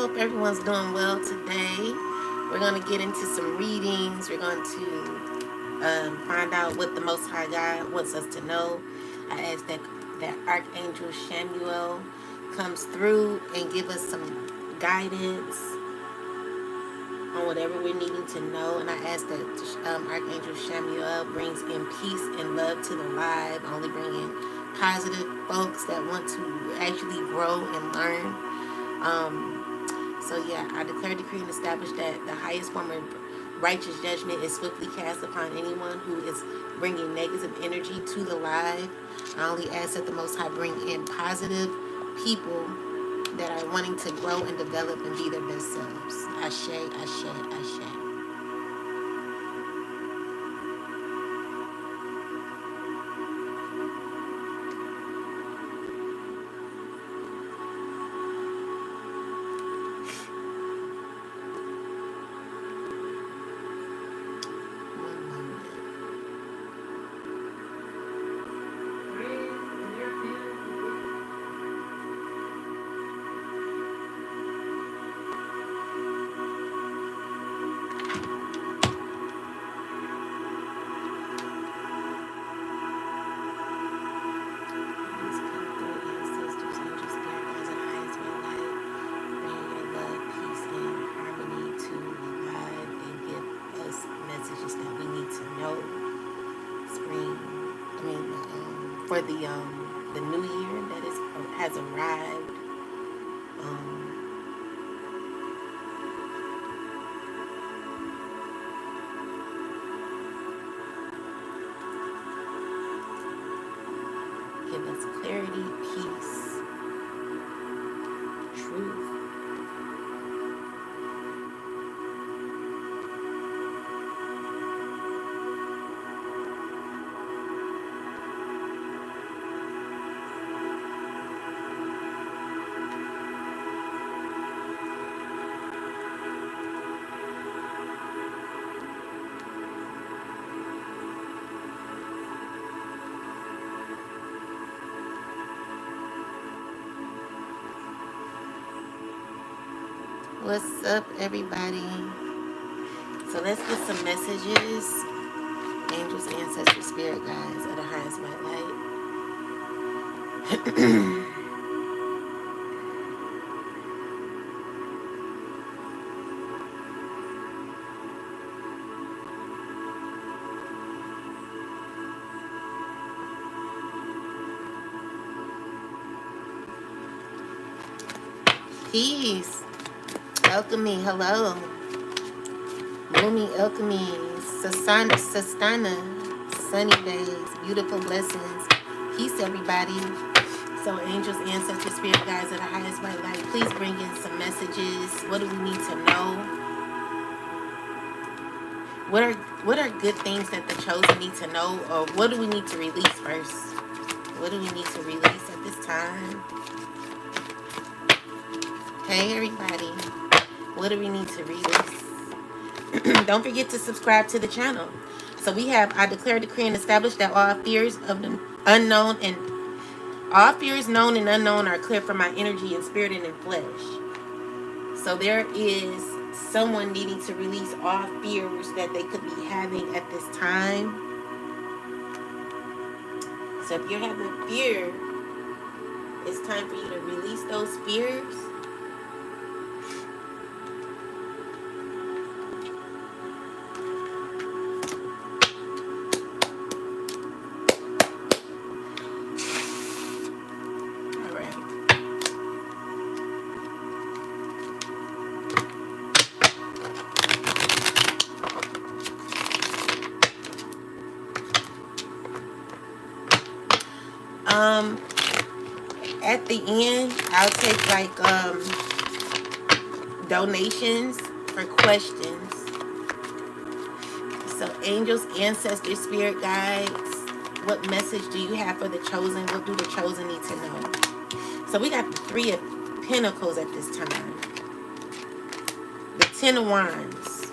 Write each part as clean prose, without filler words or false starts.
hope everyone's doing well today. We're going to get into some readings. We're going to find out what the Most High God wants us to know. I ask that Archangel Samuel comes through and give us some guidance on whatever we're needing to know. And I ask that Archangel Samuel brings in peace and love to the live, only bringing positive folks that want to actually grow and learn. So yeah, I declare, decree, and establish that the highest form of righteous judgment is swiftly cast upon anyone who is bringing negative energy to the live. I only ask that the Most High bring in positive people that are wanting to grow and develop and be their best selves. Ashe, ashe, ashe. For the new year that has arrived, give us clarity, peace, truth. What's up, everybody? So let's get some messages. Angels, ancestors, spirit guides of the highest white light. Peace. Alchemy, hello. Moomy Alchemy, Sastana, sunny days, beautiful blessings. Peace, everybody. So, angels, ancestors, spirit guides of the highest white light, please bring in some messages. What do we need to know? What are good things that the chosen need to know, or what do we need to release first? What do we need to release at this time? Hey, everybody. What do we need to release? Don't forget to subscribe to the channel. So we have, I declare, decree, and establish that all fears of the unknown and all fears known and unknown are clear from my energy and spirit and in flesh. So there is someone needing to release all fears that they could be having at this time. So if you're having fear, it's time for you to release those fears. At the end, I'll take like donations for questions. So angels, ancestors, spirit guides, what message do you have for the chosen? What do the chosen need to know? So we got the Three of Pentacles at this time. The Ten of Wands.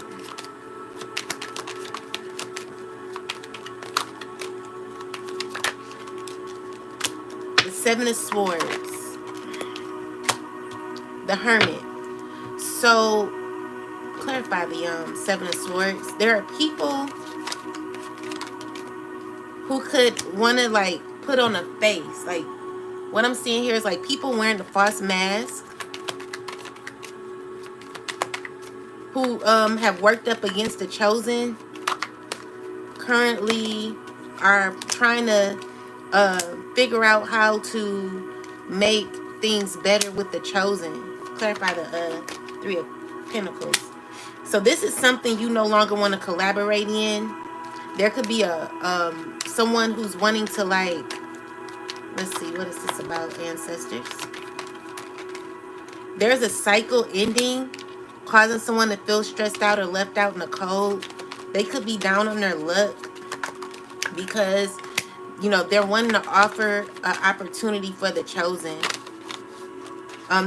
The Seven of Swords. The Hermit. So clarify the Seven of Swords. There are people who could want to like put on a face. Like what I'm seeing here is like people wearing the false mask who have worked up against the chosen, currently are trying to figure out how to make things better with the chosen. Clarify the Three of Pentacles. So this is something you no longer want to collaborate in. There could be a someone who's wanting to like, let's see, what is this about, ancestors? There's a cycle ending, causing someone to feel stressed out or left out in the cold. They could be down on their luck because, you know, they're wanting to offer an opportunity for the chosen.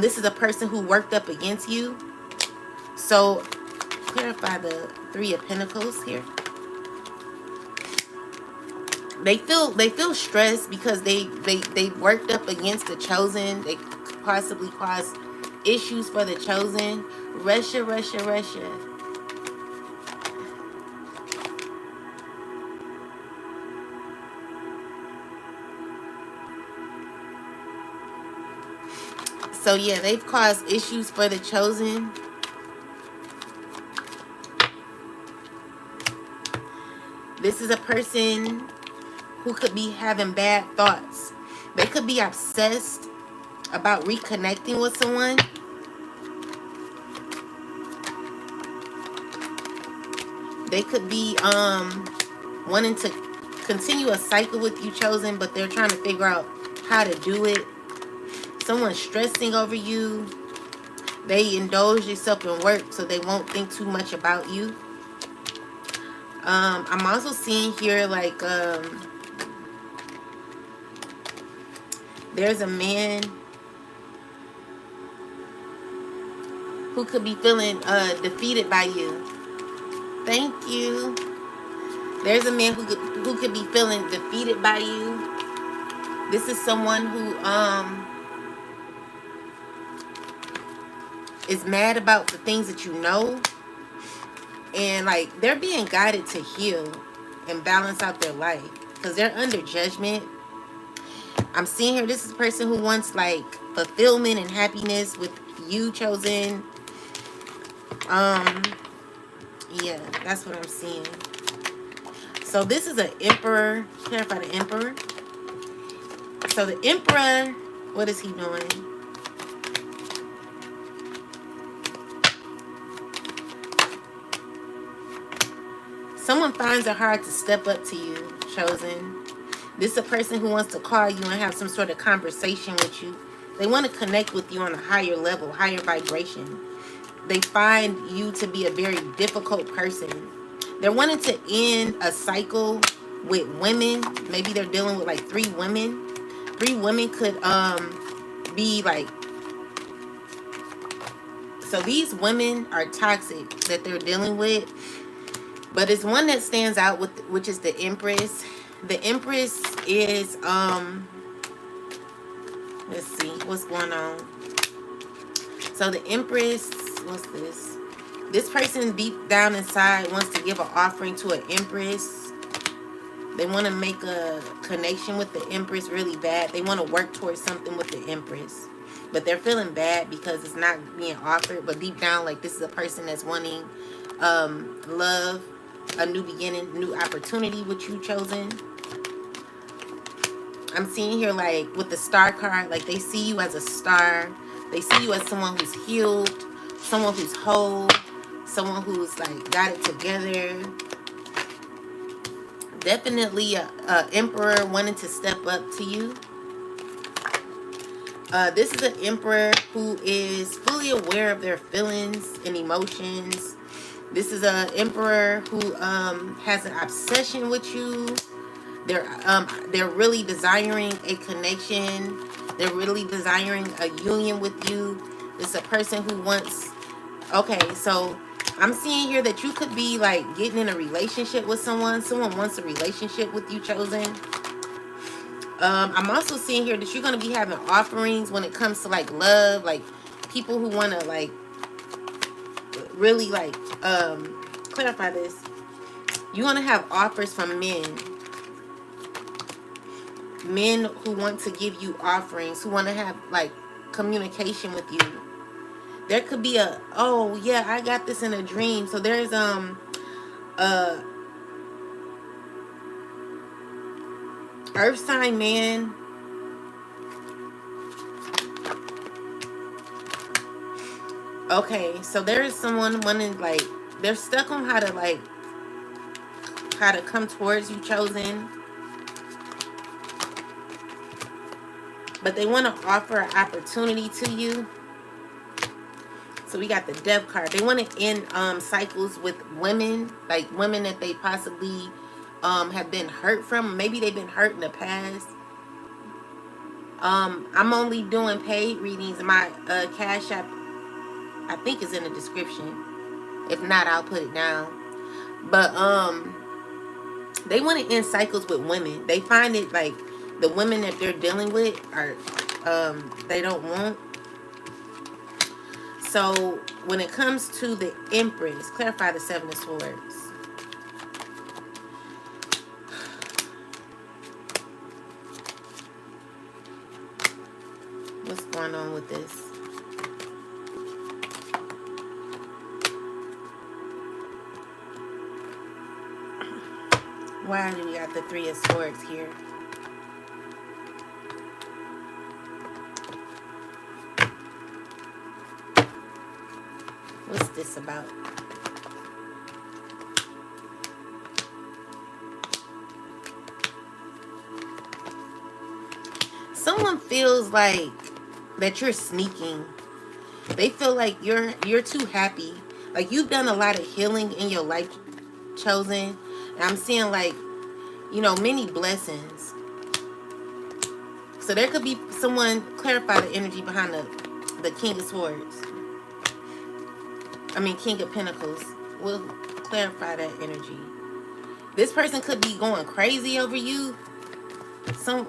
This is a person who worked up against you. So clarify the Three of Pentacles here. They feel stressed because they worked up against the chosen. They possibly caused issues for the chosen. Russia. So yeah, they've caused issues for the chosen. This is a person who could be having bad thoughts. They could be obsessed about reconnecting with someone. They could be wanting to continue a cycle with you, chosen, but they're trying to figure out how to do it. Someone's stressing over you. They indulge themselves in work so they won't think too much about you. I'm also seeing here like there's a man who could be feeling defeated by you. Thank you. There's a man who could be feeling defeated by you. This is someone who is mad about the things that you know, and like they're being guided to heal and balance out their life because they're under judgment. I'm seeing here this is a person who wants like fulfillment and happiness with you, chosen. Yeah, that's what I'm seeing. So this is an emperor. Clarify the emperor. So the emperor, what is he doing? Someone finds it hard to step up to you, chosen. This is a person who wants to call you and have some sort of conversation with you. They want to connect with you on a higher level, higher vibration. They find you to be a very difficult person. They're wanting to end a cycle with women. Maybe they're dealing with like 3 women. 3 women could be like, so these women are toxic that they're dealing with. But it's one that stands out, with which is the Empress. The Empress is let's see what's going on. So the Empress, what's this? This person deep down inside wants to give an offering to an Empress. They want to make a connection with the Empress really bad. They want to work towards something with the Empress. But they're feeling bad because it's not being offered. But deep down, like, this is a person that's wanting love, a new beginning, new opportunity with you, chosen. I'm seeing here, like, with the star card, like, they see you as a star. They see you as someone who's healed, someone who's whole, someone who's, like, got it together. Definitely a emperor wanting to step up to you. This is an emperor who is fully aware of their feelings and emotions. This is an emperor who has an obsession with you. They're really desiring a connection. They're really desiring a union with you. This is a person who wants... Okay, so I'm seeing here that you could be like getting in a relationship with someone. Someone wants a relationship with you, chosen. I'm also seeing here that you're going to be having offerings when it comes to like love, like people who want to like really like clarify this. You're gonna have offers from men who want to give you offerings, who want to have like communication with you. There could be a, oh yeah, I got this in a dream. So there's earth sign man. Okay, so there is someone wanting, like, they're stuck on how to come towards you, chosen. But they want to offer an opportunity to you. So we got the Death card. They want to end cycles with women, like women that they possibly have been hurt from. Maybe they've been hurt in the past. I'm only doing paid readings. My Cash App, I think, is in the description. If not, I'll put it down. But they want to end cycles with women. They find it like the women that they're dealing with are they don't want. So when it comes to the Empress, clarify the Seven of Swords. What's going on with this? Why do we got the Three of Swords here? What's this about? Someone feels like that you're sneaking. They feel like you're too happy. Like you've done a lot of healing in your life, chosen. And I'm seeing, like, you know, many blessings. So there could be someone, clarify the energy behind the King of Swords. I mean, King of Pentacles. We'll clarify that energy. This person could be going crazy over you. So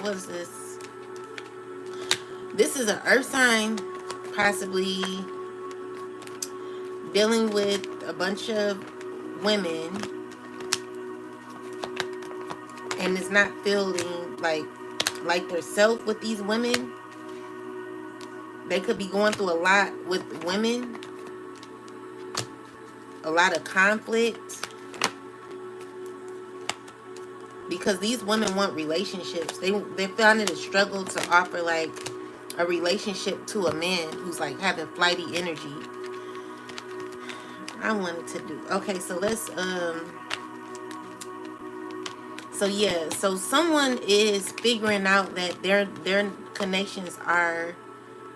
what is this? This is an earth sign, possibly dealing with a bunch of women, and is not feeling like their self with these women. They could be going through a lot with women, a lot of conflict, because these women want relationships. They found it a struggle to offer like a relationship to a man who's like having flighty energy. I wanted to do, okay, so let's so yeah, so someone is figuring out that their connections are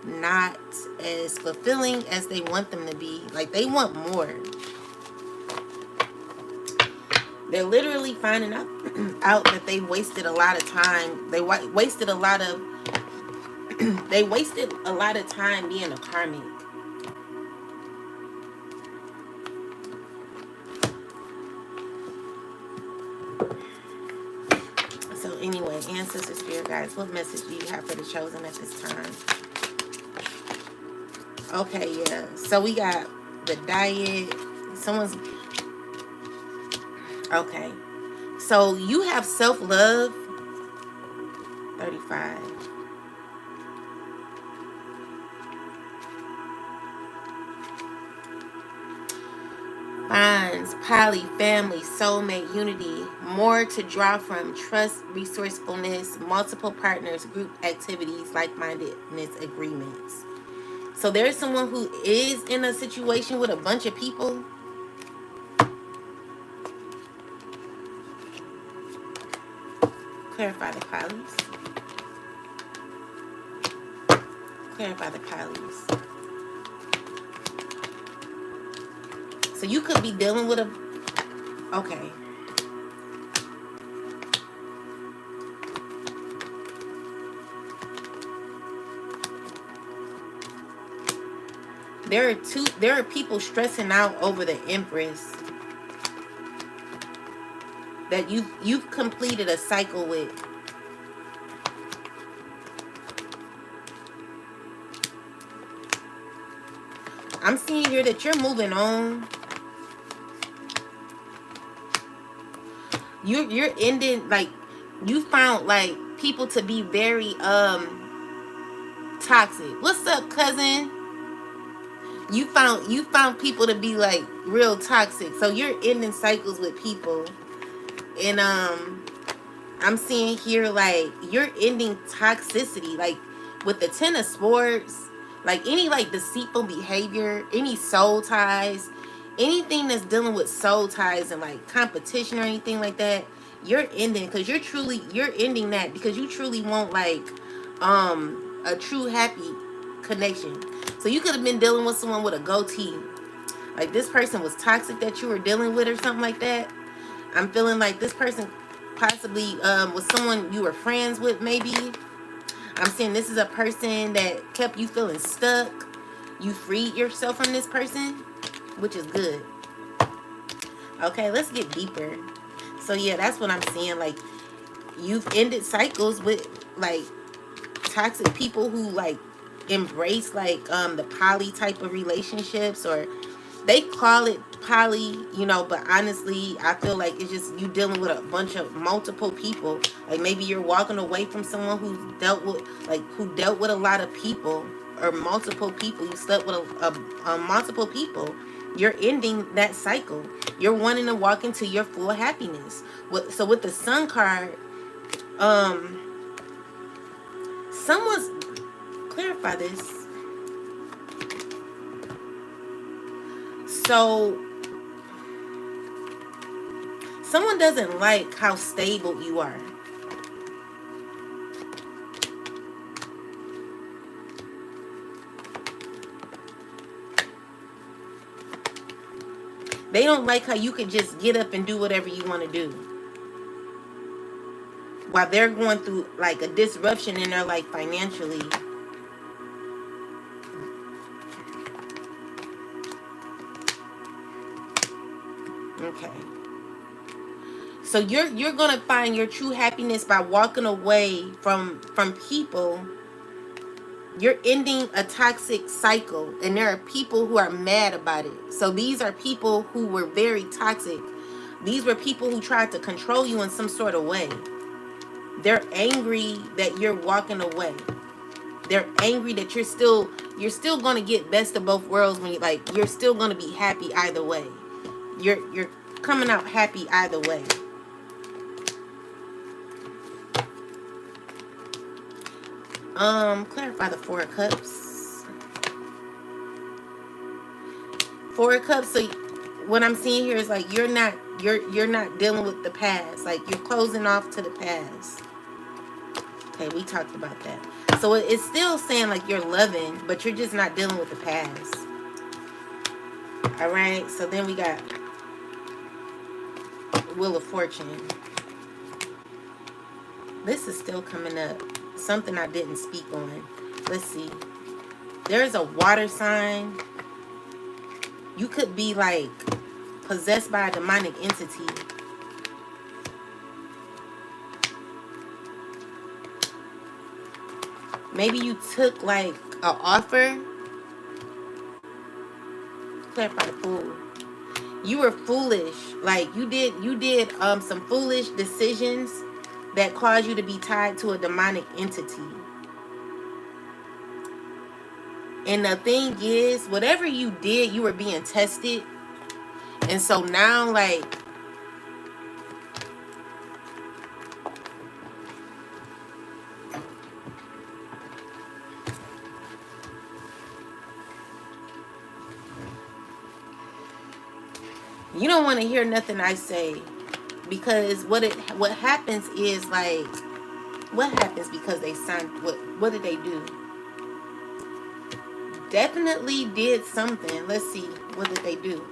not as fulfilling as they want them to be. Like they want more. They're literally finding out that they wasted a lot of time. They wasted a lot of they wasted a lot of time being a karmic. So anyway, ancestors, spirit guides, what message do you have for the chosen at this time? Okay, yeah. So we got the diet. Someone's okay. So you have self-love. 35. Bonds, poly, family, soulmate, unity, more to draw from, trust, resourcefulness, multiple partners, group activities, like-mindedness, agreements. So there's someone who is in a situation with a bunch of people. Clarify the polys. Clarify the polys. So you could be dealing with a... Okay. There are people stressing out over the Empress that you've completed a cycle with. I'm seeing here that you're moving on. You're ending, like, you found like people to be very toxic. What's up, cousin? You found people to be like real toxic. So you're ending cycles with people. And I'm seeing here like you're ending toxicity, like with the 10 of swords, like any like deceitful behavior, any soul ties, anything that's dealing with soul ties and like competition or anything like that. You're ending, because you're ending that because you truly want like a true happy connection. So you could have been dealing with someone with a goatee. Like this person was toxic that you were dealing with or something like that. I'm feeling like this person possibly was someone you were friends with, maybe. I'm saying this is a person that kept you feeling stuck. You freed yourself from this person, which is good. Okay, let's get deeper. So yeah, that's what I'm seeing. Like, you've ended cycles with like toxic people who like embrace like the poly type of relationships, or they call it poly, you know, but honestly I feel like it's just you dealing with a bunch of multiple people. Like maybe you're walking away from someone who dealt with a lot of people, or multiple people. You slept with a multiple people. You're ending that cycle. You're wanting to walk into your full happiness. So with the Sun card, someone's, clarify this. So someone doesn't like how stable you are. They don't like how you could just get up and do whatever you want to do, while they're going through like a disruption in their life financially. Okay. So you're gonna find your true happiness by walking away from people. You're ending a toxic cycle, and there are people who are mad about it. So these are people who were very toxic. These were people who tried to control you in some sort of way. They're angry that you're walking away. They're angry that you're still going to get best of both worlds, when you're still going to be happy either way. You're coming out happy either way. Clarify the Four of Cups. Four of Cups. So what I'm seeing here is like you're not dealing with the past. Like you're closing off to the past. Okay, we talked about that. So it's still saying like you're loving, but you're just not dealing with the past. All right. So then we got Wheel of Fortune. This is still coming up. Something I didn't speak on. Let's see. There's a water sign. You could be like possessed by a demonic entity. Maybe you took like an offer. Clarify the Fool. You were foolish. Like you did some foolish decisions that caused you to be tied to a demonic entity. And the thing is, whatever you did, you were being tested. And so now, like, you don't want to hear nothing I say, because what happens is like, what happens because they signed, what did they do? Definitely did something. Let's see, what did they do?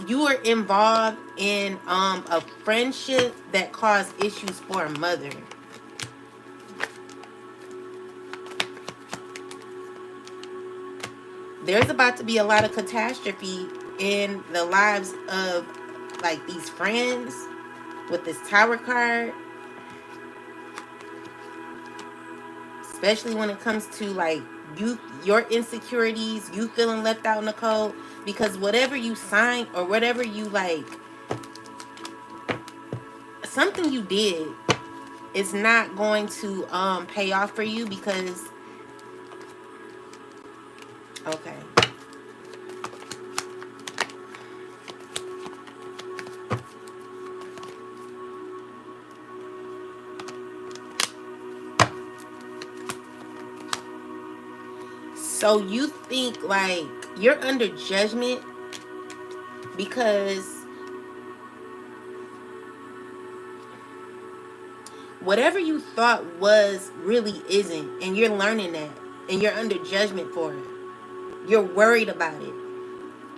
You were involved in a friendship that caused issues for a mother. There's about to be a lot of catastrophe in the lives of like these friends. with this Tower card, especially when it comes to like your insecurities, you feeling left out in the cold, because whatever you sign or whatever you like, something you did is not going to pay off for you, because okay, so you think like you're under judgment because whatever you thought was really isn't, and you're learning that, and you're under judgment for it. You're worried about it.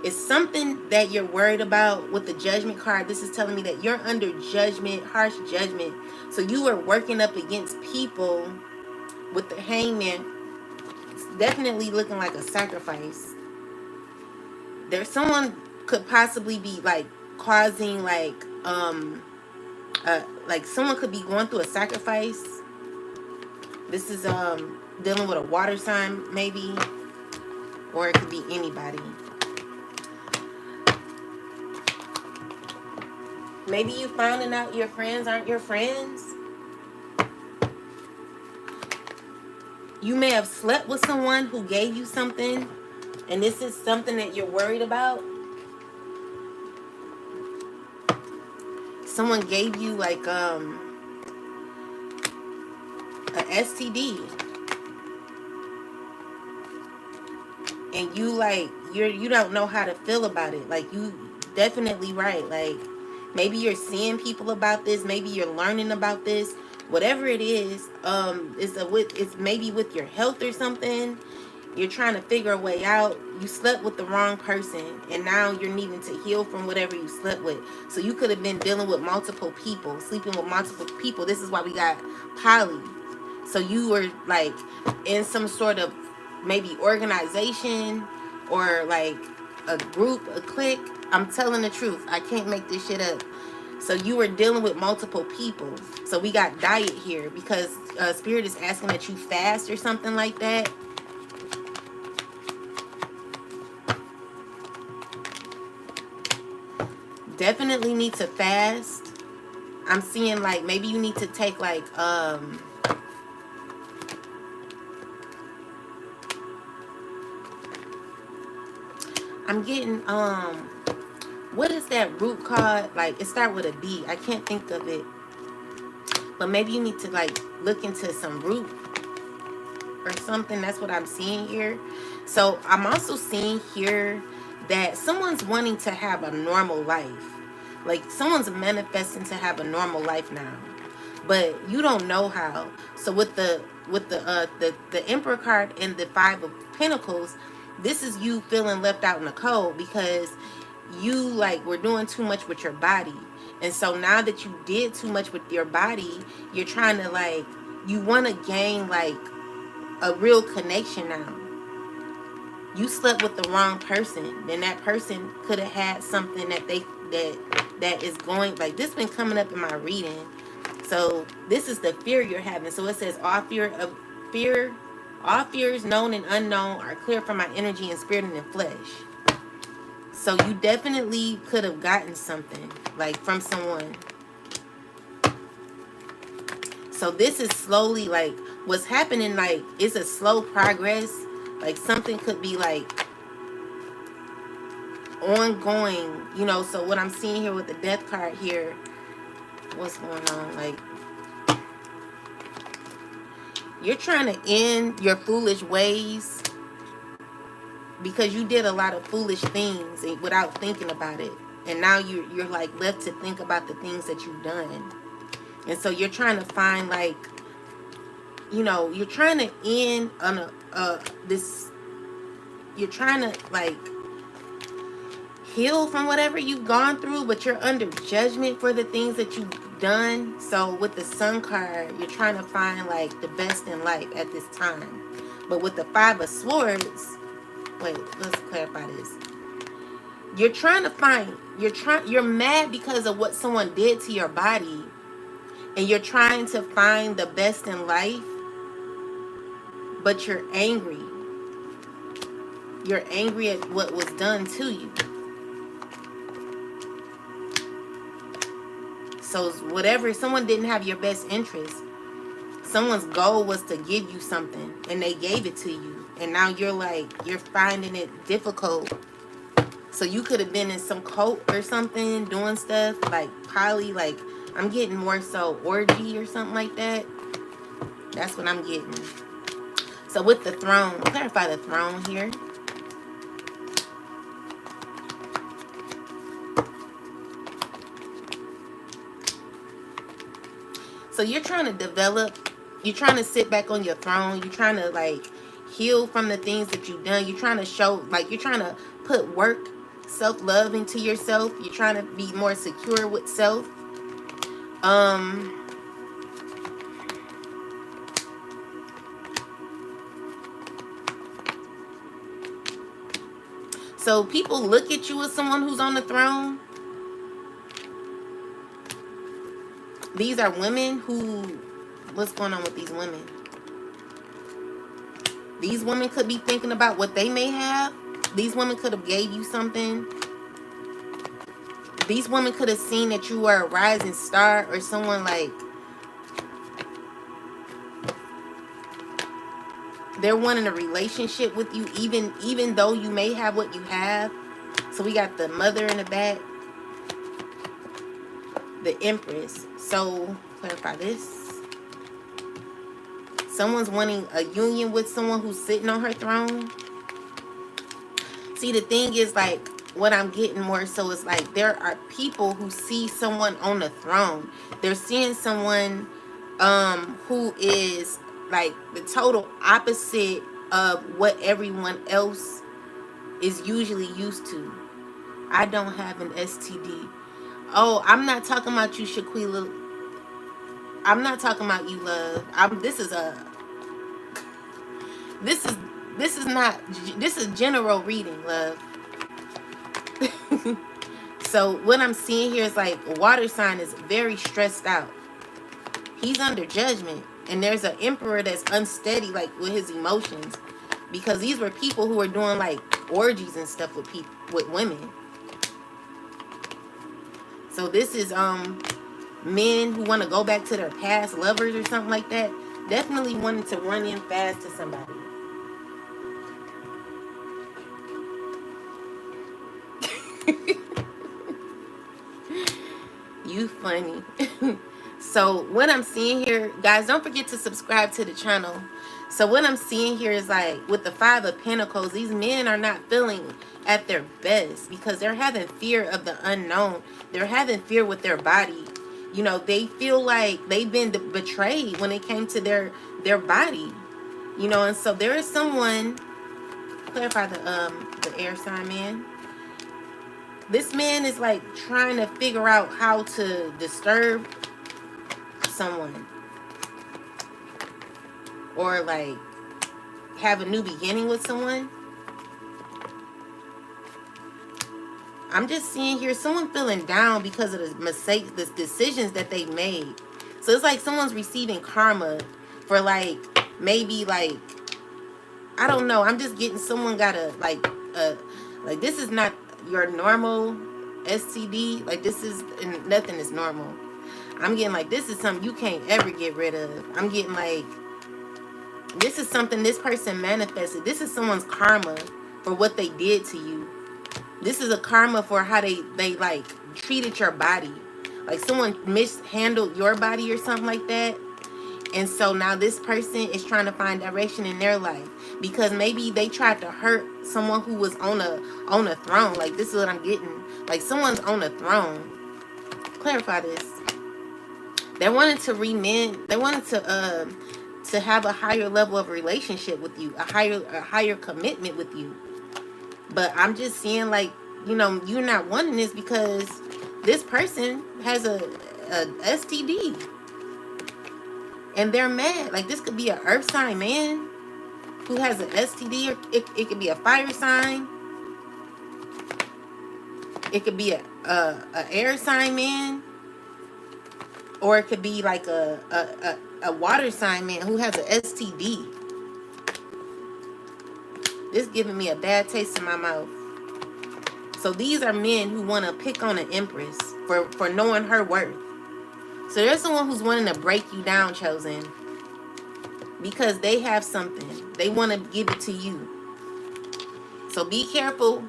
It's something that you're worried about with the judgment card. This is telling me that you're under judgment, harsh judgment. So you are working up against people with the hangman. It's definitely looking like a sacrifice. There's someone could possibly be like causing like someone could be going through a sacrifice. This is dealing with a water sign maybe, or it could be anybody. Maybe you finding out your friends aren't your friends. You may have slept with someone who gave you something, and this is something that you're worried about. Someone gave you like a STD, and you like you don't know how to feel about it. Like, you definitely right. Like, maybe you're seeing people about this, maybe you're learning about this. Whatever it is, it's maybe with your health or something. You're trying to figure a way out. You slept with the wrong person, and now you're needing to heal from whatever you slept with. So you could have been dealing with multiple people, sleeping with multiple people. This is why we got poly. So you were like in some sort of maybe organization or like a group, a clique. I'm telling the truth. I can't make this shit up. So you were dealing with multiple people. So we got diet here because Spirit is asking that you fast or something like that. Definitely need to fast. I'm seeing like maybe you need to take like I'm getting what is that root called? Like, it starts with a D. I can't think of it. But maybe you need to like look into some root or something. That's what I'm seeing here. So I'm also seeing here that someone's wanting to have a normal life. Like, someone's manifesting to have a normal life now, but you don't know how. So with the Emperor card and the Five of Pentacles, this is you feeling left out in the cold because you like were doing too much with your body. And so now that you did too much with your body, you're trying to like, you want to gain like a real connection now. You slept with the wrong person, then that person could have had something that that is going, like, this been coming up in my reading. So this is the fear you're having. So it says all fears known and unknown are clear from my energy and spirit and in flesh. So you definitely could have gotten something like from someone. So this is slowly like what's happening, like it's a slow progress. Like something could be like ongoing, you know. So what I'm seeing here with the death card here, what's going on? Like, you're trying to end your foolish ways because you did a lot of foolish things without thinking about it. And now you're like left to think about the things that you've done. And so you're trying to find like, you know, you're trying to end on you're trying to like heal from whatever you've gone through, but you're under judgment for the things that you've done. So with the Sun card, you're trying to find like the best in life at this time. But with the Five of Swords, wait, let's clarify this. You're trying to find, you're mad because of what someone did to your body, and you're trying to find the best in life, but you're angry. You're angry at what was done to you. So whatever, someone didn't have your best interest. Someone's goal was to give you something, and they gave it to you. And now you're like, you're finding it difficult. So you could have been in some cult or something, doing stuff like poly, like I'm getting more so orgy or something like that. That's what I'm getting. So with the throne, clarify the throne here. So you're trying to develop, you're trying to sit back on your throne. You're trying to like heal from the things that you've done. You're trying to show, like you're trying to put work, self-love into yourself. You're trying to be more secure with self. So people look at you as someone who's on the throne. These are women who, what's going on with these women? These women could be thinking about what they may have. These women could have gave you something. These women could have seen that you were a rising star, or someone like, they're wanting a relationship with you, even though you may have what you have. So we got the mother in the back, the Empress. So clarify this. Someone's wanting a union with someone who's sitting on her throne. See, the thing is, like, what I'm getting more so is like, there are people who see someone on the throne. They're seeing someone who is like the total opposite of what everyone else is usually used to. I don't have an STD. Oh, I'm not talking about you, Shaquila. I'm not talking about you, love. This is general reading, love. So what I'm seeing here is like a water sign is very stressed out. He's under judgment, and there's an emperor that's unsteady, like with his emotions, because these were people who were doing like orgies and stuff with people, with women. So this is men who want to go back to their past lovers or something like that. Definitely wanting to run in fast to somebody. You funny. So what I'm seeing here, guys, don't forget to subscribe to the channel. So what I'm seeing here is like with the Five of Pentacles, these men are not feeling at their best because they're having fear of the unknown. They're having fear with their body. You know, they feel like they've been betrayed when it came to their body. You know, and so there is someone, clarify the air sign man. This man is like trying to figure out how to disturb someone, or like have a new beginning with someone. I'm just seeing here someone feeling down because of the mistakes, the decisions that they made. So it's like someone's receiving karma for like, maybe like, I don't know. I'm just getting someone got a like this is not your normal STD. Like this is, nothing is normal. I'm getting like, this is something you can't ever get rid of. I'm getting like, this is something this person manifested. This is someone's karma for what they did to you. This is a karma for how they like treated your body. Like someone mishandled your body or something like that. And so now this person is trying to find direction in their life because maybe they tried to hurt someone who was on a throne. Like this is what I'm getting. Like someone's on a throne. Clarify this. They wanted to they wanted to have a higher level of relationship with you, a higher commitment with you. But I'm just seeing like, you know, you're not wanting this because this person has a STD. And they're mad. Like this could be an earth sign man who has an STD, or it could be a fire sign. it could be a air sign man, or it could be like a water sign man who has a STD. This giving me a bad taste in my mouth. So these are men who want to pick on an empress for knowing her worth. So there's someone who's wanting to break you down, chosen, because they have something. They want to give it to you. So be careful.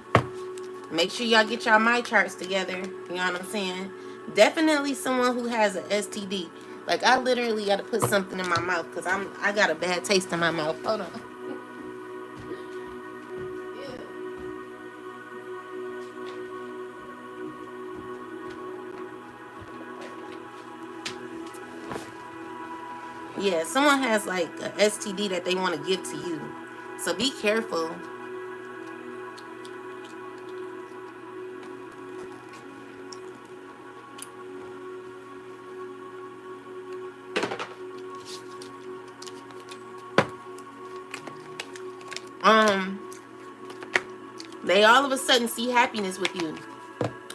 Make sure y'all get y'all my charts together. You know what I'm saying? Definitely someone who has an STD. Like, I literally got to put something in my mouth because I got a bad taste in my mouth. Hold on. Yeah, someone has like a STD that they want to give to you. So be careful. They all of a sudden see happiness with you.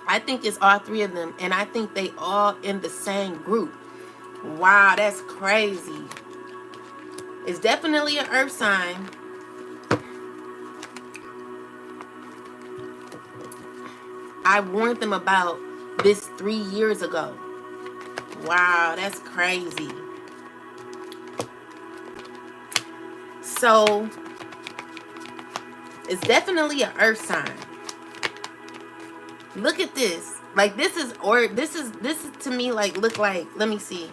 I think it's all three of them, and I think they all in the same group. Wow, that's crazy. It's definitely an earth sign. I warned them about this 3 years ago. Wow, that's crazy. So it's definitely an earth sign. Look at this. Like, this is to me like, look like, let me see.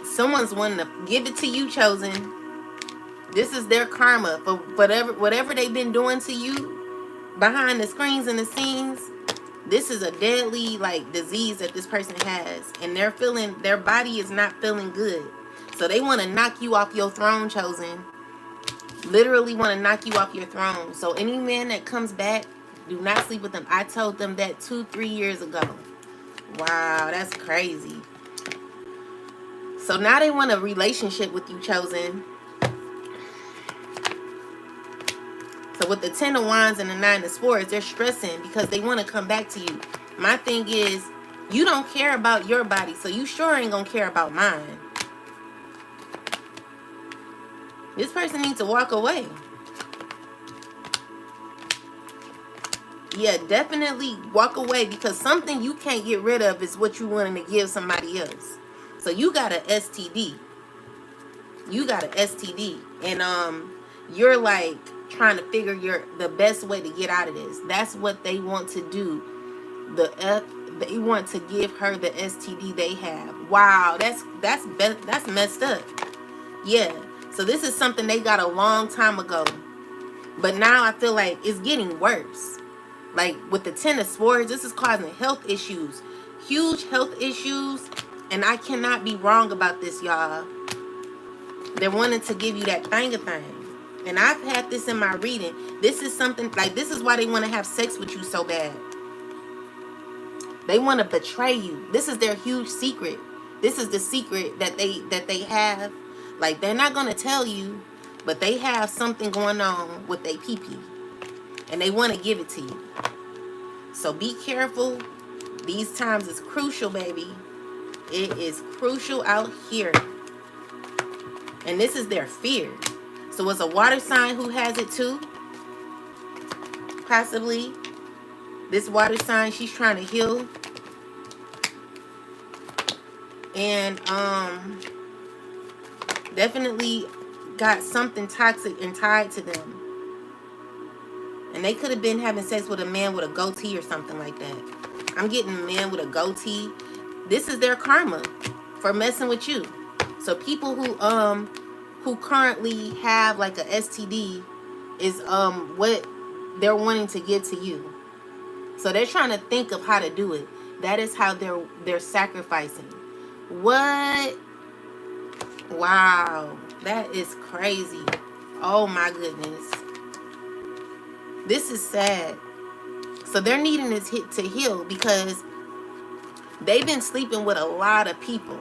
Someone's wanting to give it to you, chosen. This is their karma for whatever they've been doing to you behind the screens and the scenes. This is a deadly like disease that this person has, and their body is not feeling good. So they want to knock you off your throne, chosen. Literally want to knock you off your throne. So any man that comes back, do not sleep with them. I told them that 2-3 years ago. Wow, that's crazy. So now they want a relationship with you, chosen. So with the 10 of Wands and the 9 of Swords, they're stressing because they want to come back to you. My thing is, you don't care about your body, so you sure ain't gonna care about mine. This person needs to walk away. Yeah, definitely walk away, because something you can't get rid of is what you wanting to give somebody else. So you got an STD. You got an STD. And you're like trying to figure the best way to get out of this. That's what they want to do. They want to give her the STD they have. Wow, that's messed up. Yeah. So this is something they got a long time ago. But now I feel like it's getting worse. Like with the 10 of Swords, this is causing health issues. Huge health issues. And I cannot be wrong about this, y'all. They're wanting to give you that thing. And I've had this in my reading. This is something, like, this is why they want to have sex with you so bad. They want to betray you. This is their huge secret. This is the secret that they have. Like, they're not going to tell you, but they have something going on with their pee-pee. And they want to give it to you. So be careful. These times is crucial, baby. It is crucial out here. And this is their fear. So it's a water sign who has it too. Possibly. This water sign, she's trying to heal. And definitely got something toxic and tied to them. And they could have been having sex with a man with a goatee or something like that. I'm getting a man with a goatee. This is their karma for messing with you. So people who currently have like a STD is what they're wanting to give to you. So they're trying to think of how to do it. That is how they're sacrificing. What? Wow, that is crazy. Oh my goodness. This is sad. So they're needing this hit to heal because They've been sleeping with a lot of people.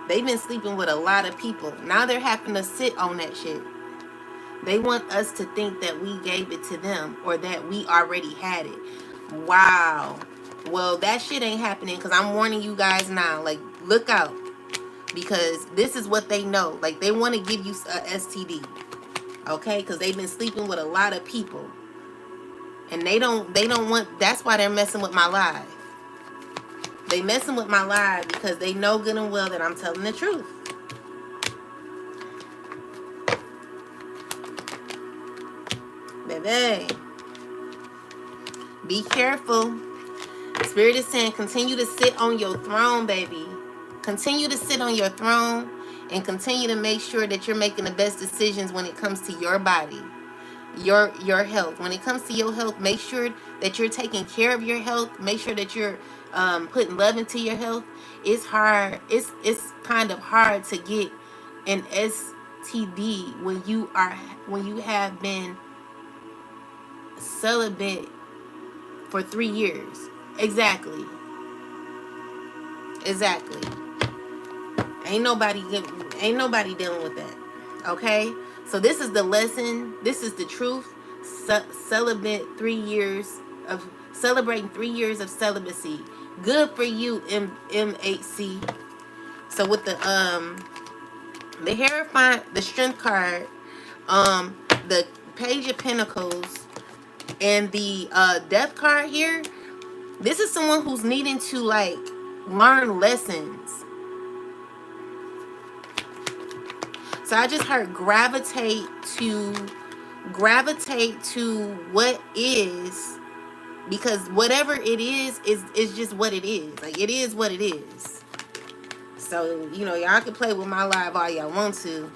They've been sleeping with a lot of people. Now they're having to sit on that shit. They want us to think that we gave it to them or that we already had it. Wow. Well, that shit ain't happening, because I'm warning you guys now. Like, look out. Because this is what they know. Like, they want to give you a STD. Okay? Because they've been sleeping with a lot of people. And they don't want, that's why they're messing with my live. They messing with my live because they know good and well that I'm telling the truth. Baby, be careful. Spirit is saying continue to sit on your throne, baby. Continue to sit on your throne and continue to make sure that you're making the best decisions when it comes to your body, your health. When it comes to your health, make sure that you're taking care of your health. Make sure that you're putting love into your health. It's hard. It's kind of hard to get an STD when you have been celibate for 3 years. Exactly. Ain't nobody dealing with that. Okay? So this is the lesson. This is the truth. Celibate 3 years of celebrating 3 years of celibacy. Good for you, MHC. So with the Hierophant, the Strength card, the Page of Pentacles, and the Death card here, this is someone who's needing to like learn lessons. So I just heard gravitate to what is, because whatever it is just what it is. Like, it is what it is. So, you know, y'all can play with my live all y'all want to,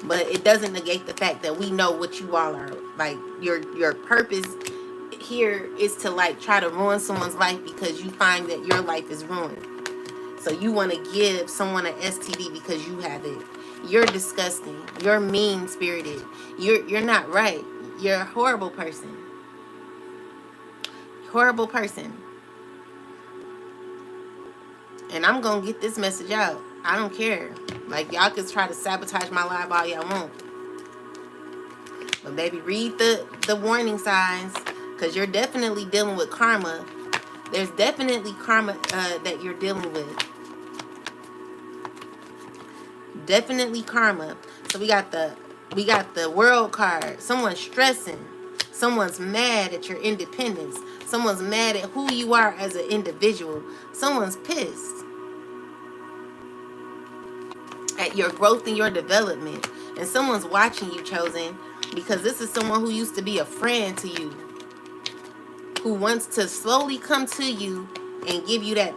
but it doesn't negate the fact that we know what you all are. Like, your purpose here is to like try to ruin someone's life because you find that your life is ruined. So you want to give someone an STD because you have it. You're disgusting. You're mean-spirited. You're not right. You're a horrible person. Horrible person. And I'm going to get this message out. I don't care. Like, y'all can try to sabotage my live all y'all want. But baby, read the warning signs, because you're definitely dealing with karma. There's definitely karma that you're dealing with. Definitely karma. So we got the World card. Someone's stressing. Someone's mad at your independence. Someone's mad at who you are as an individual. Someone's pissed at your growth and your development. And someone's watching you, Chosen, because this is someone who used to be a friend to you, who wants to slowly come to you and give you that.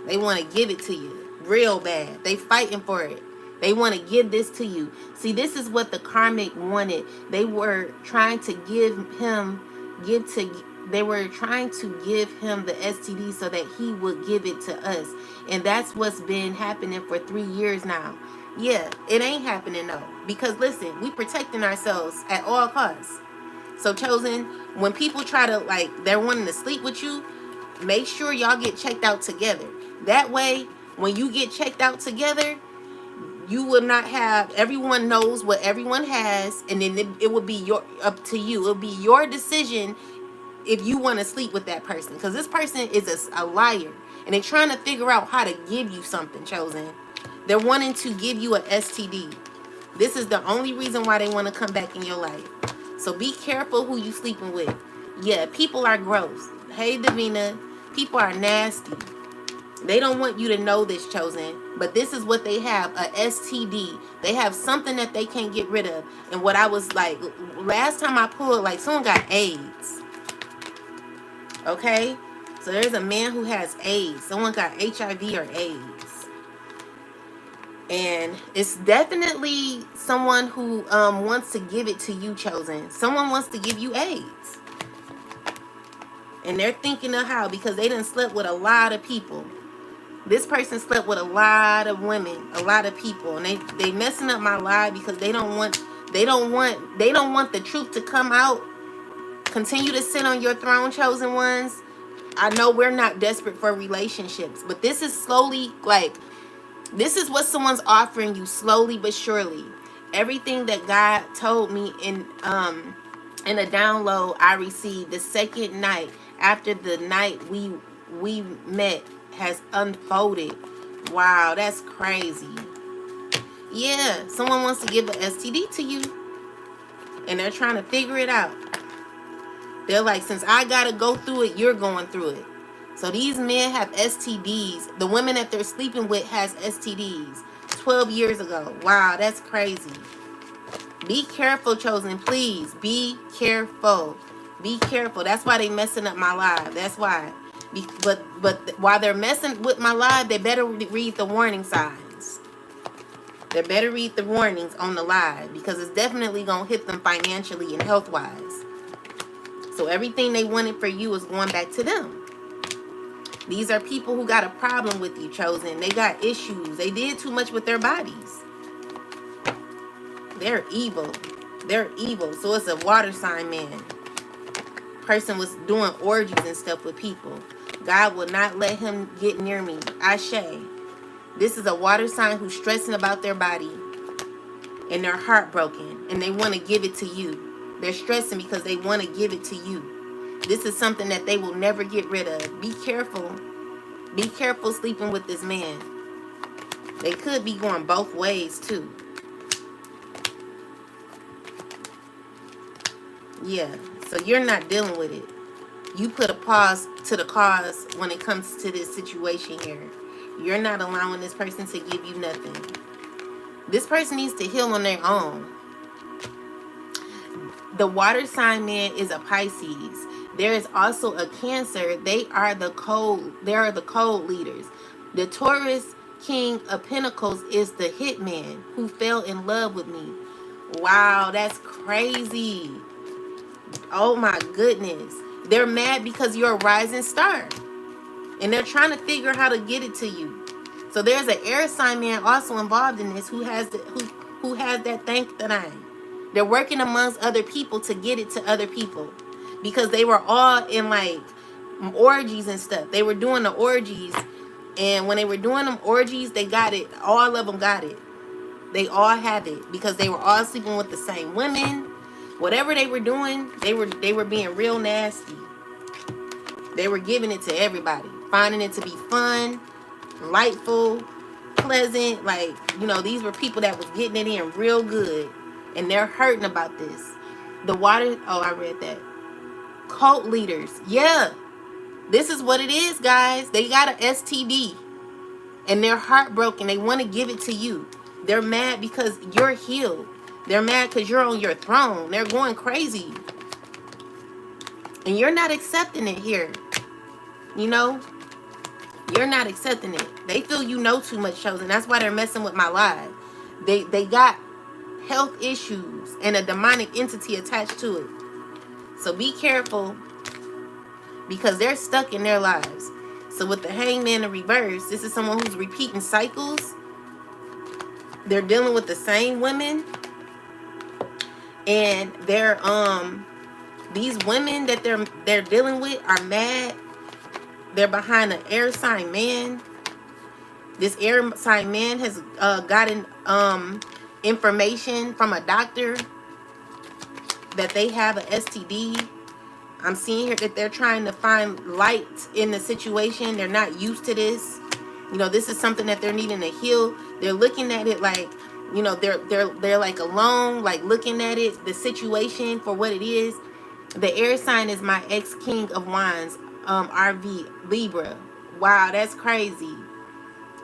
They want to give it to you real bad. They fighting for it. They want to give this to you. See, this is what the Karmic wanted. They were trying to give him the STD so that he would give it to us. And that's what's been happening for 3 years now. Yeah, it ain't happening though. Because listen, we protecting ourselves at all costs. So Chosen, when people try to, like, they're wanting to sleep with you, make sure y'all get checked out together. That way, when you get checked out together, you will not have, everyone knows what everyone has, and then it will be up to you. It'll be your decision if you want to sleep with that person. Because this person is a liar, and they're trying to figure out how to give you something, Chosen. They're wanting to give you an STD. This is the only reason why they want to come back in your life. So be careful who you sleeping with. Yeah, people are gross. Hey, Davina, people are nasty. They don't want you to know this, Chosen, but this is what they have, a STD. They have something that they can't get rid of. And what I was like, last time I pulled, like, someone got AIDS. Okay? So there's a man who has AIDS. Someone got HIV or AIDS. And it's definitely someone who wants to give it to you, Chosen. Someone wants to give you AIDS. And they're thinking of how, because they done slept with a lot of people. This person slept with a lot of women, a lot of people, and they messing up my life because they don't want the truth to come out Continue to sit on your throne, chosen ones. I know we're not desperate for relationships, but this is slowly, like, this is what someone's offering you slowly but surely. Everything that God told me in a download I received the second night after the night we met has unfolded. Wow, that's crazy. Yeah, someone wants to give an STD to you, and they're trying to figure it out. They're like, since I gotta go through it, you're going through it. So these men have STDs. The women that they're sleeping with has STDs 12 years ago. Wow, that's crazy. Be careful, chosen. Please be careful. Be careful. That's why they messing up my life. That's why. But while they're messing with my life, they better read the warning signs. They better read the warnings on the live, because it's definitely gonna hit them financially and health wise. So everything they wanted for you is going back to them. These are people who got a problem with you, chosen. They got issues. They did too much with their bodies. They're evil. They're evil. So it's a water sign man. Person was doing orgies and stuff with people. God will not let him get near me. Ashe. This is a water sign who's stressing about their body. And they're heartbroken. And they want to give it to you. They're stressing because they want to give it to you. This is something that they will never get rid of. Be careful. Be careful sleeping with this man. They could be going both ways too. Yeah, so you're not dealing with it. You put a pause to the cause when it comes to this situation here. You're not allowing this person to give you nothing. This person needs to heal on their own. The water sign man is a Pisces. There is also a Cancer. They are the cold leaders. The Taurus King of Pentacles is the hitman who fell in love with me. Wow, that's crazy. Oh my goodness. They're mad because you're a rising star. And they're trying to figure out how to get it to you. So there's an air sign man also involved in this who has that thank the nine. They're working amongst other people to get it to other people. Because they were all in like orgies and stuff. They were doing the orgies. And when they were doing them orgies, they got it. All of them got it. They all have it. Because they were all sleeping with the same women. Whatever they were doing, they were being real nasty. They were giving it to everybody. Finding it to be fun, delightful, pleasant. Like, you know, these were people that was getting it in real good. And they're hurting about this. The water, oh, I read that. Cult leaders. Yeah. This is what it is, guys. They got an STD. And they're heartbroken. They want to give it to you. They're mad because you're healed. They're mad because you're on your throne. They're going crazy. And you're not accepting it here. You know? You're not accepting it. They feel you know too much, chosen. That's why they're messing with my life. They got health issues and a demonic entity attached to it. So be careful, because they're stuck in their lives. So with the hangman in reverse, this is someone who's repeating cycles. They're dealing with the same women. And they're these women that they're dealing with are mad. They're behind an air sign man. This air sign man has gotten information from a doctor that they have an STD. I'm seeing here that they're trying to find light in the situation. They're not used to this. You know, this is something that they're needing to heal. They're looking at it like, you know, they're like alone, like looking at it, the situation for what it is. The air sign is my ex-king of wands, RV Libra. Wow, that's crazy.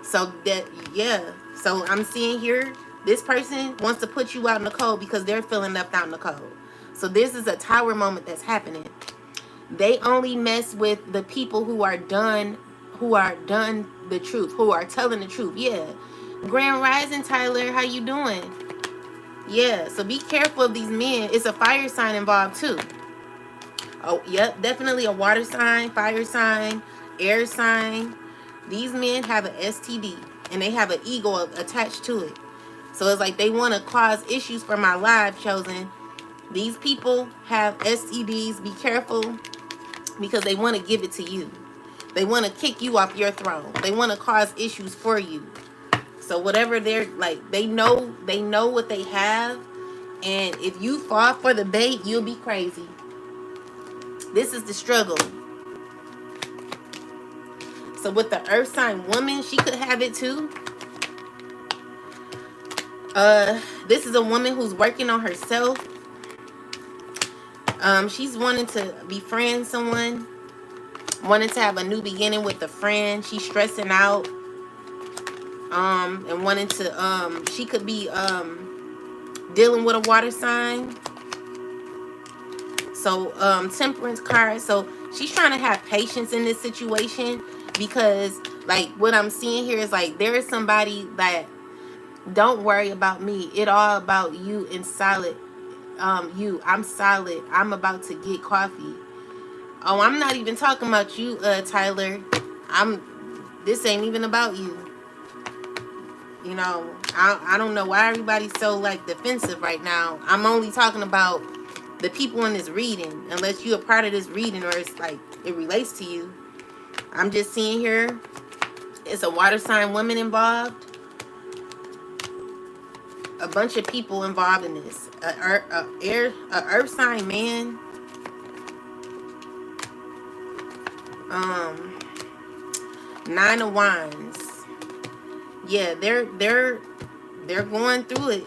So that, yeah. So I'm seeing here, this person wants to put you out in the cold because they're feeling left out in the cold. So this is a tower moment that's happening. They only mess with the people who are done the truth, who are telling the truth. Yeah. Grand Rising, Tyler, how you doing? Yeah, so be careful of these men. It's a fire sign involved too. Oh, yep, definitely a water sign, fire sign, air sign. These men have an STD and they have an ego attached to it. So it's like they want to cause issues for my live, chosen. These people have STDs. Be careful, because they want to give it to you. They want to kick you off your throne. They want to cause issues for you. So whatever they're like, they know what they have. And if you fall for the bait, you'll be crazy. This is the struggle. So with the earth sign woman, she could have it too. This is a woman who's working on herself. She's wanting to befriend someone, wanting to have a new beginning with a friend. She's stressing out, and wanting to, she could be, dealing with a water sign. So, temperance card. So she's trying to have patience in this situation, because like what I'm seeing here is like, there is somebody that, don't worry about me. It all about you and solid. I'm solid. I'm about to get coffee. Oh, I'm not even talking about you, Tyler. This ain't even about you. You know, I don't know why everybody's so like defensive right now. I'm only talking about the people in this reading, unless you're a part of this reading or it's like it relates to you. I'm just seeing here, it's a water sign woman involved. A bunch of people involved in this. A earth sign man. Nine of Wands. Yeah, they're going through it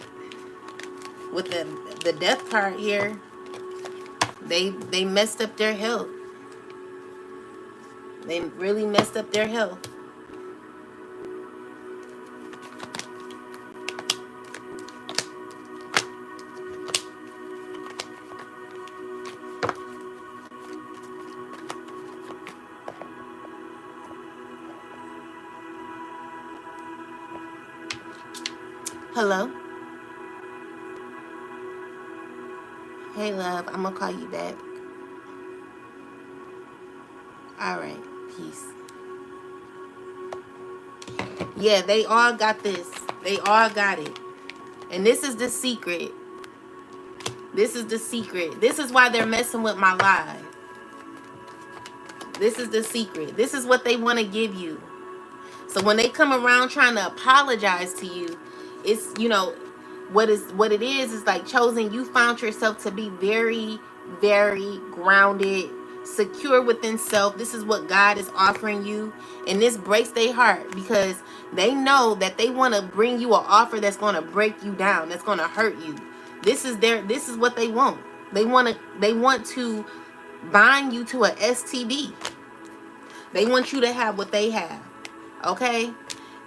with the death card here. They messed up their health. They really messed up their health. Hello? Hey, love. I'm gonna call you back. Alright. Peace. Yeah, they all got this. They all got it. And this is the secret. This is the secret. This is why they're messing with my live. This is the secret. This is what they want to give you. So when they come around trying to apologize to you, it's, you know, what it is like, chosen, you found yourself to be very, very grounded, secure within self. This is what God is offering you, and this breaks their heart, because they know that they want to bring you an offer that's going to break you down, that's going to hurt you. This is what they want. They want to bind you to a STD. They want you to have what they have. Okay?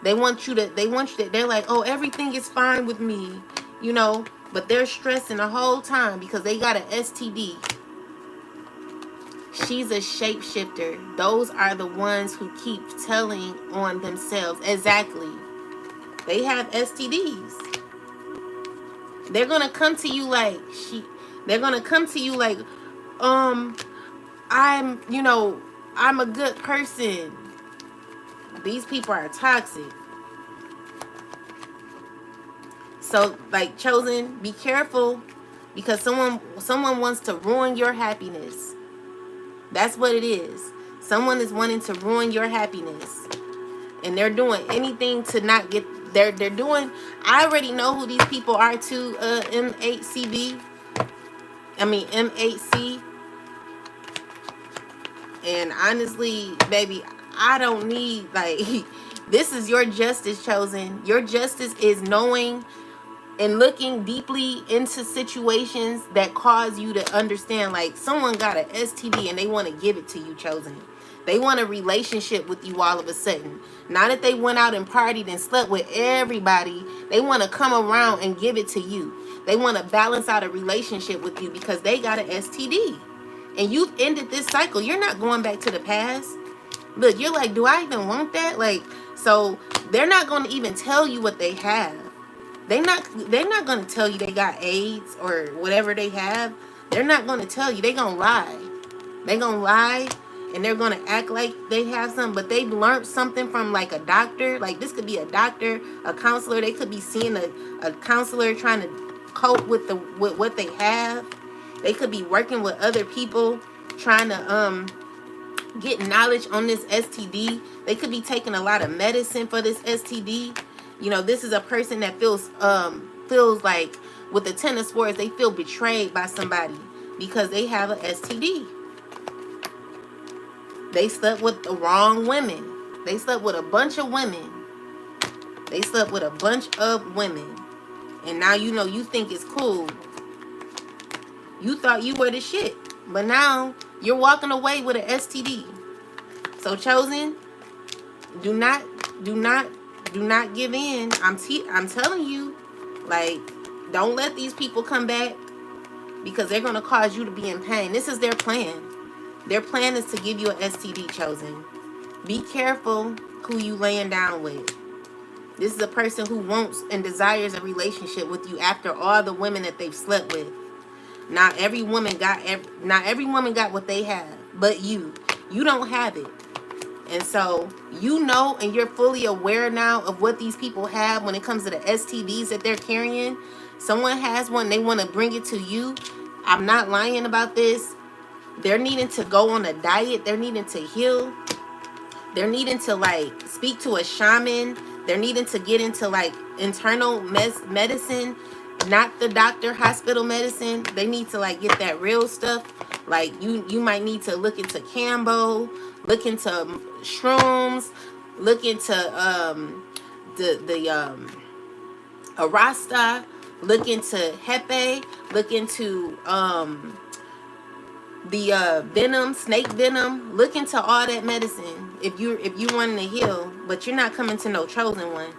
They're like, oh, everything is fine with me, you know, but they're stressing the whole time because they got an STD. She's a shapeshifter. Those are the ones who keep telling on themselves. Exactly. They have STDs. They're going to come to you like, I'm a good person. These people are toxic. So, like, chosen, be careful, because someone wants to ruin your happiness. That's what it is. Someone is wanting to ruin your happiness, and they're doing anything to not get. They're doing. I already know who these people are too. M8C. And honestly, baby, I don't need, like, this is your justice, chosen. Your justice is knowing and looking deeply into situations that cause you to understand, like, someone got an STD and they want to give it to you, chosen. They want a relationship with you all of a sudden. Not that they went out and partied and slept with everybody. They want to come around and give it to you. They want to balance out a relationship with you because they got an STD. And you've ended this cycle. You're not going back to the past. Look, you're like, do I even want that? Like, so they're not going to even tell you what they have. They're not going to tell you they got AIDS or whatever they have. They're not going to tell you. They're going to lie. They're going to lie, and they're going to act like they have something, but they've learned something from, like, a doctor. Like, this could be a doctor, a counselor. They could be seeing a counselor trying to cope with what they have. They could be working with other people, trying to get knowledge on this STD. They could be taking a lot of medicine for this STD. You know, this is a person that feels like, with the Ten of Swords, they feel betrayed by somebody because they have an STD. They slept with the wrong women. They slept with a bunch of women. They slept with a bunch of women. And now, you know, you think it's cool. You thought you were the shit. But now you're walking away with an STD. So, Chosen, do not give in. I'm telling you, like, don't let these people come back, because they're going to cause you to be in pain. This is their plan. Their plan is to give you an STD, Chosen. Be careful who you laying down with. This is a person who wants and desires a relationship with you after all the women that they've slept with. Not every woman got what they have, but you don't have it. And so, you know, and you're fully aware now of what these people have when it comes to the STDs that they're carrying. Someone has one, they want to bring it to you. I'm not lying about this. They're needing to go on a diet. They're needing to heal. They're needing to, like, speak to a shaman. They're needing to get into, like, internal medicine, not the doctor, hospital medicine. They need to, like, get that real stuff. Like, you might need to look into Cambo, look into shrooms, look into the Arasta, look into Hepe, look into the venom, snake venom. Look into all that medicine if you wanting to heal, but you're not coming to no chosen one.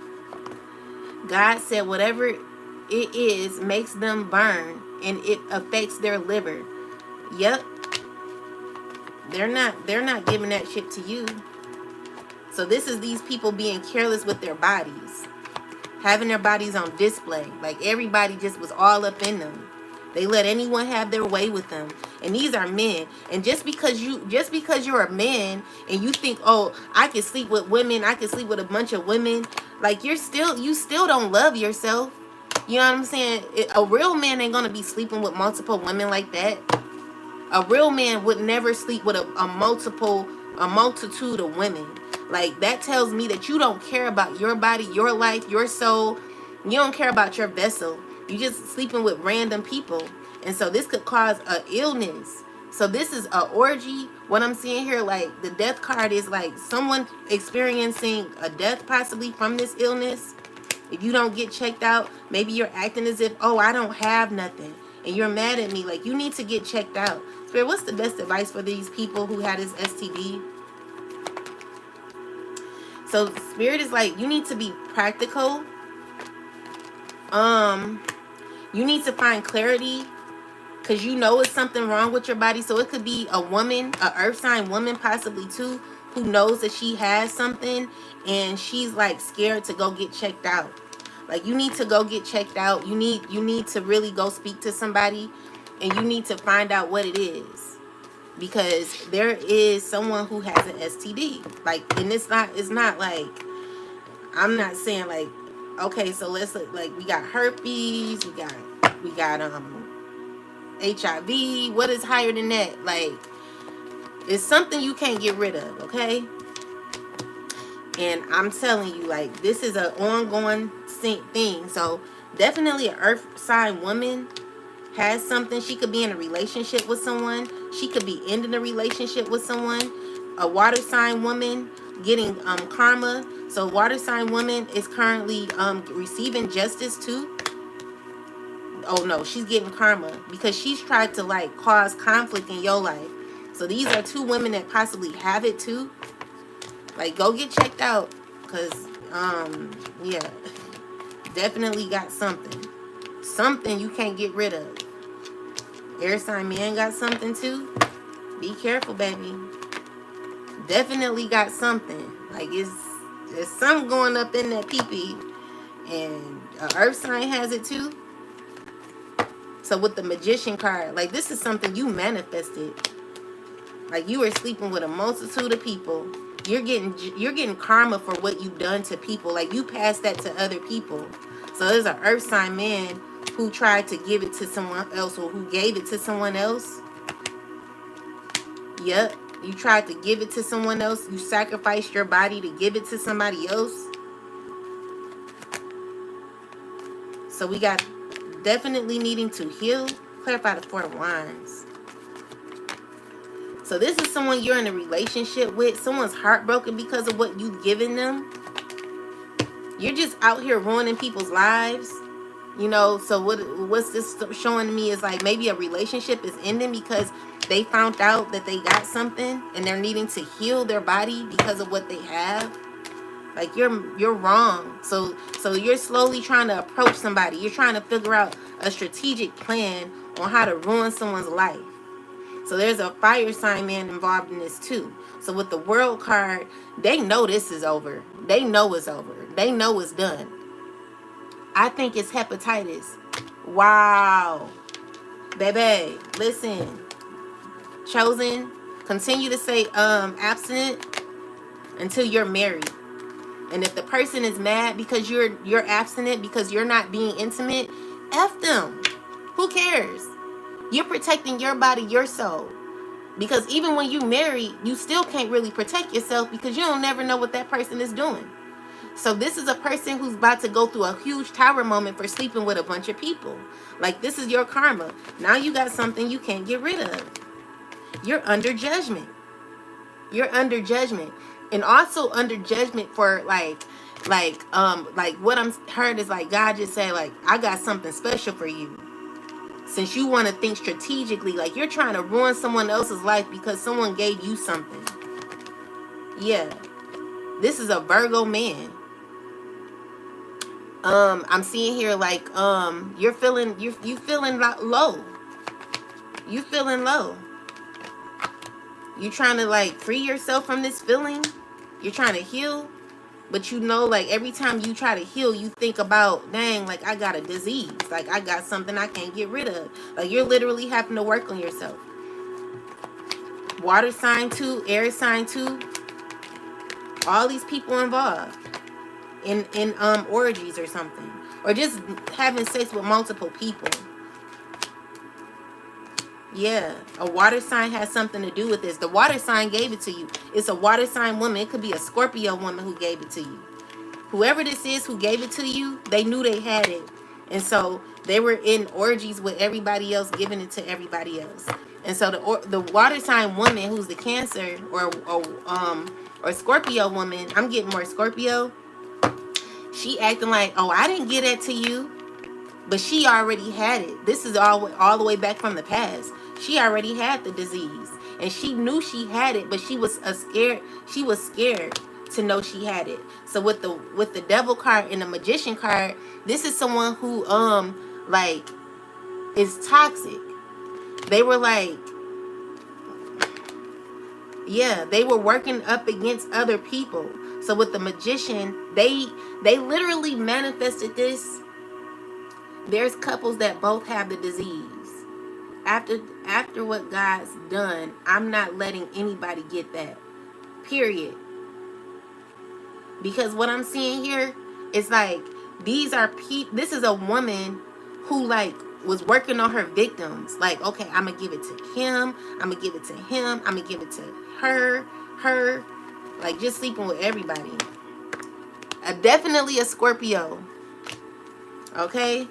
God said whatever it is makes them burn, and it affects their liver. Yep. They're not giving that shit to you. So this is these people being careless with their bodies, having their bodies on display. Like, everybody just was all up in them. They let anyone have their way with them. And these are men. And just because you're a man and you think, oh, I can sleep with women, I can sleep with a bunch of women, like, you still don't love yourself. You know what I'm saying? A real man ain't gonna be sleeping with multiple women like that. A real man would never sleep with a multitude of women. Like, that tells me that you don't care about your body, your life, your soul. You don't care about your vessel. You just sleeping with random people. And so this could cause an illness. So this is an orgy. What I'm seeing here, like, the death card is like someone experiencing a death possibly from this illness. If you don't get checked out, maybe you're acting as if, oh, I don't have nothing, and you're mad at me. Like, you need to get checked out. Spirit, what's the best advice for these people who had this STD? So Spirit is like, you need to be practical. You need to find clarity, because you know it's something wrong with your body. So it could be a woman, a earth sign woman possibly too, who knows that she has something, and she's like scared to go get checked out. Like, you need to go get checked out. You need to really go speak to somebody, and you need to find out what it is, because there is someone who has an STD. Like, and it's not like, I'm not saying like, okay, so let's look, like, we got herpes, we got HIV. What is higher than that? Like, it's something you can't get rid of, okay? And I'm telling you, like, this is an ongoing thing. So definitely an earth sign woman has something. She could be in a relationship with someone. She could be ending a relationship with someone. A water sign woman getting karma. So water sign woman is currently receiving justice too. Oh no, she's getting karma because she's tried to, like, cause conflict in your life. So these are two women that possibly have it too. Like, go get checked out, because yeah, definitely got something you can't get rid of. Air sign man got something too. Be careful, baby. Definitely got something. Like, there's something going up in that pee-pee, and earth sign has it too. So with the magician card, like, this is something you manifested. Like, you were sleeping with a multitude of people. You're getting karma for what you've done to people. Like, you passed that to other people. So there's an earth sign man who tried to give it to someone else, or who gave it to someone else. Yep, you tried to give it to someone else. You sacrificed your body to give it to somebody else. So we got definitely needing to heal. Clarify the Four of Wands. So this is someone you're in a relationship with. Someone's heartbroken because of what you've given them. You're just out here ruining people's lives. You know, so what's this showing me is like maybe a relationship is ending because they found out that they got something and they're needing to heal their body because of what they have. Like you're wrong. So you're slowly trying to approach somebody. You're trying to figure out a strategic plan on how to ruin someone's life. So there's a fire sign man involved in this too. So with the World card, they know this is over. They know it's over. They know it's done. I think it's hepatitis. Wow. Baby, listen. Chosen, continue to say abstinent until you're married. And if the person is mad because you're abstinent, because you're not being intimate, F them. Who cares? You're protecting your body, your soul. Because even when you marry, you still can't really protect yourself because you don't never know what that person is doing. So this is a person who's about to go through a huge tower moment for sleeping with a bunch of people. Like, this is your karma. Now you got something you can't get rid of. You're under judgment. You're under judgment. And also under judgment for like what I'm heard is like God just said, like, I got something special for you. Since you want to think strategically, like you're trying to ruin someone else's life because someone gave you something. Yeah. This is a Virgo man. I'm seeing here like you're feeling you feeling low. You feeling low. You trying to like free yourself from this feeling. You're trying to heal. But you know, like every time you try to heal, you think about, dang, like I got a disease. Like I got something I can't get rid of. Like you're literally having to work on yourself. Water sign too, air sign too. All these people involved in orgies or something. Or just having sex with multiple people. Yeah, a water sign has something to do with this. The water sign gave it to you. It's a water sign woman. It could be a Scorpio woman who gave it to you. Whoever this is who gave it to you, they knew they had it. And so they were in orgies with everybody else, giving it to everybody else. And so the water sign woman who's the Cancer or Scorpio woman, I'm getting more Scorpio. She acting like, oh, I didn't get it to you. But she already had it. This is all the way back from the past. She already had the disease. And she knew she had it, but she was scared. She was scared to know she had it. So with the Devil card and the Magician card, this is someone who like is toxic. They were like, yeah, they were working up against other people. So with the Magician, they literally manifested this. There's couples that both have the disease. After what God's done, I'm not letting anybody get that. Period. Because what I'm seeing here is like, these are people. This is a woman who like was working on her victims. Like, okay, I'm gonna give it to him. I'm gonna give it to him. I'm gonna give it to her. Like just sleeping with everybody. Definitely a Scorpio. Okay.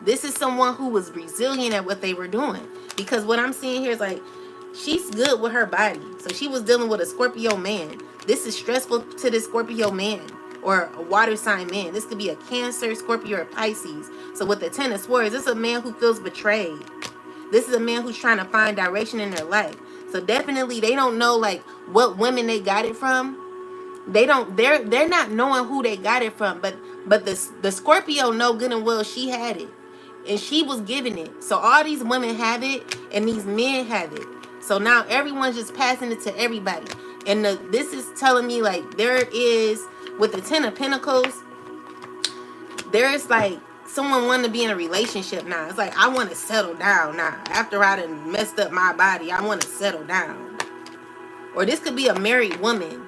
This is someone who was resilient at what they were doing. Because what I'm seeing here is like, she's good with her body. So she was dealing with a Scorpio man. This is stressful to this Scorpio man or a water sign man. This could be a Cancer, Scorpio, or Pisces. So with the Ten of Swords, this is a man who feels betrayed. This is a man who's trying to find direction in their life. So definitely they don't know like what women they got it from. They're not knowing who they got it from. But the Scorpio know good and well she had it. And she was giving it. So all these women have it and these men have it. So now everyone's just passing it to everybody. And this is telling me like there is, with the Ten of Pentacles, there's like someone wanting to be in a relationship now. It's like, I want to settle down now. After I done messed up my body, I want to settle down. Or this could be a married woman.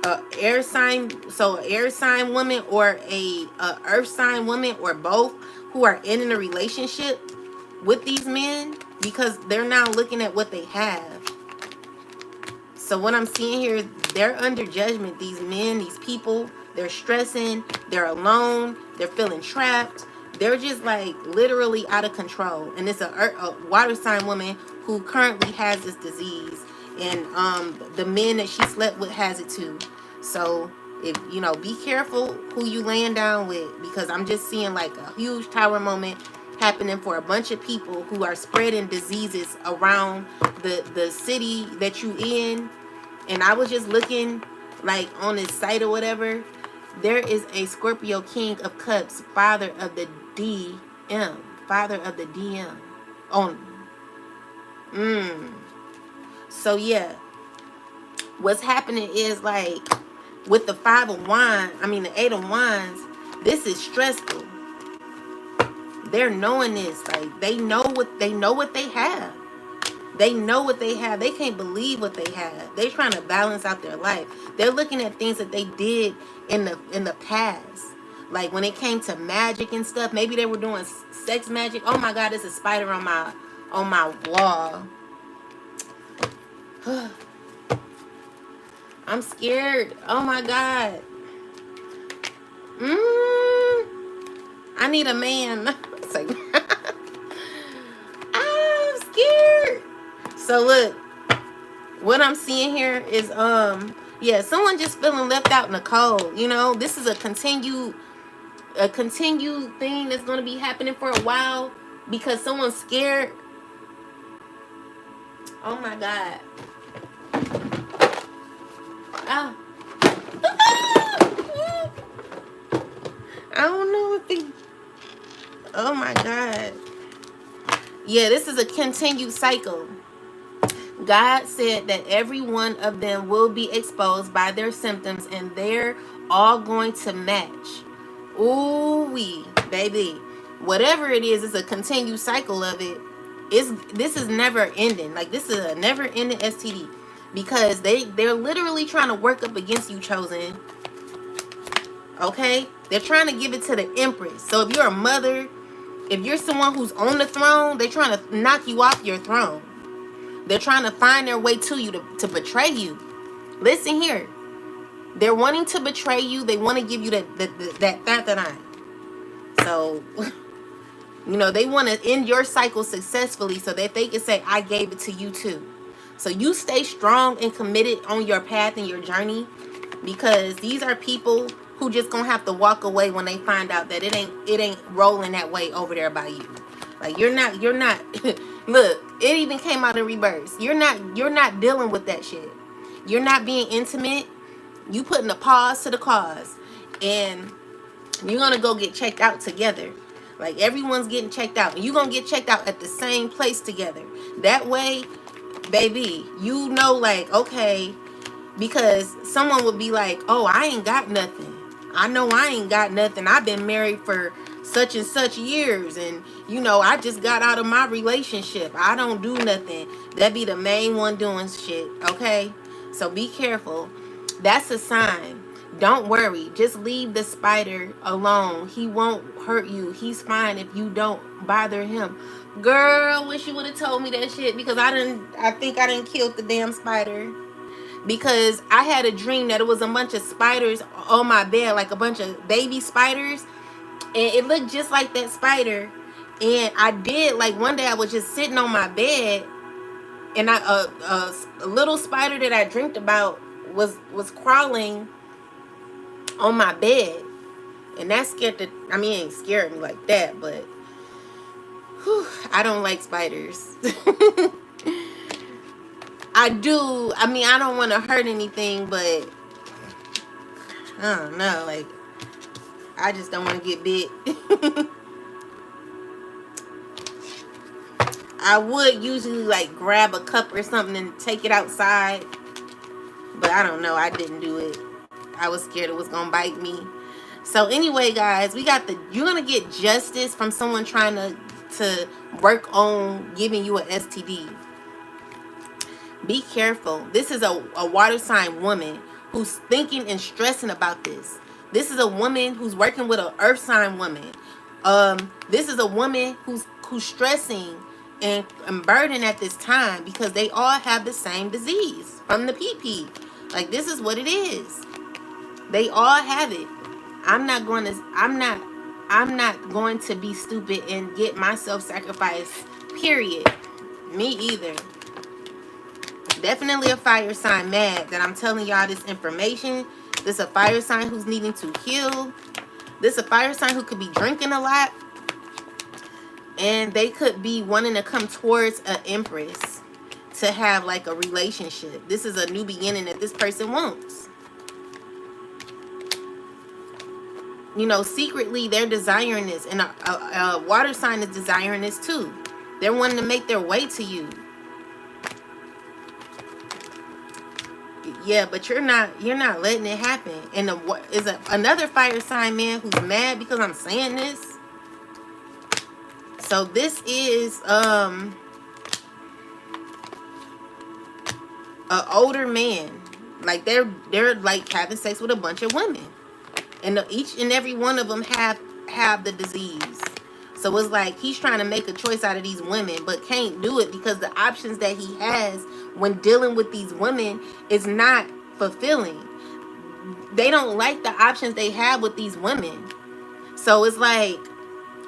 a air sign, so an air sign woman or a earth sign woman or both, who are in a relationship with these men, because they're now looking at what they have. So what I'm seeing here, they're under judgment. These men, these people, they're stressing, they're alone, they're feeling trapped. They're just like literally out of control. And it's a water sign woman who currently has this disease. And the men that she slept with has it too. So if you know, be careful who you laying down with, because I'm just seeing like a huge tower moment happening for a bunch of people who are spreading diseases around the city that you in. And I was just looking like on this site or whatever. There is a Scorpio King of Cups, father of the DM. Father of the DM. Oh. So yeah. What's happening is like with the 5 of Wands, I mean the 8 of Wands, this is stressful. They're knowing this. Like they know what they have. They know what they have. They can't believe what they have. They're trying to balance out their life. They're looking at things that they did in the past. Like when it came to magic and stuff. Maybe they were doing sex magic. Oh my God, there's a spider on my wall. I'm scared. Oh my God. I need a man. It's like, I'm scared. So look, what I'm seeing here is yeah, someone just feeling left out in the cold. You know, this is a continued thing that's going to be happening for a while because someone's scared. Oh my God. Oh. I don't know if it... Oh my God. Yeah, this is a continued cycle. God said that every one of them will be exposed by their symptoms and they're all going to match. Ooh-wee, baby. Whatever it is, it's a continued cycle of it. This is never ending. Like this is a never ending STD. Because they're literally trying to work up against you, chosen. Okay? They're trying to give it to the Empress. So if you're a mother, if you're someone who's on the throne, they're trying to knock you off your throne. They're trying to find their way to you to betray you. Listen here. They're wanting to betray you. They want to give you that. So, you know, they want to end your cycle successfully so that they can say, I gave it to you too. So you stay strong and committed on your path and your journey, because these are people who just gonna have to walk away when they find out that it ain't rolling that way over there by you. Like you're not look, it even came out in reverse. You're not dealing with that shit. You're not being intimate. You putting a pause to the cause, and you're gonna go get checked out together. Like everyone's getting checked out, and you're gonna get checked out at the same place together. That way, baby, you know, like, okay, because someone would be like, oh, I ain't got nothing. I know I ain't got nothing. I've been married for such and such years, and you know, I just got out of my relationship. I don't do nothing. That be the main one doing shit. Okay, so be careful. That's a sign. Don't worry, just leave the spider alone. He won't hurt you. He's fine if you don't bother him. Girl, wish you would have told me that shit, because I think I didn't kill the damn spider. Because I had a dream that it was a bunch of spiders on my bed, like a bunch of baby spiders, and it looked just like that spider. And I did, like, one day I was just sitting on my bed, and a little spider that I dreamt about was crawling on my bed, and that scared the, I mean, it ain't scared me like that, but whew, I don't like spiders. I mean, I don't want to hurt anything, but I don't know, like, I just don't want to get bit. I would usually like grab a cup or something and take it outside, but I don't know, I didn't do it. I was scared it was gonna bite me. So anyway, guys, we got you're gonna get justice from someone trying to work on giving you an STD. Be careful. This is a water sign woman who's thinking and stressing about this. This is a woman who's working with an earth sign woman. This is a woman who's stressing and burdened at this time because they all have the same disease from the PP. Like, this is what it is. They all have it. I'm not going to be stupid and get myself sacrificed. Period. Me either. Definitely a fire sign mad that I'm telling y'all this information. This a fire sign who's needing to heal. This a fire sign who could be drinking a lot. And they could be wanting to come towards an empress to have like a relationship. This is a new beginning that this person wants. You know, secretly they're desiring this. And a water sign is desiring this too. They're wanting to make their way to you. Yeah, but you're not letting it happen. And another fire sign man who's mad because I'm saying this. So this is an older man. Like they're like having sex with a bunch of women. And each and every one of them have the disease. So it's like he's trying to make a choice out of these women, but can't do it because the options that he has when dealing with these women is not fulfilling. They don't like the options they have with these women. So it's like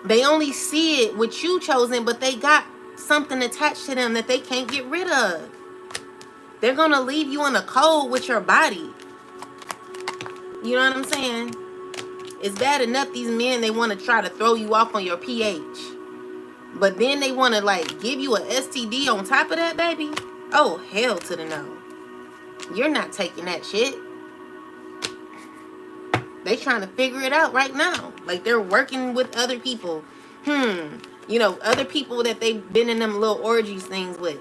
they only see it with you chosen, but they got something attached to them that they can't get rid of. They're going to leave you in a cold with your body. You know what I'm saying? It's bad enough these men, they want to try to throw you off on your pH. But then they want to like give you an STD on top of that, baby. Oh, hell to the no. You're not taking that shit. They trying to figure it out right now. Like they're working with other people. You know, other people that they've been in them little orgies things with.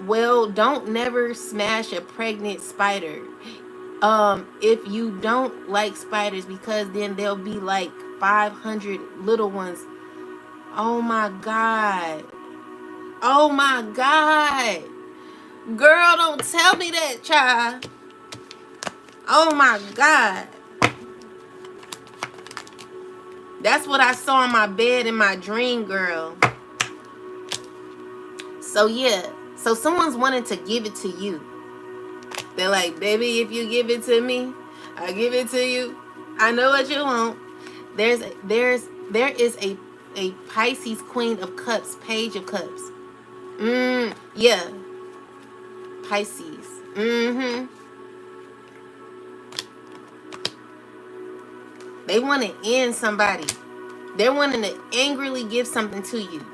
Well, don't never smash a pregnant spider. If you don't like spiders, because then there'll be like 500 little ones. Oh my God. Oh my God. Girl, don't tell me that, child. Oh my God. That's what I saw in my bed in my dream, girl. So yeah. So someone's wanting to give it to you. They're like, baby, if you give it to me, I give it to you. I know what you want. There is a Pisces Queen of Cups, Page of Cups. Yeah. Pisces. They want to end somebody. They're wanting to angrily give something to you.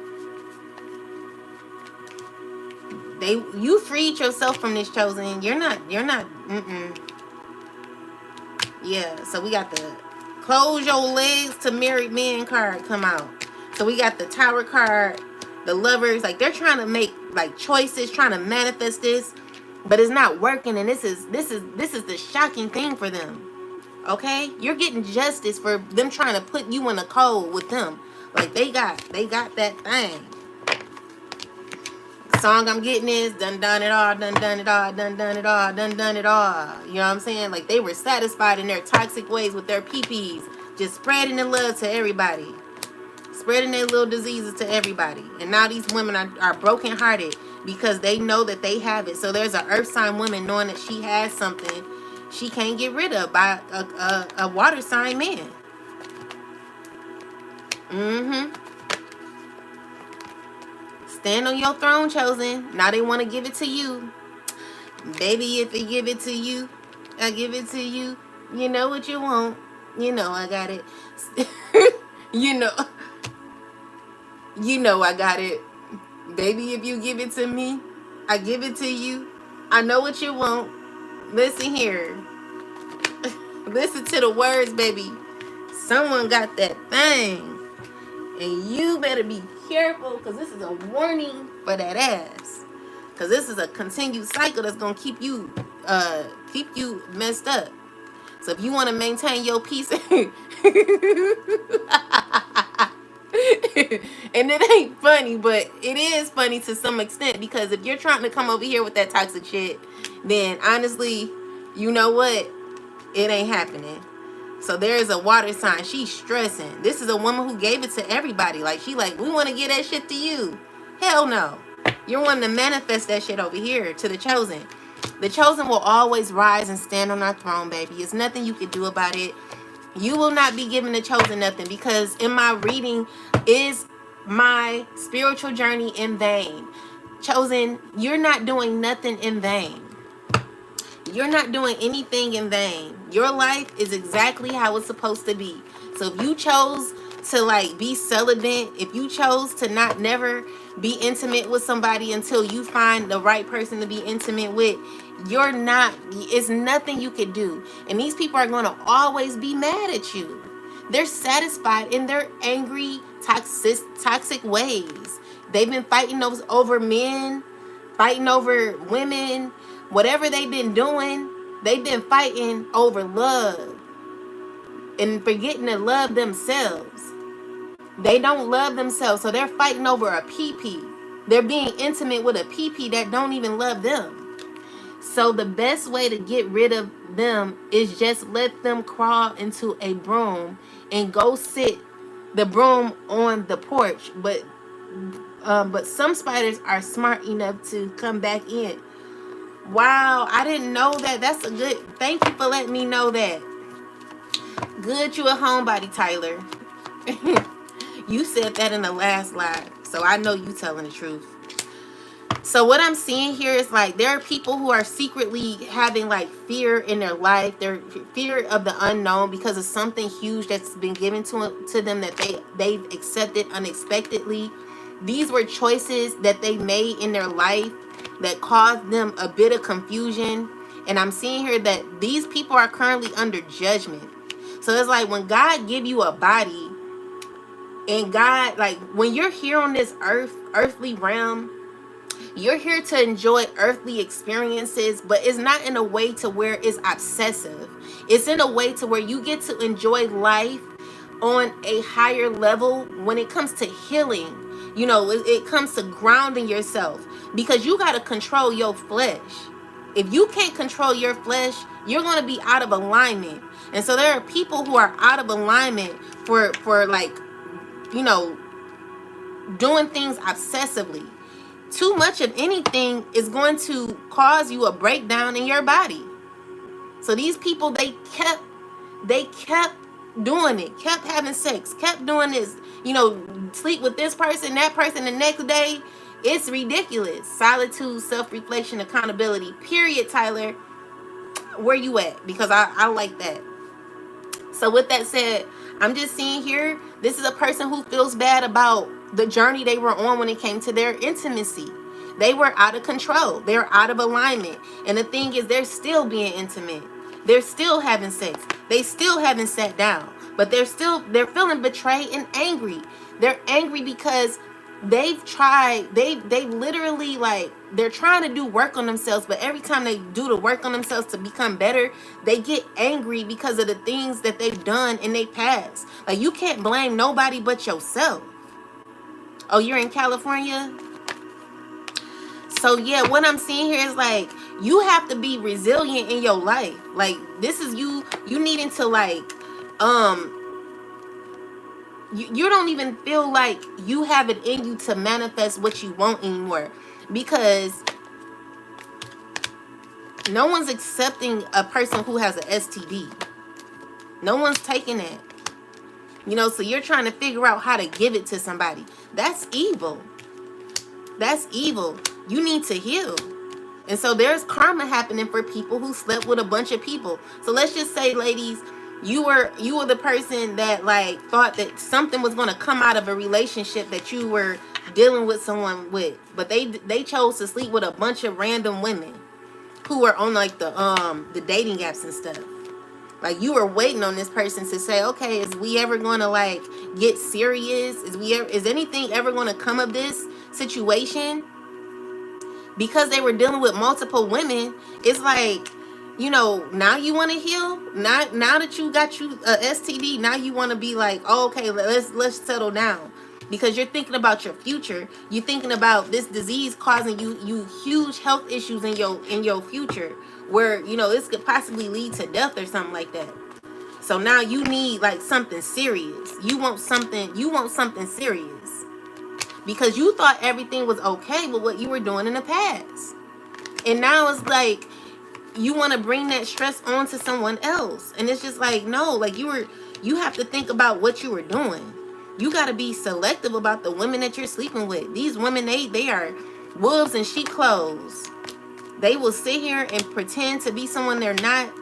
You freed yourself from this, chosen. You're not. Yeah, so we got the close your legs to married men card come out. So we got the Tower card, the Lovers. Like they're trying to make like choices, trying to manifest this, but it's not working. And this is the shocking thing for them. Okay, you're getting justice for them trying to put you in a cold with them. Like they got that thing. Song I'm getting is done it all, done it all, done it all, done it all. You know what I'm saying? Like they were satisfied in their toxic ways with their PPs, just spreading the love to everybody, spreading their little diseases to everybody. And now these women are brokenhearted because they know that they have it. So there's an earth sign woman knowing that she has something she can't get rid of by a water sign man. Stand on your throne, chosen. Now they want to give it to you. Baby, if I give it to you, I give it to you. You know what you want. You know I got it. You know I got it. Baby, if you give it to me, I give it to you. I know what you want. Listen here. Listen to the words, baby. Someone got that thing. And you better be careful, because this is a warning for that ass. Because this is a continued cycle that's going to keep you messed up. So if you want to maintain your peace, and it ain't funny, but it is funny to some extent, because if you're trying to come over here with that toxic shit, then honestly, you know what? It ain't happening. So there is a water sign. She's stressing. This is a woman who gave it to everybody. Like, she like, we want to give that shit to you. Hell no. You're wanting to manifest that shit over here to the chosen. The chosen will always rise and stand on our throne, baby. There's nothing you can do about it. You will not be giving the chosen nothing, because in my reading is my spiritual journey in vain. Chosen, you're not doing nothing in vain. You're not doing anything in vain. Your life is exactly how it's supposed to be. So if you chose to like be celibate, if you chose to not never be intimate with somebody until you find the right person to be intimate with, you're not, it's nothing you could do. And these people are going to always be mad at you. They're satisfied in their angry, toxic ways. They've been fighting over men, fighting over women, whatever they've been doing. They've been fighting over love and forgetting to love themselves. They don't love themselves, so they're fighting over a pee-pee. They're being intimate with a pee-pee that don't even love them. So the best way to get rid of them is just let them crawl into a broom and go sit the broom on the porch. But some spiders are smart enough to come back in. Wow, I didn't know that. That's a good, thank you for letting me know that. Good, you a homebody, Tyler. You said that in the last live, so I know you telling the truth. So what I'm seeing here is like there are people who are secretly having like fear in their life. They're fear of the unknown because of something huge that's been given to them that they've accepted unexpectedly. These were choices that they made in their life that caused them a bit of confusion. And I'm seeing here that these people are currently under judgment. So it's like when God give you a body, and God, like when you're here on this earthly realm, you're here to enjoy earthly experiences, but it's not in a way to where it's obsessive. It's in a way to where you get to enjoy life on a higher level when it comes to healing. You know, it comes to grounding yourself, because you got to control your flesh. If you can't control your flesh, you're going to be out of alignment. And so there are people who are out of alignment for like, you know, doing things obsessively. Too much of anything is going to cause you a breakdown in your body. So these people, they kept doing it, kept having sex, kept doing this, you know, sleep with this person, that person the next day. It's ridiculous. Solitude, self-reflection, accountability. Period, Tyler. Where you at? Because I like that. So with that said, I'm just seeing here, this is a person who feels bad about the journey they were on when it came to their intimacy. They were out of control. They're out of alignment. And the thing is, they're still being intimate. They're still having sex. They still haven't sat down. But they're feeling betrayed and angry. They're angry because they've literally, like, they're trying to do work on themselves, but every time they do the work on themselves to become better, they get angry because of the things that they've done in their past. Like, you can't blame nobody but yourself. Oh, you're in California? So yeah, what I'm seeing here is like, you have to be resilient in your life. Like, this is you needing to like, you don't even feel like you have it in you to manifest what you want anymore, because no one's accepting a person who has an STD. No one's taking that. You know, so you're trying to figure out how to give it to somebody. That's evil. That's evil. You need to heal. And so there's karma happening for people who slept with a bunch of people. So let's just say, ladies, you were the person that like thought that something was going to come out of a relationship that you were dealing with someone with, but they chose to sleep with a bunch of random women who were on like the dating apps and stuff. Like, you were waiting on this person to say, okay, is we ever going to like get serious? Is anything ever going to come of this situation? Because they were dealing with multiple women, it's like, you know, now you want to heal. Now that you got a STD, now you want to be like, oh, okay, let's settle down, because you're thinking about your future. You're thinking about this disease causing you huge health issues in your future. where, you know, this could possibly lead to death or something like that. So now you need like something serious. You want something serious. Because you thought everything was okay with what you were doing in the past. And now it's like you want to bring that stress onto someone else. And it's just like, no, like you have to think about what you were doing. You got to be selective about the women that you're sleeping with. These women, they are wolves in sheep clothes. They will sit here and pretend to be someone they're not.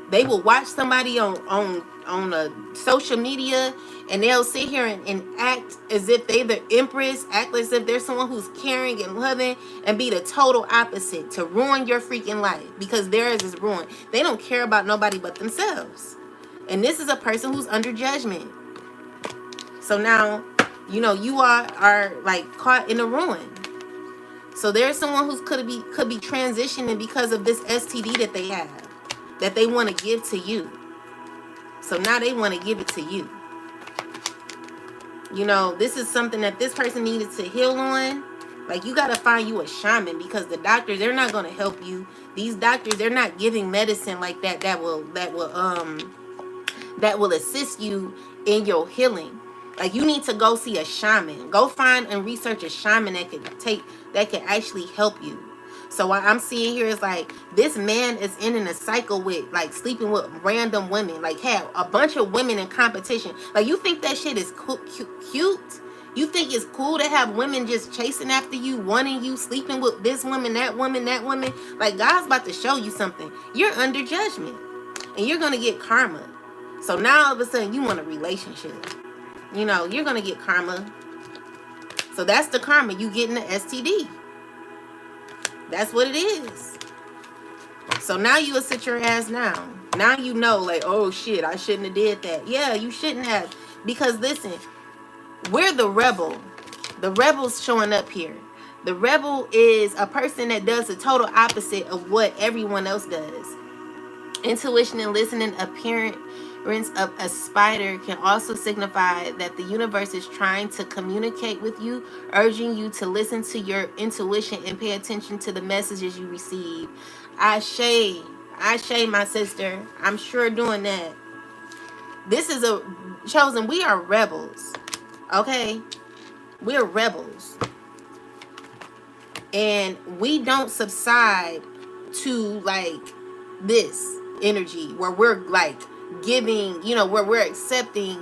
They will watch somebody on social media, and they'll sit here and act as if they're the empress, act as if they're someone who's caring and loving, and be the total opposite to ruin your freaking life, because theirs is ruined. They don't care about nobody but themselves. And this is a person who's under judgment. So now, you know, you are like caught in a ruin. So there's someone who could be transitioning because of this STD that they have, that they want to give to you. So now they want to give it to you. You know, this is something that this person needed to heal on. Like, you got to find you a shaman, because the doctors, they're not going to help you. These doctors, they're not giving medicine like that will assist you in your healing. Like, you need to go see a shaman. Go find and research a shaman that can actually help you. So what I'm seeing here is like, this man is in a cycle with like sleeping with random women, like have a bunch of women in competition. Like, you think that shit is cute? You think it's cool to have women just chasing after you, wanting you, sleeping with this woman, that woman, that woman? Like, God's about to show you something. You're under judgment, and you're gonna get karma. So now all of a sudden you want a relationship. You know, you're gonna get karma. So that's the karma. You getting the STD. That's what it is. So now you will sit your ass down. Now you know, like, oh shit, I shouldn't have did that. Yeah, you shouldn't have. Because listen, we're the rebel. The rebel's showing up here. The rebel is a person that does the total opposite of what everyone else does. Intuition and listening appearance of a spider can also signify that the universe is trying to communicate with you, urging you to listen to your intuition and pay attention to the messages you receive. Ashe, my sister. I'm sure doing that. This is a chosen. We are rebels. Okay? We're rebels. And we don't subside to like this energy where we're like giving, you know, where we're accepting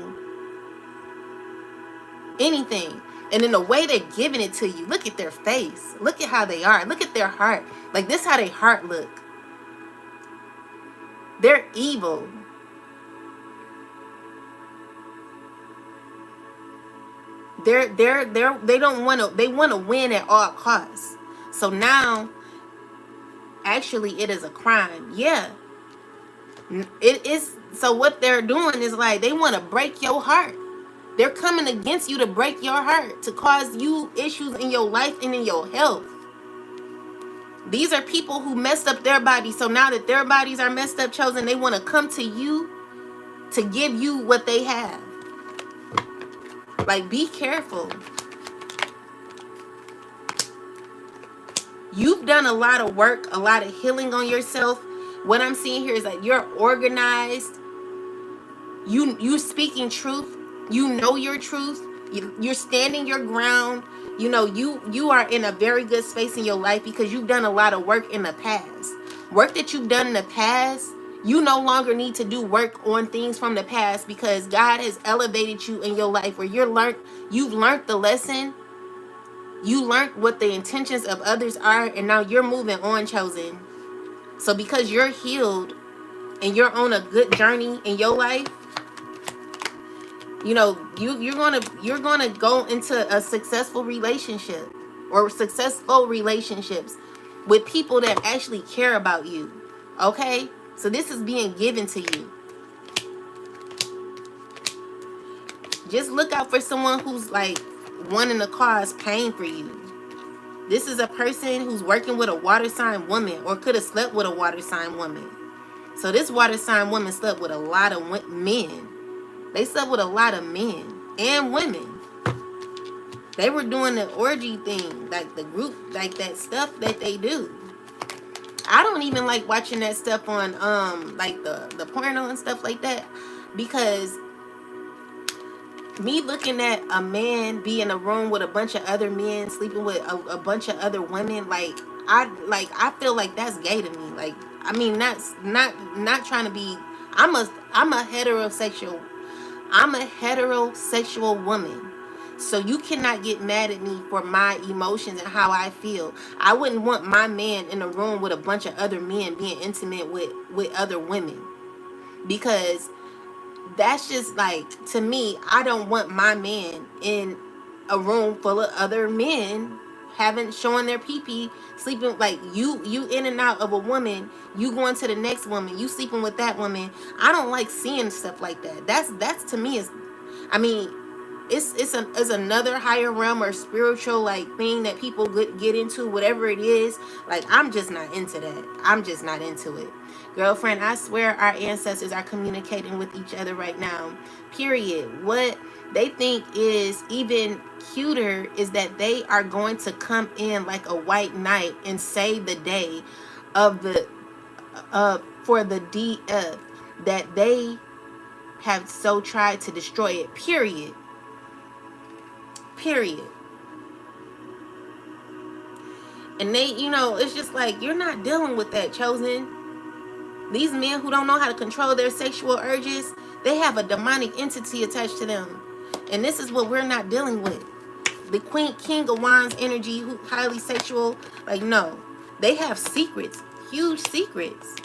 anything. And in the way they're giving it to you, look at their face. Look at how they are. Look at their heart. Like, this how their heart look. They're evil. They don't want to, they want to win at all costs. So now, actually, it is a crime. Yeah. It is. So what they're doing is like, they want to break your heart. They're coming against you to break your heart, to cause you issues in your life and in your health. These are people who messed up their bodies. So now that their bodies are messed up, chosen, they want to come to you to give you what they have. Like, be careful. You've done a lot of work, a lot of healing on yourself. What I'm seeing here is that you're organized. You speaking truth. You know your truth. You're standing your ground. You know, you are in a very good space in your life because you've done a lot of work in the past. Work that you've done in the past, you no longer need to do work on things from the past, because God has elevated you in your life where you've learned the lesson. You learned what the intentions of others are, and now you're moving on, chosen. So because you're healed and you're on a good journey in your life, you know, you're gonna go into a successful relationship or successful relationships with people that actually care about you. Okay? So this is being given to you. Just look out for someone who's like wanting to cause pain for you. This is a person who's working with a water sign woman, or could have slept with a water sign woman. So this water sign woman slept with a lot of men. They slept with a lot of men and women. They were doing the orgy thing, like the group, like that stuff that they do. I don't even like watching that stuff on like the porno and stuff like that, because me looking at a man be in a room with a bunch of other men sleeping with a bunch of other women, like I feel like that's gay to me. Like, I mean, that's not trying to be. I'm a heterosexual. I'm a heterosexual woman. So you cannot get mad at me for my emotions and how I feel. I wouldn't want my man in a room with a bunch of other men being intimate with other women, because that's just like, to me, I don't want my man in a room full of other men showing their pee-pee, sleeping, like, you in and out of a woman, you going to the next woman, you sleeping with that woman. I don't like seeing stuff like that. That's to me is, I mean, it's another higher realm or spiritual like thing that people get into, whatever it is. Like, I'm just not into that. I'm just not into it. Girlfriend, I swear our ancestors are communicating with each other right now. Period. What they think is even cuter is that they are going to come in like a white knight and save the day of the for the DF that they have so tried to destroy it. Period. And they, it's just like, you're not dealing with that, Chosen. These men who don't know how to control their sexual urges, they have a demonic entity attached to them. And this is what we're not dealing with. The King of Wands energy, who highly sexual, like, no. They have secrets, huge secrets.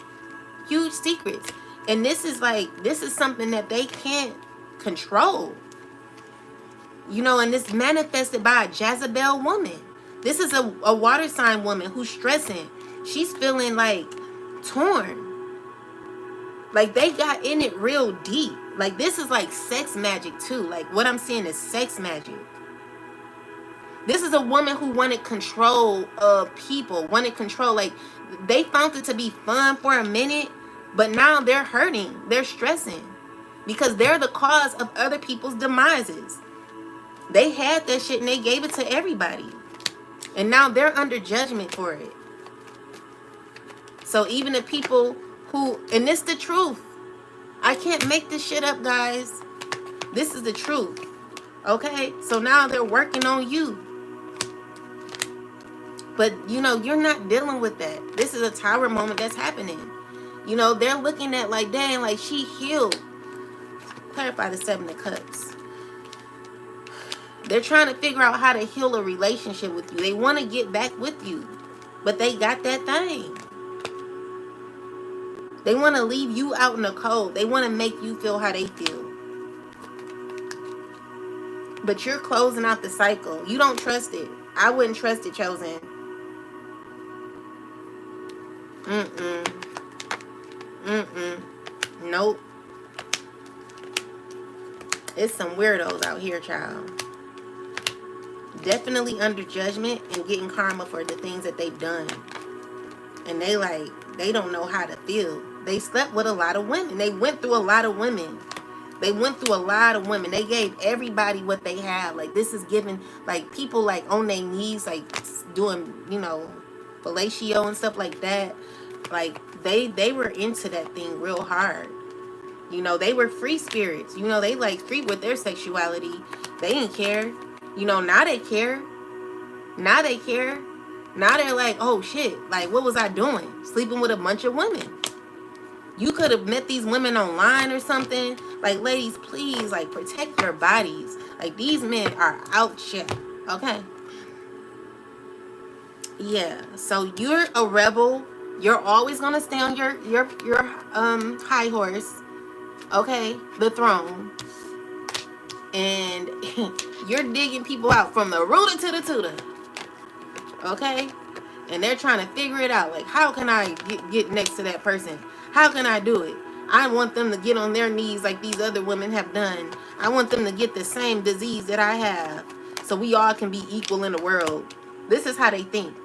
And this is something that they can't control. And it's manifested by a Jezebel woman. This is a water sign woman who's stressing. She's feeling like torn. Like, they got in it real deep. Like, this is like sex magic too. Like, what I'm seeing is sex magic. This is a woman who wanted control of people, wanted control. Like, they found it to be fun for a minute, but now they're hurting. They're stressing because they're the cause of other people's demises. They had that shit and they gave it to everybody. And now they're under judgment for it. So even the people who, and this the truth. I can't make this shit up, guys. This is the truth. Okay? So now they're working on you. But, you're not dealing with that. This is a tower moment that's happening. They're looking at like, dang, like, she healed. Clarify the 7 of Cups. They're trying to figure out how to heal a relationship with you. They want to get back with you. But they got that thing. They want to leave you out in the cold. They want to make you feel how they feel. But you're closing out the cycle. You don't trust it. I wouldn't trust it, Chosen. Nope. It's some weirdos out here, child. Definitely under judgment and getting karma for the things that they've done. And they don't know how to feel. They slept with a lot of women. They went through a lot of women. They gave everybody what they have. Like, this is giving, like, people like on their knees, like doing, fellatio and stuff like that. Like, they were into that thing real hard. They were free spirits. They like free with their sexuality. They didn't care. Now they care. Now they're like, oh shit, like, what was I doing? Sleeping with a bunch of women. You could have met these women online or something. Like, ladies, please, like, protect your bodies. Like, these men are out shit. Okay. Yeah. So you're a rebel. You're always gonna stay on your high horse. Okay, the throne. And you're digging people out from the rooter to the tutor. Okay? And they're trying to figure it out. Like, how can I get next to that person? How can I do it? I want them to get on their knees like these other women have done. I want them to get the same disease that I have, so we all can be equal in the world. This is how they think.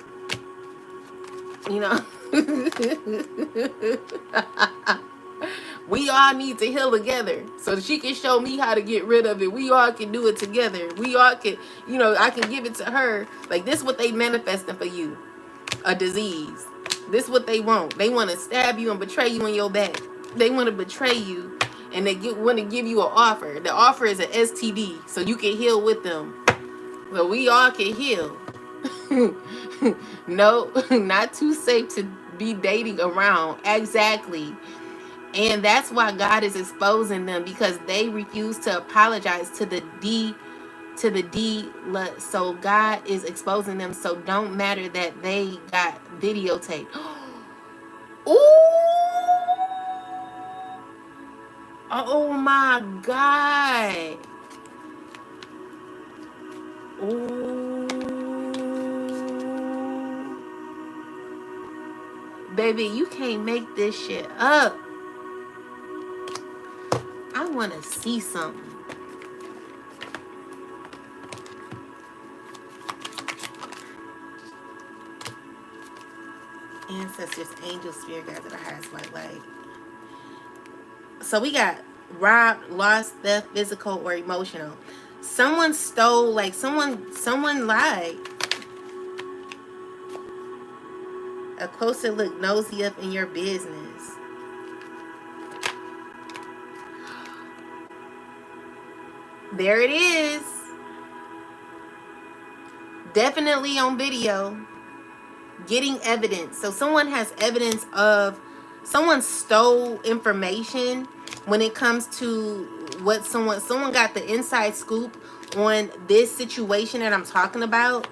We all need to heal together. So she can show me how to get rid of it. We all can do it together. We all can, I can give it to her. Like, this is what they manifesting for you. A disease. This is what they want. They want to stab you and betray you in your back. They want to betray you, and they want to give you an offer. The offer is an STD, so you can heal with them. So we all can heal. No, not too safe to be dating around. Exactly. And that's why God is exposing them, because they refuse to apologize to the D. So God is exposing them. So don't matter that they got videotaped. Ooh. Oh my God. Ooh. Baby, you can't make this shit up. I want to see something. Ancestors, angels, spirit guides of the highest white light. So we got robbed, lost, theft, physical or emotional. Someone stole, like someone lied. A closer look, nosy up in your business. There it is. Definitely on video. Getting evidence. So someone has evidence of someone stole information when it comes to what someone got the inside scoop on this situation that I'm talking about.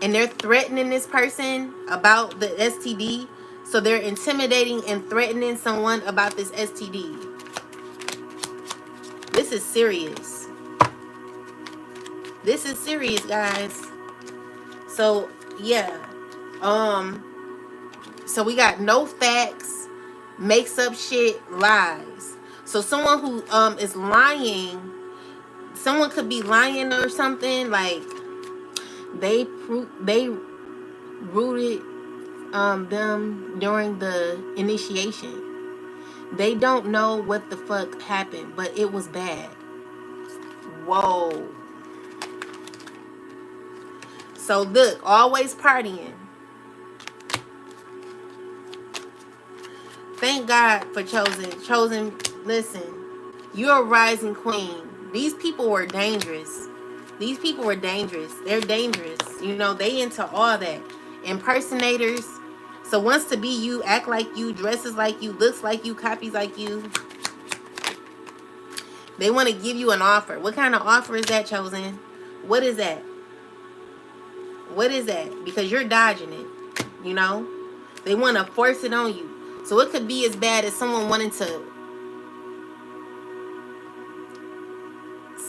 And they're threatening this person about the STD. So they're intimidating and threatening someone about this STD. This is serious. This is serious, guys. So, yeah. So we got no facts, makes up shit, lies. So someone who is lying, someone could be lying or something, like they rooted them during the initiation. They don't know what the fuck happened, but it was bad. Whoa. So look, always partying. Thank God for Chosen, listen. You're a rising queen. These people were dangerous. These people were dangerous. They're dangerous. You know, they into all that. Impersonators. So wants to be you, act like you, dresses like you, looks like you, copies like you. They want to give you an offer. What kind of offer is that, Chosen? What is that? What is that? Because you're dodging it. You know? They want to force it on you. So it could be as bad as someone wanting to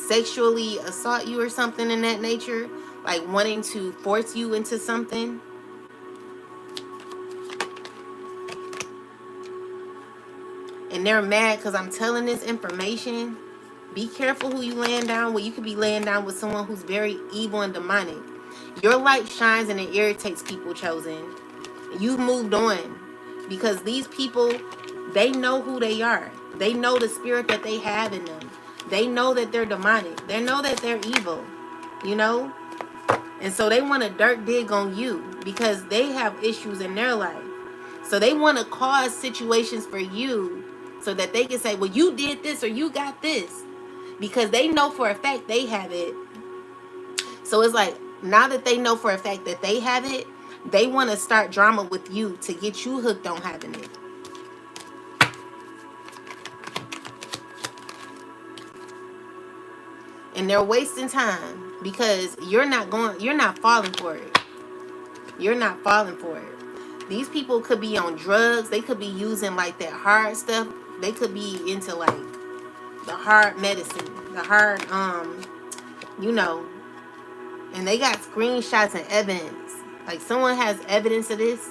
sexually assault you or something in that nature. Like wanting to force you into something. And they're mad because I'm telling this information. Be careful who you laying down with. You could be laying down with someone who's very evil and demonic. Your light shines and it irritates people, Chosen. You've moved on. Because these people, they know who they are. They know the spirit that they have in them. They know that they're demonic. They know that they're evil. You know? And so they want to dirt dig on you because they have issues in their life. So they want to cause situations for you so that they can say, well, you did this or you got this. Because they know for a fact they have it. So it's like, now that they know for a fact that they have it, they want to start drama with you to get you hooked on having it. And they're wasting time because you're not falling for it. You're not falling for it. These people could be on drugs. They could be using like that hard stuff. They could be into like the hard medicine, the hard, you know, and they got screenshots and evidence. Like someone has evidence of this.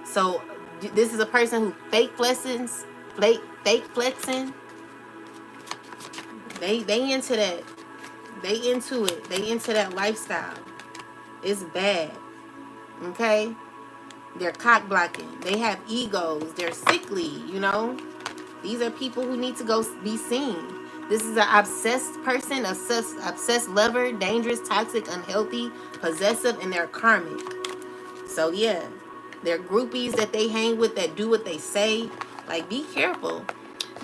So this is a person who fake flexing. They into that. They into it. They into that lifestyle. It's bad. Okay? They're cock blocking. They have egos. They're sickly, you know? These are people who need to go be seen. This is an obsessed person, obsessed lover, dangerous, toxic, unhealthy, possessive, and they're karmic. So yeah, they're groupies that they hang with that do what they say. Like, be careful.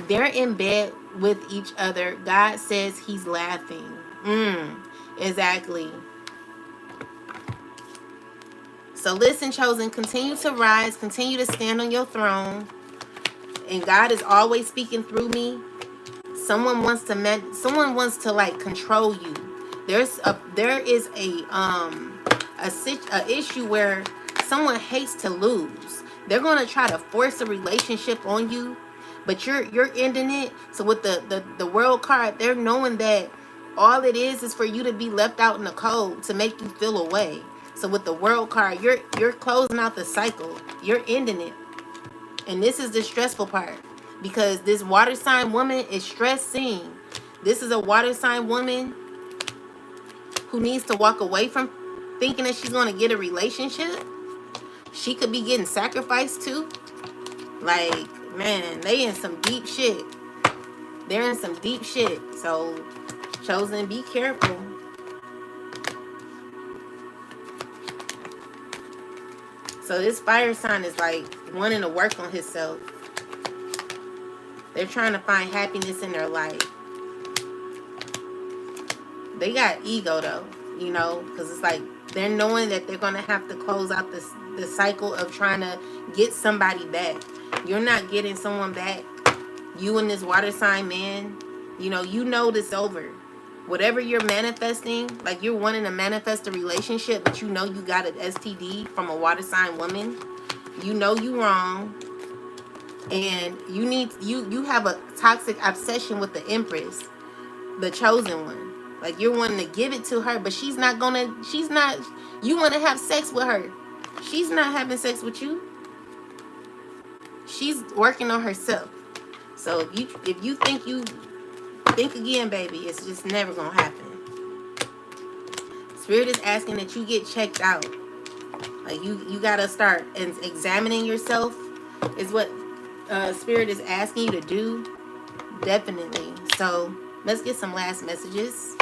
They're in bed with each other. God says he's laughing. Exactly. So listen, chosen, continue to rise, continue to stand on your throne. And God is always speaking through me. Someone wants to like control you. There is a issue where someone hates to lose. They're going to try to force a relationship on you, but you're ending it. So with the world card, they're knowing that all it is for you to be left out in the cold to make you feel away. So with the world card, you're closing out the cycle. You're ending it. And this is the stressful part, because this water sign woman is stressing. This is a water sign woman who needs to walk away from thinking that she's going to get a relationship. She could be getting sacrificed too. Like, man, they in some deep shit. They're in some deep shit. So, chosen, be careful. So this fire sign is like wanting to work on himself. They're trying to find happiness in their life. They got ego though, you know, because it's like they're knowing that they're going to have to close out the cycle of trying to get somebody back. You're not getting someone back. You and this water sign man, you know this over. Whatever you're manifesting, like you're wanting to manifest a relationship, but you know you got an STD from a water sign woman. You know you wrong. And you have a toxic obsession with the Empress, the chosen one. Like you're wanting to give it to her, but you want to have sex with her. She's not having sex with you. She's working on herself. So if you think again, baby, it's just never gonna happen. Spirit is asking that you get checked out. Like you gotta start examining yourself is what Spirit is asking you to do. Definitely. So let's get some last messages.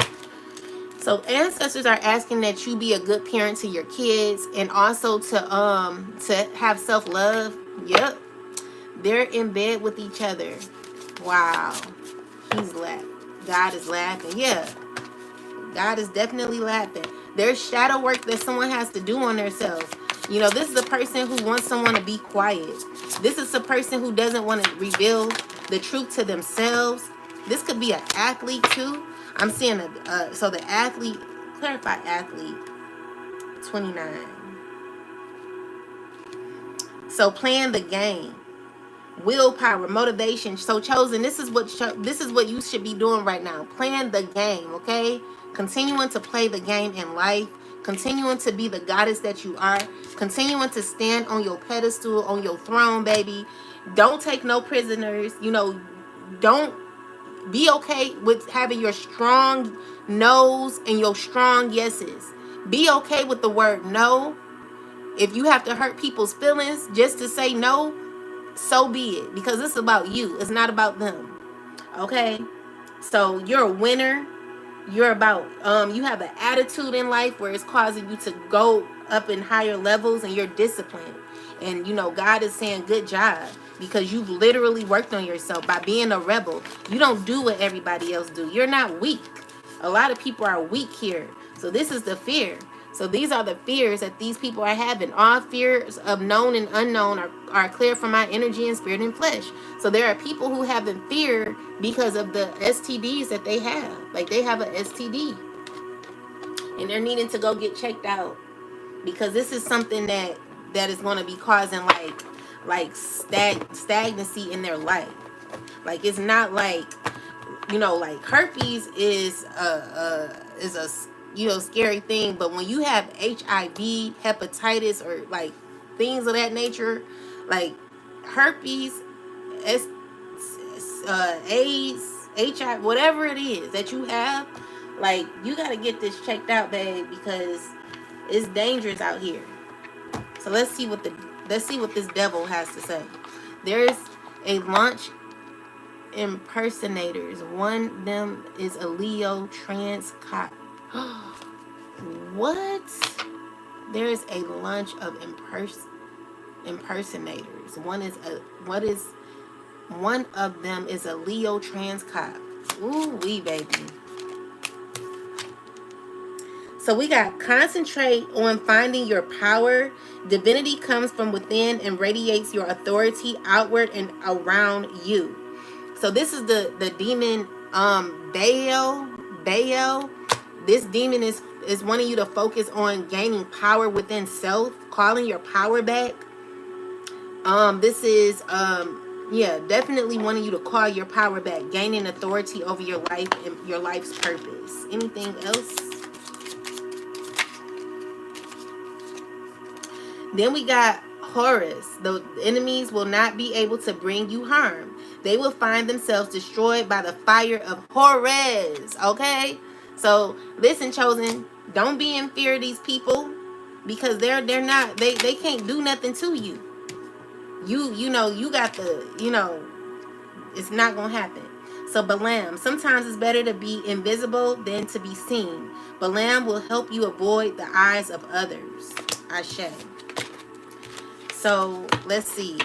So ancestors are asking that you be a good parent to your kids, and also to have self-love. Yep. They're in bed with each other. Wow. He's laughing. God is laughing. Yeah. God is definitely laughing. There's shadow work that someone has to do on themselves. You know, this is a person who wants someone to be quiet. This is a person who doesn't want to reveal the truth to themselves. This could be an athlete too. I'm seeing so the athlete, clarify athlete, 29. So playing the game. Willpower, motivation. So chosen, this is what you should be doing right now. Playing the game, okay? Continuing to play the game in life. Continuing to be the goddess that you are. Continuing to stand on your pedestal, on your throne, baby. Don't take no prisoners. You know, don't be okay with having your strong no's and your strong yeses. Be okay with the word no. If you have to hurt people's feelings just to say no, so be it, because it's about you. It's not about them. Okay? So you're a winner. You're about you have an attitude in life where it's causing you to go up in higher levels, and you're disciplined. And you know, God is saying good job, because you've literally worked on yourself by being a rebel. You don't do what everybody else do. You're not weak. A lot of people are weak here. So this is the fear. So these are the fears that these people are having. All fears of known and unknown are clear from my energy and spirit and flesh. So there are people who have in fear because of the STDs that they have. Like they have an STD. And they're needing to go get checked out. Because this is something that is going to be causing like stagnancy in their life. Like it's not like, you know, like herpes is a scary thing, but when you have HIV, hepatitis, or like things of that nature, like herpes, AIDS, HIV, whatever it is that you have, like you got to get this checked out, babe, because it's dangerous out here. So let's see what this devil has to say. There's a launch impersonators. One of them is a Leo trans cop. What? There is a lunch of impersonators. One of them is a Leo trans cop. Ooh wee, baby. So we got concentrate on finding your power. Divinity comes from within and radiates your authority outward and around you. So this is the demon Baal. This demon is wanting you to focus on gaining power within self, calling your power back. This is yeah, definitely wanting you to call your power back, gaining authority over your life and your life's purpose. Anything else? Then we got Horus. The enemies will not be able to bring you harm. They will find themselves destroyed by the fire of Horus. Okay? So listen, chosen, don't be in fear of these people, because they're not, they can't do nothing to you. You know, you got the, you know, it's not gonna happen. So Balaam, sometimes it's better to be invisible than to be seen. Balaam will help you avoid the eyes of others. Ashe. So let's see.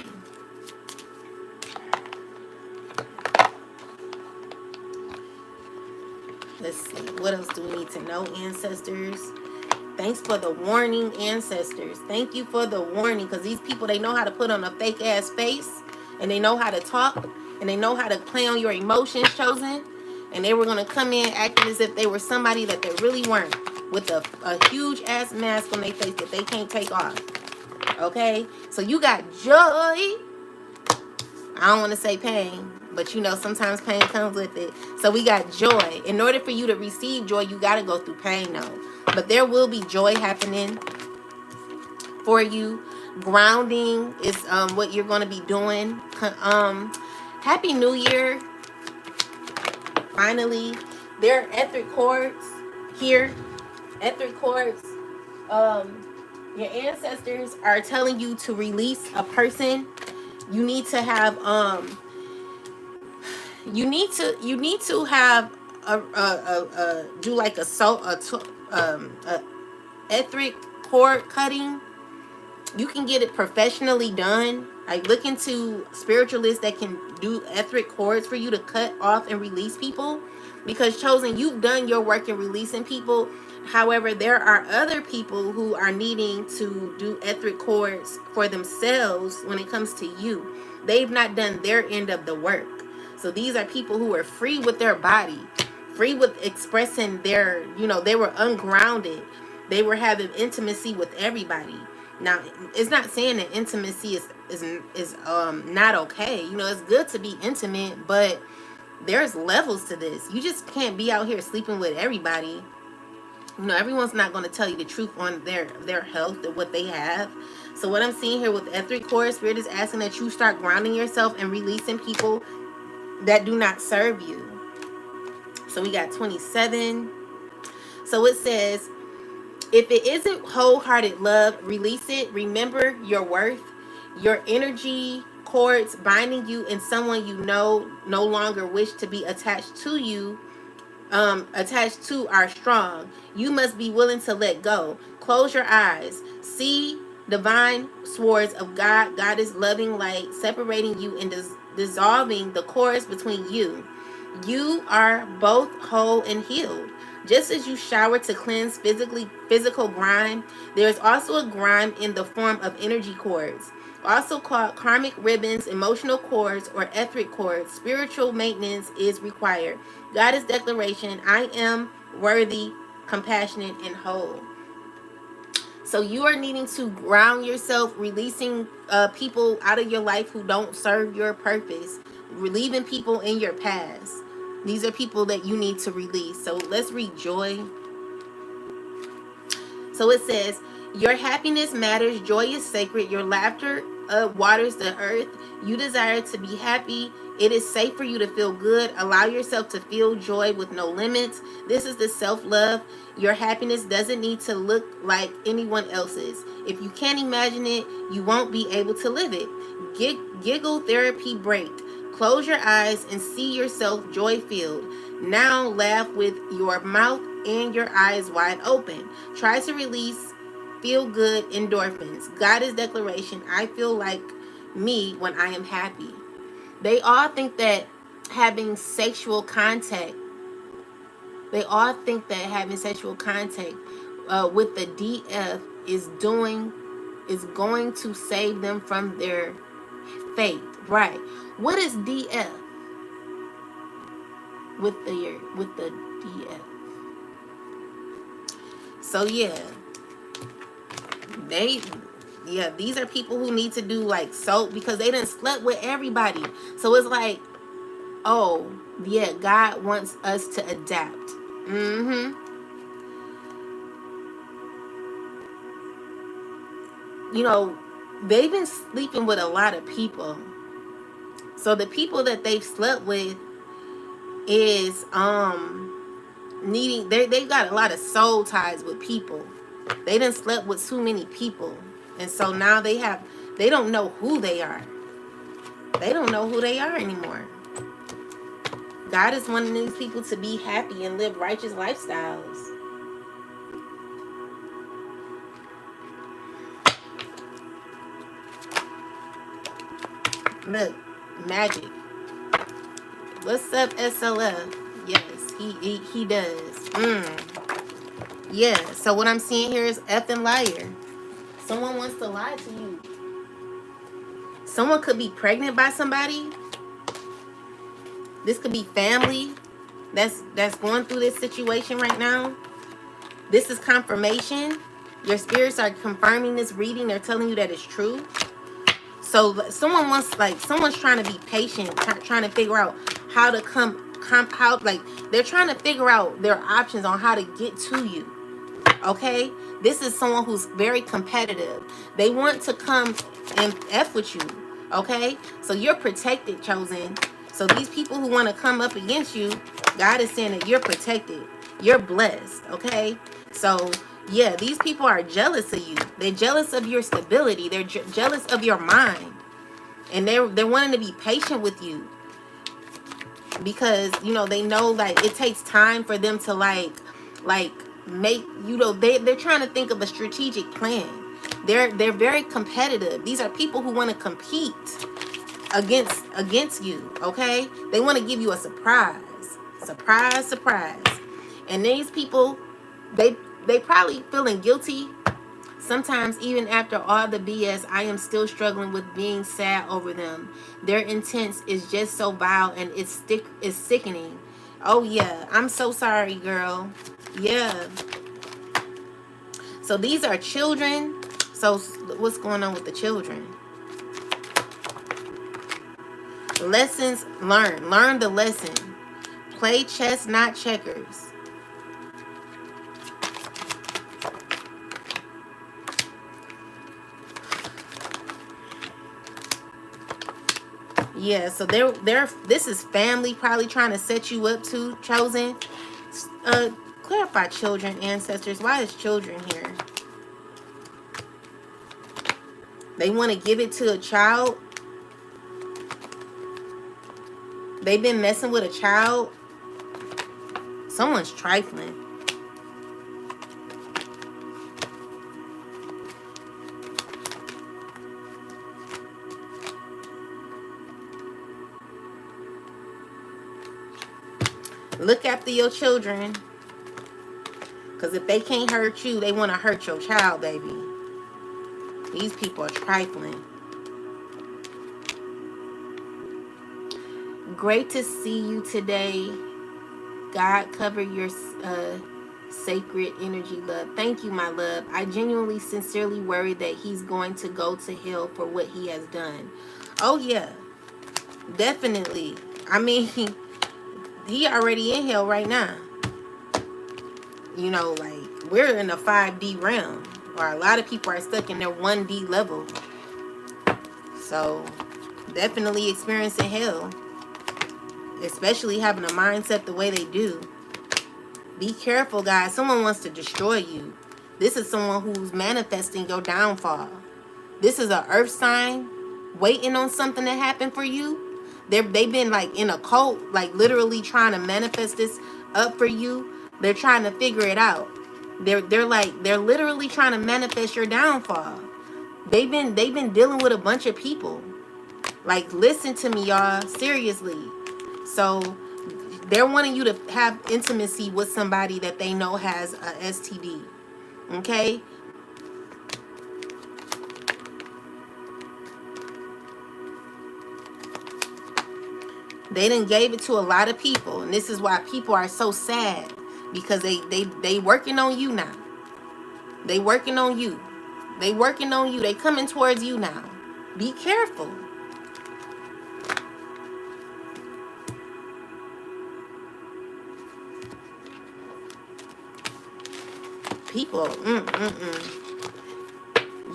Let's see. What else do we need to know, ancestors? Thanks for the warning, ancestors. Thank you for the warning, because these people, they know how to put on a fake ass face, and they know how to talk, and they know how to play on your emotions, chosen. And they were going to come in acting as if they were somebody that they really weren't, with a huge ass mask on their face that they can't take off. Okay? So you got joy. I don't want to say pain, but you know, sometimes pain comes with it. So we got joy. In order for you to receive joy, you got to go through pain, though. But there will be joy happening for you. Grounding is what you're going to be doing. Happy New Year. Finally, there are etheric cords here. Etheric cords. Your ancestors are telling you to release a person. You need to have you need to have do like a etheric cord cutting. You can get it professionally done. Like, look into spiritualists that can do etheric cords for you to cut off and release people, because chosen, you've done your work in releasing people. However, there are other people who are needing to do etheric cords for themselves when it comes to you. They've not done their end of the work. So these are people who are free with their body, free with expressing their, you know, they were ungrounded. They were having intimacy with everybody. Now, it's not saying that intimacy is not okay. You know, it's good to be intimate, but there's levels to this. You just can't be out here sleeping with everybody. You know, everyone's not going to tell you the truth on their health and what they have. So what I'm seeing here with etheric cord, Spirit is asking that you start grounding yourself and releasing people that do not serve you. So we got 27. So it says, if it isn't wholehearted love, release it. Remember your worth. Your energy cords binding you and someone you know no longer wish to be attached to you, attached to, are strong. You must be willing to let go. Close your eyes. See divine swords of God. God is loving light, separating you and dissolving the cords between you. You are both whole and healed. Just as you shower to cleanse physical grime, there is also a grime in the form of energy cords, also called karmic ribbons, emotional cords, or etheric cords. Spiritual maintenance is required. Goddess declaration: I am worthy, compassionate, and whole. So you are needing to ground yourself, releasing people out of your life who don't serve your purpose, relieving people in your past. These are people that you need to release. So let's read joy. So it says, your happiness matters. Joy is sacred. Your laughter waters the earth. You desire to be happy. It is safe for you to feel good. Allow yourself to feel joy with no limits. This is the self-love. Your happiness doesn't need to look like anyone else's. If you can't imagine it, you won't be able to live it. Giggle therapy break. Close your eyes and see yourself joy-filled. Now laugh with your mouth and your eyes wide open. Try to release feel-good endorphins. Goddess declaration, I feel like me when I am happy. They all think that having sexual contact, with the DF is going to save them from their fate. Right. What is DF? With the DF. So yeah. These are people who need to do like soap because they done slept with everybody. So it's like, oh yeah, God wants us to adapt. You know, they've been sleeping with a lot of people. So the people that they've slept with is they've got a lot of soul ties with people. They done slept with too many people. And so now they don't know who they are. They don't know who they are anymore. God is wanting these people to be happy and live righteous lifestyles. Look, magic. What's up, SLF? Yes, he does. Yeah, so what I'm seeing here is effing liar. Someone wants to lie to you. Someone could be pregnant by somebody. This could be family that's going through this situation right now. This is confirmation. Your spirits are confirming this reading. They're telling you that it's true. So someone's trying to be patient, trying to figure out how to they're trying to figure out their options on how to get to you. Okay? This is someone who's very competitive. They want to come and F with you. Okay? So you're protected, chosen. So these people who want to come up against you, God is saying that you're protected. You're blessed. Okay? So yeah, these people are jealous of you. They're jealous of your stability. They're jealous of your mind. And they're wanting to be patient with you. Because, you know, they know like it takes time for them to like make, you know, they're trying to think of a strategic plan. They're very competitive. These are people who want to compete against you. Okay? They want to give you a surprise. Surprise. And these people, they probably feeling guilty. Sometimes even after all the BS, I am still struggling with being sad over them. Their intent is just so vile and it's sickening. Oh yeah, I'm so sorry, girl. Yeah. So these are children. So what's going on with the children? Lessons learned. Learn the lesson. Play chess, not checkers. Yeah, so this is family probably trying to set you up to, chosen. Clarify children, ancestors. Why is children here? They want to give it to a child. They've been messing with a child. Someone's trifling. Look after your children. Because if they can't hurt you, they want to hurt your child, baby. These people are trifling. Great to see you today. God cover your sacred energy, love. Thank you, my love. I genuinely, sincerely worry that he's going to go to hell for what he has done. Oh, yeah. Definitely. I mean, he already in hell right now. You know, like, we're in a 5D realm. Or a lot of people are stuck in their 1D level. So, definitely experiencing hell. Especially having a mindset the way they do. Be careful, guys. Someone wants to destroy you. This is someone who's manifesting your downfall. This is an earth sign waiting on something to happen for you. they've been like in a cult, like literally trying to manifest this up for you. They're trying to figure it out. They're literally trying to manifest your downfall. They've been dealing with a bunch of people. Like, listen to me, y'all, seriously. So they're wanting you to have intimacy with somebody that they know has a STD. Okay? They done gave it to a lot of people, and this is why people are so sad, because they working on you now. They working on you. They working on you. They coming towards you now. Be careful. People,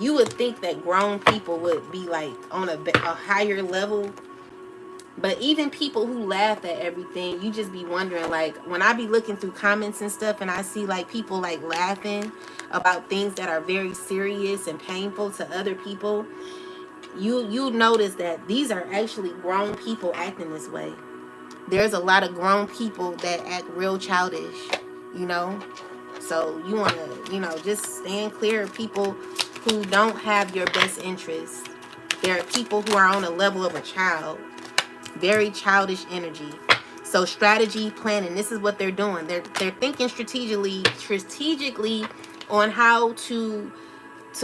you would think that grown people would be like on a higher level. But even people who laugh at everything, you just be wondering, like, when I be looking through comments and stuff and I see like people like laughing about things that are very serious and painful to other people, you notice that these are actually grown people acting this way. There's a lot of grown people that act real childish, you know? So you want to, just stand clear of people who don't have your best interests. There are people who are on a level of a child. Very childish energy. So strategy, planning, this is what they're doing. They're thinking strategically on how to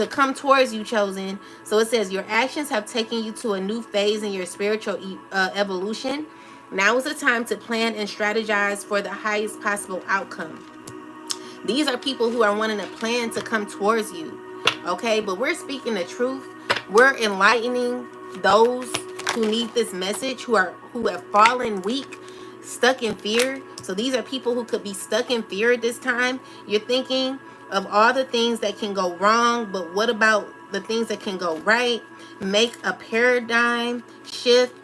come towards you, chosen. So it says your actions have taken you to a new phase in your spiritual evolution. Now is the time to plan and strategize for the highest possible outcome. These are people who are wanting a plan to come towards you. Okay, but we're speaking the truth. We're enlightening those who need this message, who have fallen weak, stuck in fear. So these are people who could be stuck in fear at this time. You're thinking of all the things that can go wrong, but what about the things that can go right? Make a paradigm shift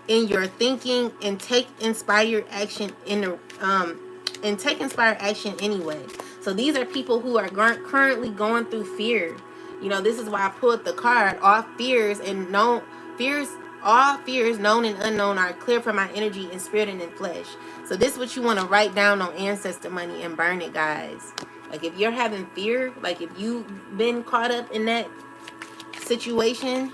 in your thinking and take inspired action anyway. So these are people who are currently going through fear. This is why I pulled the card. All fears known and unknown are clear from my energy in spirit and in flesh. So this is what you want to write down on ancestor money and burn it, guys. Like, if you're having fear, like if you've been caught up in that situation,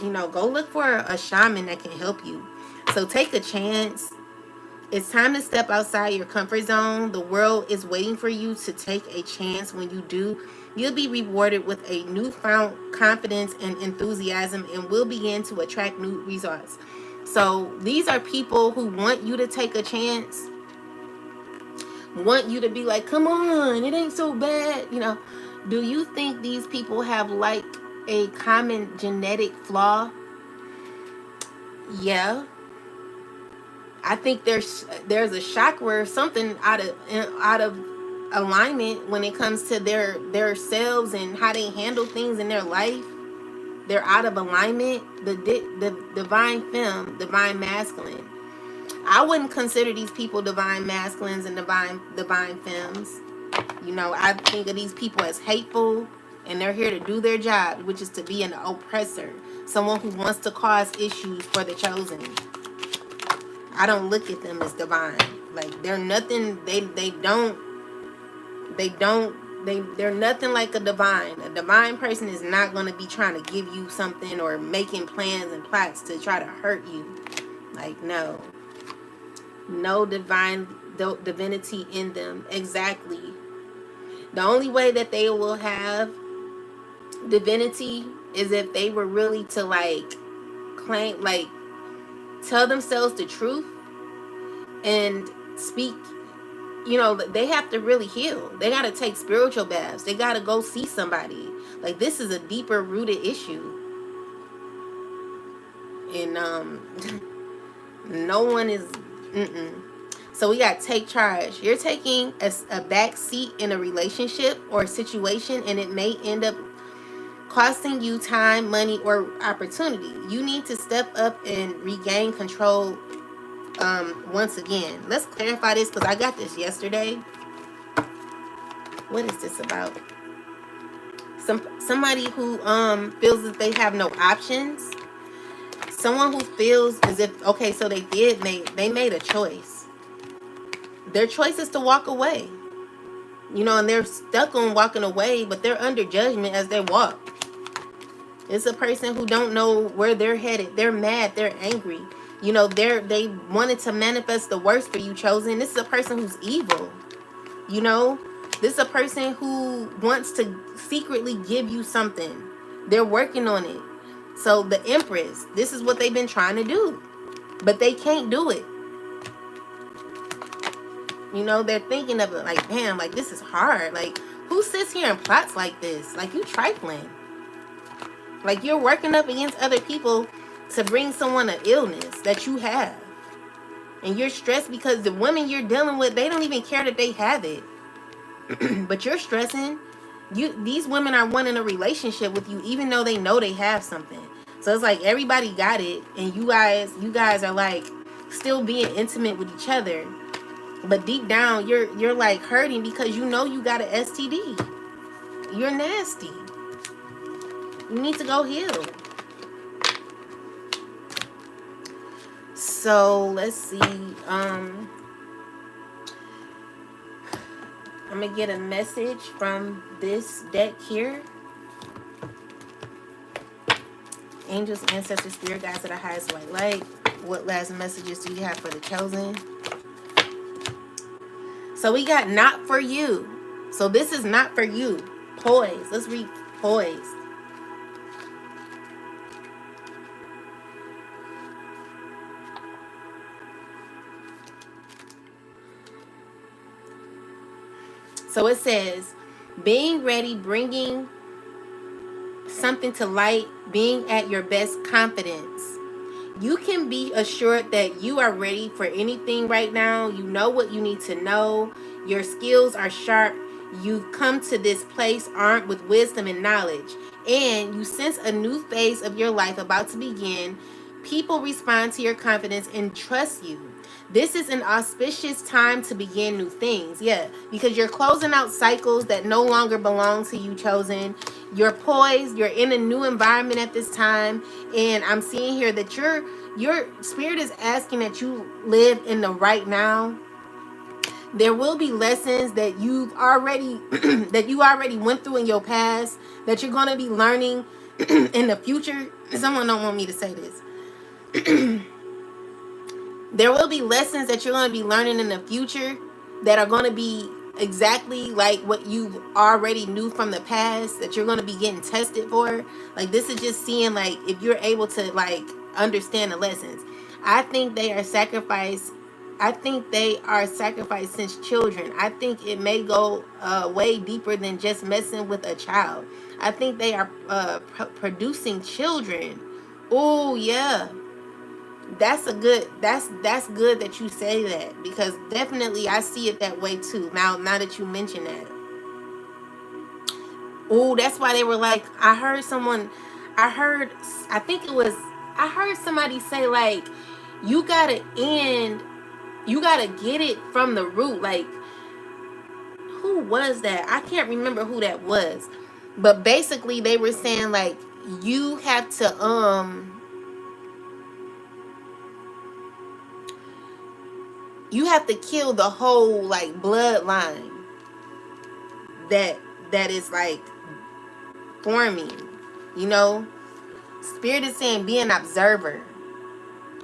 go look for a shaman that can help you. So take a chance. It's time to step outside your comfort zone. The world is waiting for you to take a chance. When you do, you'll be rewarded with a newfound confidence and enthusiasm, and will begin to attract new results. So these are people who want you to take a chance, want you to be like, come on, it ain't so bad. Do you think these people have like a common genetic flaw? Yeah. I think there's a chakra or something out of alignment when it comes to their selves and how they handle things in their life. They're out of alignment. The divine femme, divine masculine. I wouldn't consider these people divine masculines and divine femmes. I think of these people as hateful, and they're here to do their job, which is to be an oppressor, someone who wants to cause issues for the chosen. I don't look at them as divine. Like, they're nothing. They're nothing like a divine. A divine person is not going to be trying to give you something or making plans and plots to try to hurt you. Like, no divinity in them. Exactly. The only way that they will have divinity is if they were really to claim, tell themselves the truth and speak. They have to really heal. They got to take spiritual baths. They got to go see somebody. Like, this is a deeper rooted issue. And no one is So we got take charge. You're taking a back seat in a relationship or a situation, and it may end up costing you time, money, or opportunity. You need to step up and regain control once again. Let's clarify this, because I got this yesterday. What is this about? Somebody who feels that they have no options. Someone who feels as if, okay, so they made a choice. Their choice is to walk away. You know, and they're stuck on walking away, but they're under judgment as they walk. It's a person who don't know where they're headed. They're mad. They're angry. You know, they wanted to manifest the worst for you, chosen. This is a person who's evil. You know, this is a person who wants to secretly give you something. They're working on it. So the Empress, this is what they've been trying to do, but they can't do it. You know, they're thinking of it like, damn, like this is hard. Like, who sits here and plots like this? Like, you trifling. Like, you're working up against other people to bring someone an illness that you have. And you're stressed because the women you're dealing with, they don't even care that they have it. But you're stressing. These women are wanting a relationship with you, even though they know they have something. So it's like everybody got it, and you guys are like still being intimate with each other. But deep down, you're like hurting because you know you got an STD. You're nasty. You need to go heal. So let's see. I'm gonna get a message from this deck here. Angels, ancestors, spirit guides of the highest white light. What last messages do you have for the chosen? So we got not for you. So this is not for you. Poised. Let's read poised. So it says, being ready, bringing something to light, being at your best confidence. You can be assured that you are ready for anything right now. You know what you need to know. Your skills are sharp. You've come to this place armed with wisdom and knowledge. And you sense a new phase of your life about to begin. People respond to your confidence and trust you. This is an auspicious time to begin new things. Yeah, because you're closing out cycles that no longer belong to you, chosen. You're poised. You're in a new environment at this time. And I'm seeing here that your spirit is asking that you live in the right now. There will be lessons that you've already that you already went through in your past that you're going to be learning in the future. Someone don't want me to say this. There will be lessons that you're going to be learning in the future that are going to be exactly like what you already knew from the past, that you're going to be getting tested for. Like, this is just seeing like if you're able to like understand the lessons. I think they are sacrificed. I think they are sacrificed since children. I think it may go way deeper than just messing with a child. I think they are producing children. Oh yeah. That's good that you say that, because definitely I see it that way too. Now that you mention that. Oh, that's why they were like, I heard somebody say like, you gotta get it from the root. Like, who was that? I can't remember who that was. But basically they were saying like, you have to you have to kill the whole like bloodline that is like forming, you know. Spirit is saying be an observer.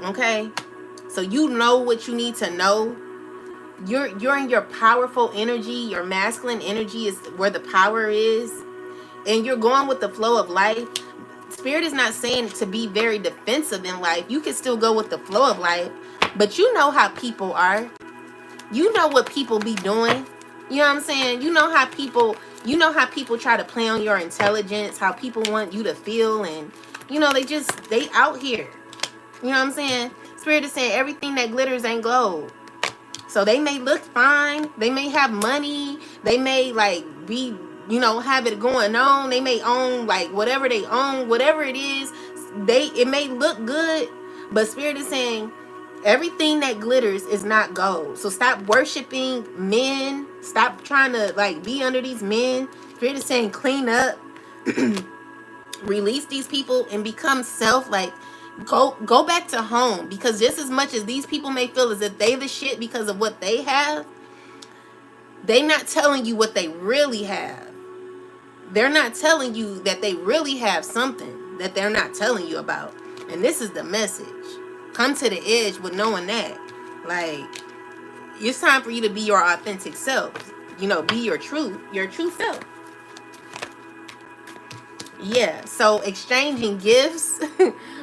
Okay, so you know what you need to know. You're in your powerful energy. Your masculine energy is where the power is, and you're going with the flow of life. Spirit is not saying to be very defensive in life. You can still go with the flow of life. But you know how people are. You know what people be doing. You know what I'm saying? You know how people try to play on your intelligence, how people want you to feel, and you know, they out here. You know what I'm saying? Spirit is saying everything that glitters ain't gold. So they may look fine, they may have money, they may like be, you know, have it going on, they may own like whatever they own, whatever it is, it may look good, but Spirit is saying everything that glitters is not gold. So stop worshiping men. Stop trying to like be under these men. Spirit is saying clean up. Release these people and become self. Like, Go back to home, because just as much as these people may feel as if they the shit because of what they have, they not telling you what they really have. They're not telling you that they really have something that they're not telling you about. And this is the message. Come to the edge with knowing that. Like, it's time for you to be your authentic self. You know, be your true self. Yeah, so exchanging gifts.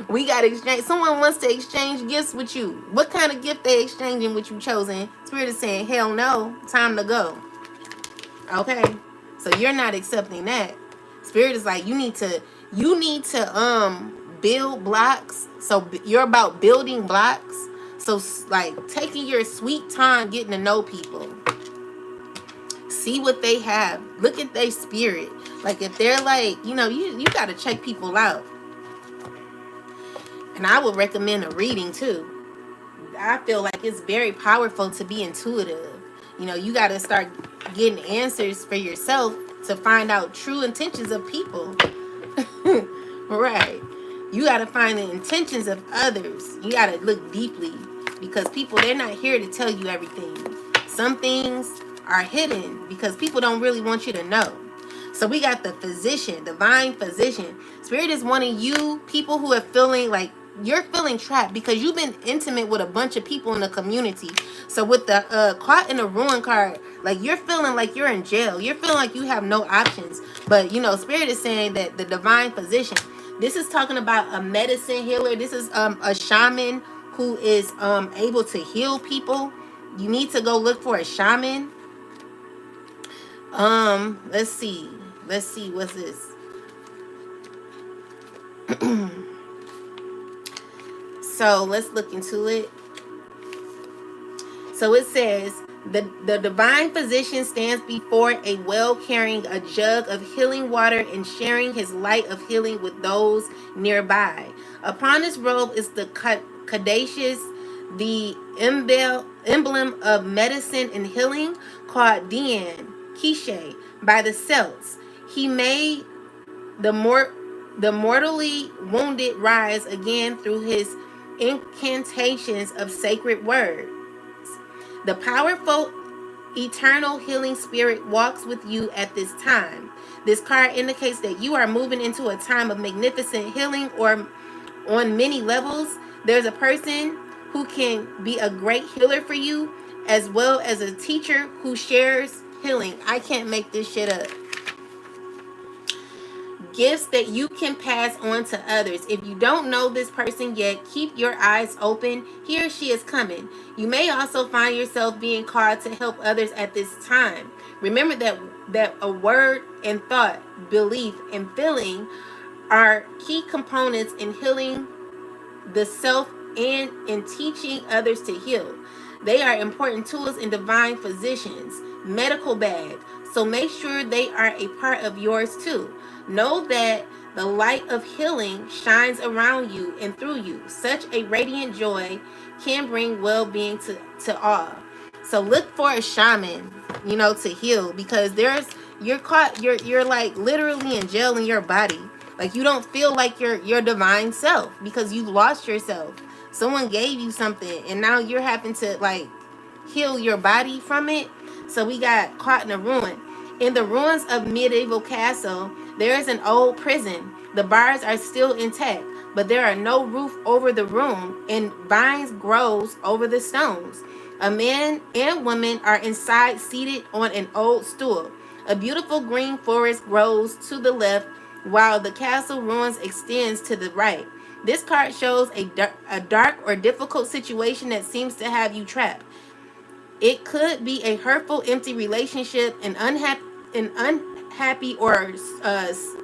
We got to exchange. Someone wants to exchange gifts with you. What kind of gift they exchanging with you, chosen? Spirit is saying, hell no, time to go. Okay, so you're not accepting that. Spirit is like, you need to build blocks. So you're about building blocks. So like taking your sweet time getting to know people. See what they have. Look at their spirit. Like if they're like, you know, you got to check people out. And I would recommend a reading too. I feel like it's very powerful to be intuitive. You know, you got to start getting answers for yourself to find out true intentions of people. Right. You got to find the intentions of others. You got to look deeply, because people, they're not here to tell you everything. Some things are hidden because people don't really want you to know. So we got the physician, divine physician. Spirit is wanting you, people who are feeling like you're feeling trapped because you've been intimate with a bunch of people in the community. So with the caught in a ruin card, like you're feeling like you're in jail. You're feeling like you have no options. But, you know, Spirit is saying that the divine physician, this is talking about a medicine healer. This is a shaman who is able to heal people. You need to go look for a shaman. Let's see, what's this? So let's look into it. So it says, the divine physician stands before a well carrying a jug of healing water and sharing his light of healing with those nearby. Upon his robe is the caduceus, the emblem of medicine and healing, called Dian Quiche by the Celts. He made the mortally wounded rise again through his incantations of sacred words. The powerful eternal healing spirit walks with you at this time. This card indicates that you are moving into a time of magnificent healing, or on many levels. There's a person who can be a great healer for you, as well as a teacher who shares healing. I can't make this shit up. Gifts that you can pass on to others. If you don't know this person yet, keep your eyes open. He or she is coming. You may also find yourself being called to help others at this time. Remember that a word and thought, belief, and feeling are key components in healing the self and in teaching others to heal. They are important tools in divine physicians' medical bag, so make sure they are a part of yours too. Know that the light of healing shines around you and through you. Such a radiant joy can bring well-being to all. So look for a shaman, you know, to heal, because you're like literally in jail in your body. Like you don't feel like your divine self because you lost yourself. Someone gave you something and now you're having to like heal your body from it. So we got caught in a ruin. In the ruins of medieval castle, there is an old prison. The bars are still intact, but there are no roof over the room, and vines grows over the stones. A man and woman are inside, seated on an old stool. A beautiful green forest grows to the left, while the castle ruins extends to the right. This card shows a dark or difficult situation that seems to have you trapped. It could be a hurtful, empty relationship, an unhappy or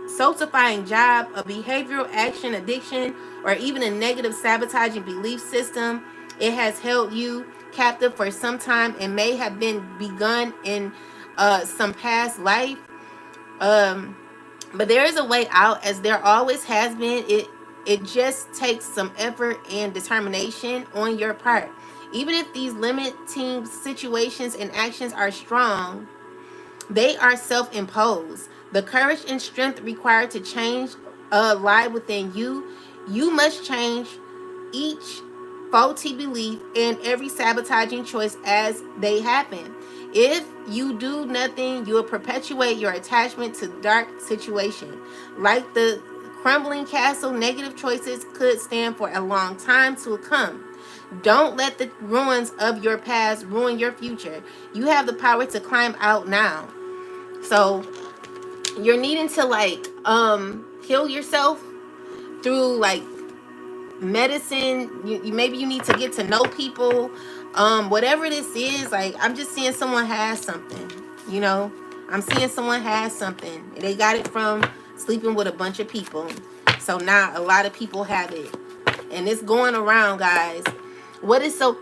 stultifying job, a behavioral action addiction, or even a negative sabotaging belief system. It has held you captive for some time and may have been begun in some past life. But there is a way out, as there always has been. It just takes some effort and determination on your part. Even if these limiting situations and actions are strong, they are self-imposed. The courage and strength required to change lie within you. You must change each faulty belief and every sabotaging choice as they happen. If you do nothing, you will perpetuate your attachment to dark situation. Like the crumbling castle, negative choices could stand for a long time to come. Don't let the ruins of your past ruin your future. You have the power to climb out now. So you're needing to like heal yourself through like medicine. Maybe you need to get to know people. Whatever this is, like I'm just seeing someone has something, you know. I'm seeing someone has something. They got it from sleeping with a bunch of people. So now a lot of people have it. And it's going around, guys. What is so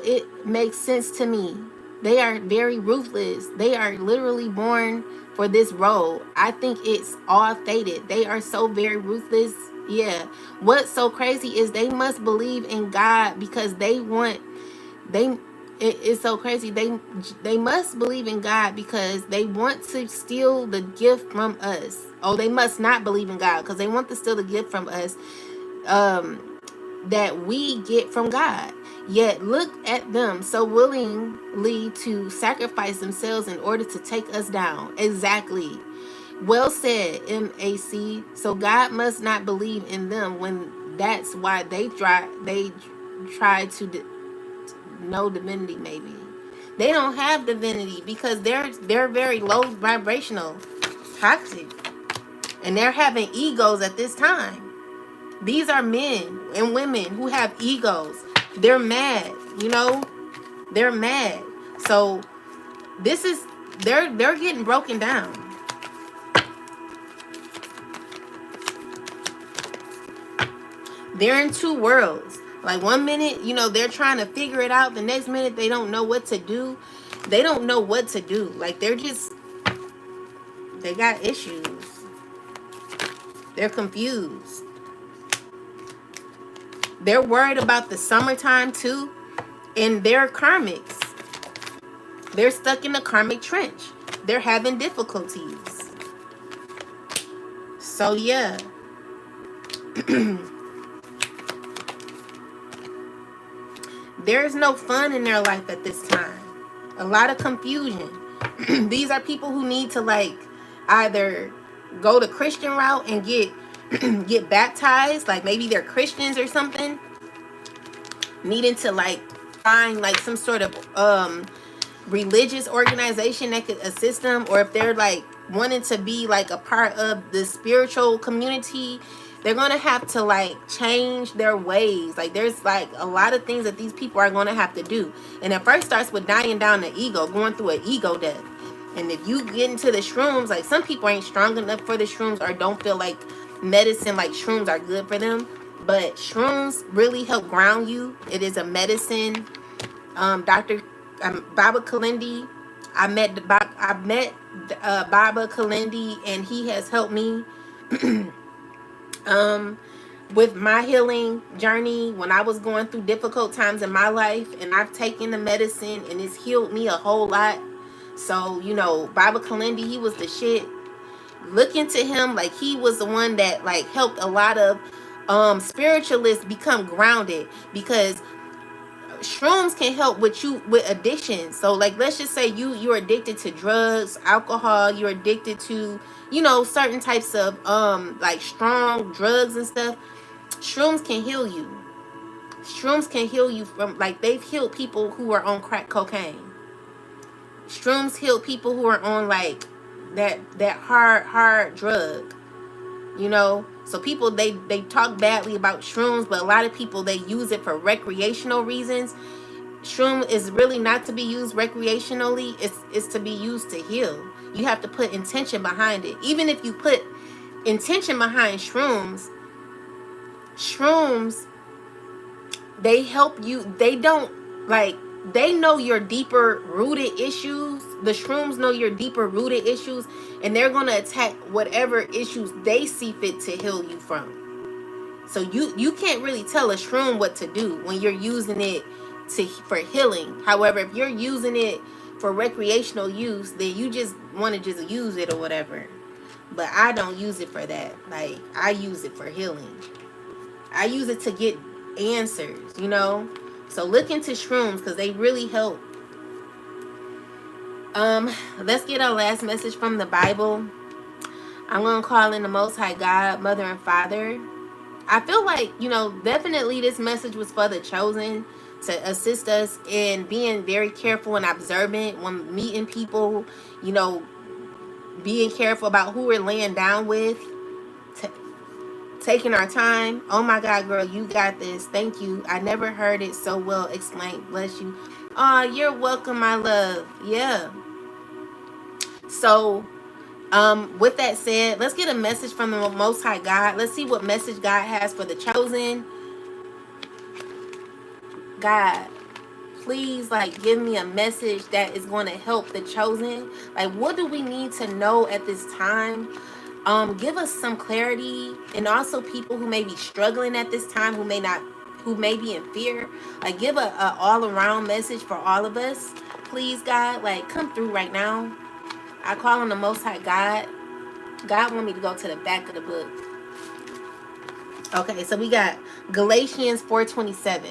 it makes sense to me. They are very ruthless. They are literally born for this role. I think it's all fated. They are so very ruthless. Yeah. What's so crazy is they must believe in God because they want it's so crazy. They must believe in God because they want to steal the gift from us. Oh, they must not believe in God because they want to steal the gift from us that we get from God. Yet look at them so willingly to sacrifice themselves in order to take us down. Exactly. Well said, MAC. So God must not believe in them when that's why they try to know divinity. Maybe they don't have divinity because they're very low vibrational, toxic, and they're having egos at this time. These are men and women who have egos. They're mad, you know. They're mad. So this is they're getting broken down. They're in two worlds. Like one minute, you know, they're trying to figure it out. The next minute, they don't know what to do. They don't know what to do. Like they got issues. They're confused. They're worried about the summertime too. And they're karmics. They're stuck in the karmic trench. They're having difficulties. So yeah. There's no fun in their life at this time. A lot of confusion. These are people who need to like either go the Christian route and get baptized, like maybe they're Christians or something, needing to like find like some sort of religious organization that could assist them, or if they're like wanting to be like a part of the spiritual community, they're gonna have to like change their ways. Like there's like a lot of things that these people are gonna have to do, and it first starts with dying down the ego, going through an ego death. And if you get into the shrooms, like some people ain't strong enough for the shrooms or don't feel like medicine, like shrooms are good for them, but shrooms really help ground you. It is a medicine. Dr. Baba Kalindi, I met Baba Kalindi, and he has helped me with my healing journey when I was going through difficult times in my life, and I've taken the medicine and it's healed me a whole lot. So, you know, Baba Kalindi, he was the shit. Look into him. Like he was the one that like helped a lot of spiritualists become grounded, because shrooms can help with addiction. So like let's just say you're addicted to drugs, alcohol, you're addicted to, you know, certain types of like strong drugs and stuff. Shrooms can heal you. Shrooms can heal you from, like, they've healed people who are on crack cocaine. Shrooms heal people who are on like that hard drug, you know. So people, they talk badly about shrooms, but a lot of people, they use it for recreational reasons. Shroom is really not to be used recreationally. It's to be used to heal. You have to put intention behind it. Even if you put intention behind shrooms, they help you. They don't, like, they know your deeper rooted issues. The shrooms know your deeper rooted issues, and they're going to attack whatever issues they see fit to heal you from. So you can't really tell a shroom what to do when you're using it for healing. However, if you're using it for recreational use, then you just want to just use it or whatever. But I don't use it for that. Like, I use it for healing. I use it to get answers, you know. So look into shrooms because they really help. Let's get our last message from the Bible. I'm gonna call in the Most High God, Mother and Father. I feel like, you know, definitely this message was for the chosen to assist us in being very careful and observant when meeting people, you know, being careful about who we're laying down with, t- taking our time. Oh my God, girl, you got this. Thank you. I never heard it so well explained. Bless you. Oh, you're welcome, my love. Yeah. So, with that said, let's get a message from the Most High God. Let's see what message God has for the chosen. God, please, like, give me a message that is going to help the chosen. Like, what do we need to know at this time? Give us some clarity, and also people who may be struggling at this time, who may be in fear. Like, give a all around message for all of us, please, God. Like, come through right now. I call on the Most High God. God want me to go to the back of the book. Okay, so we got Galatians 4:27.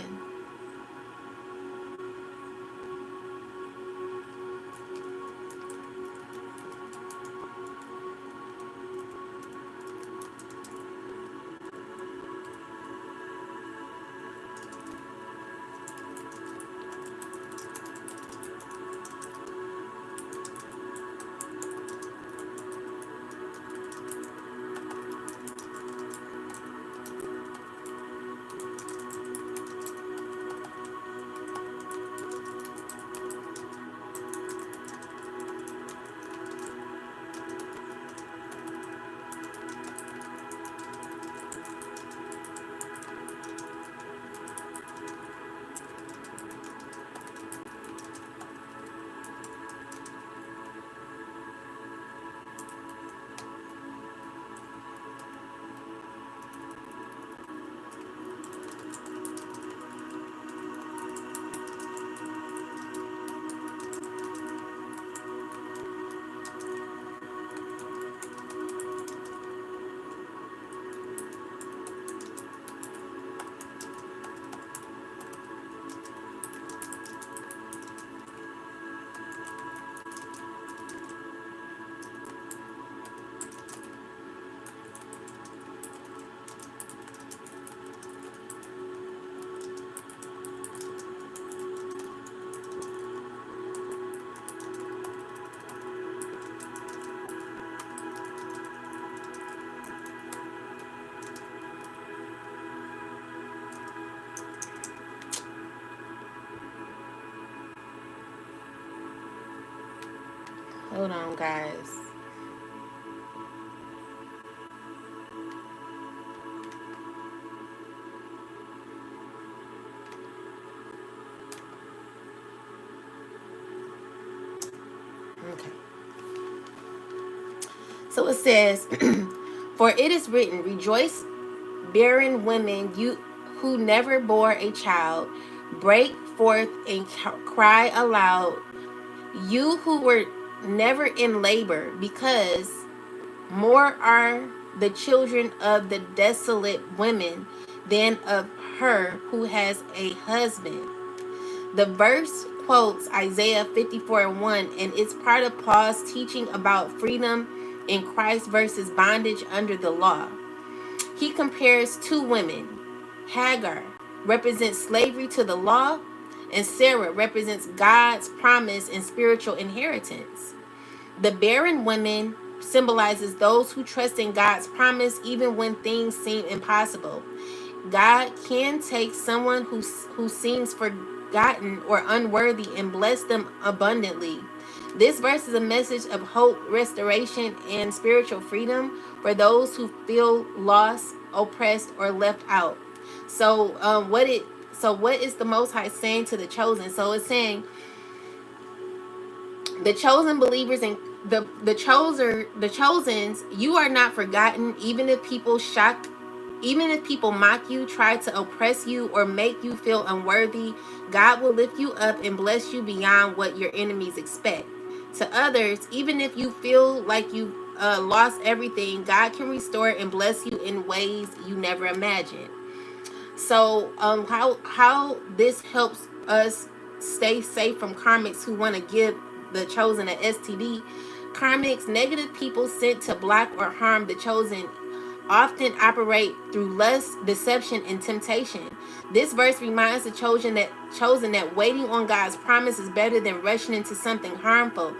Hold on, guys. Okay. So it says, "For it is written, rejoice, barren women, you who never bore a child, break forth and cry aloud, you who were never in labor, because more are the children of the desolate women than of her who has a husband." The verse quotes Isaiah 54:1, and it's part of Paul's teaching about freedom in Christ versus bondage under the law. He compares two women. Hagar represents slavery to the law, and Sarah represents God's promise and spiritual inheritance. The barren woman symbolizes those who trust in God's promise even when things seem impossible. God can take someone who seems forgotten or unworthy and bless them abundantly. This verse is a message of hope, restoration, and spiritual freedom for those who feel lost, oppressed, or left out. So, what is the Most High saying to the chosen? So it's saying the chosen believers and the chosens, you are not forgotten, even if people mock you, try to oppress you, or make you feel unworthy. God will lift you up and bless you beyond what your enemies expect. To others, even if you feel like you've lost everything, God can restore and bless you in ways you never imagined. So how this helps us stay safe from karmics who want to give the chosen an STD. Karmics, negative people sent to block or harm the chosen, often operate through lust, deception, and temptation. This verse reminds the chosen that waiting on God's promise is better than rushing into something harmful.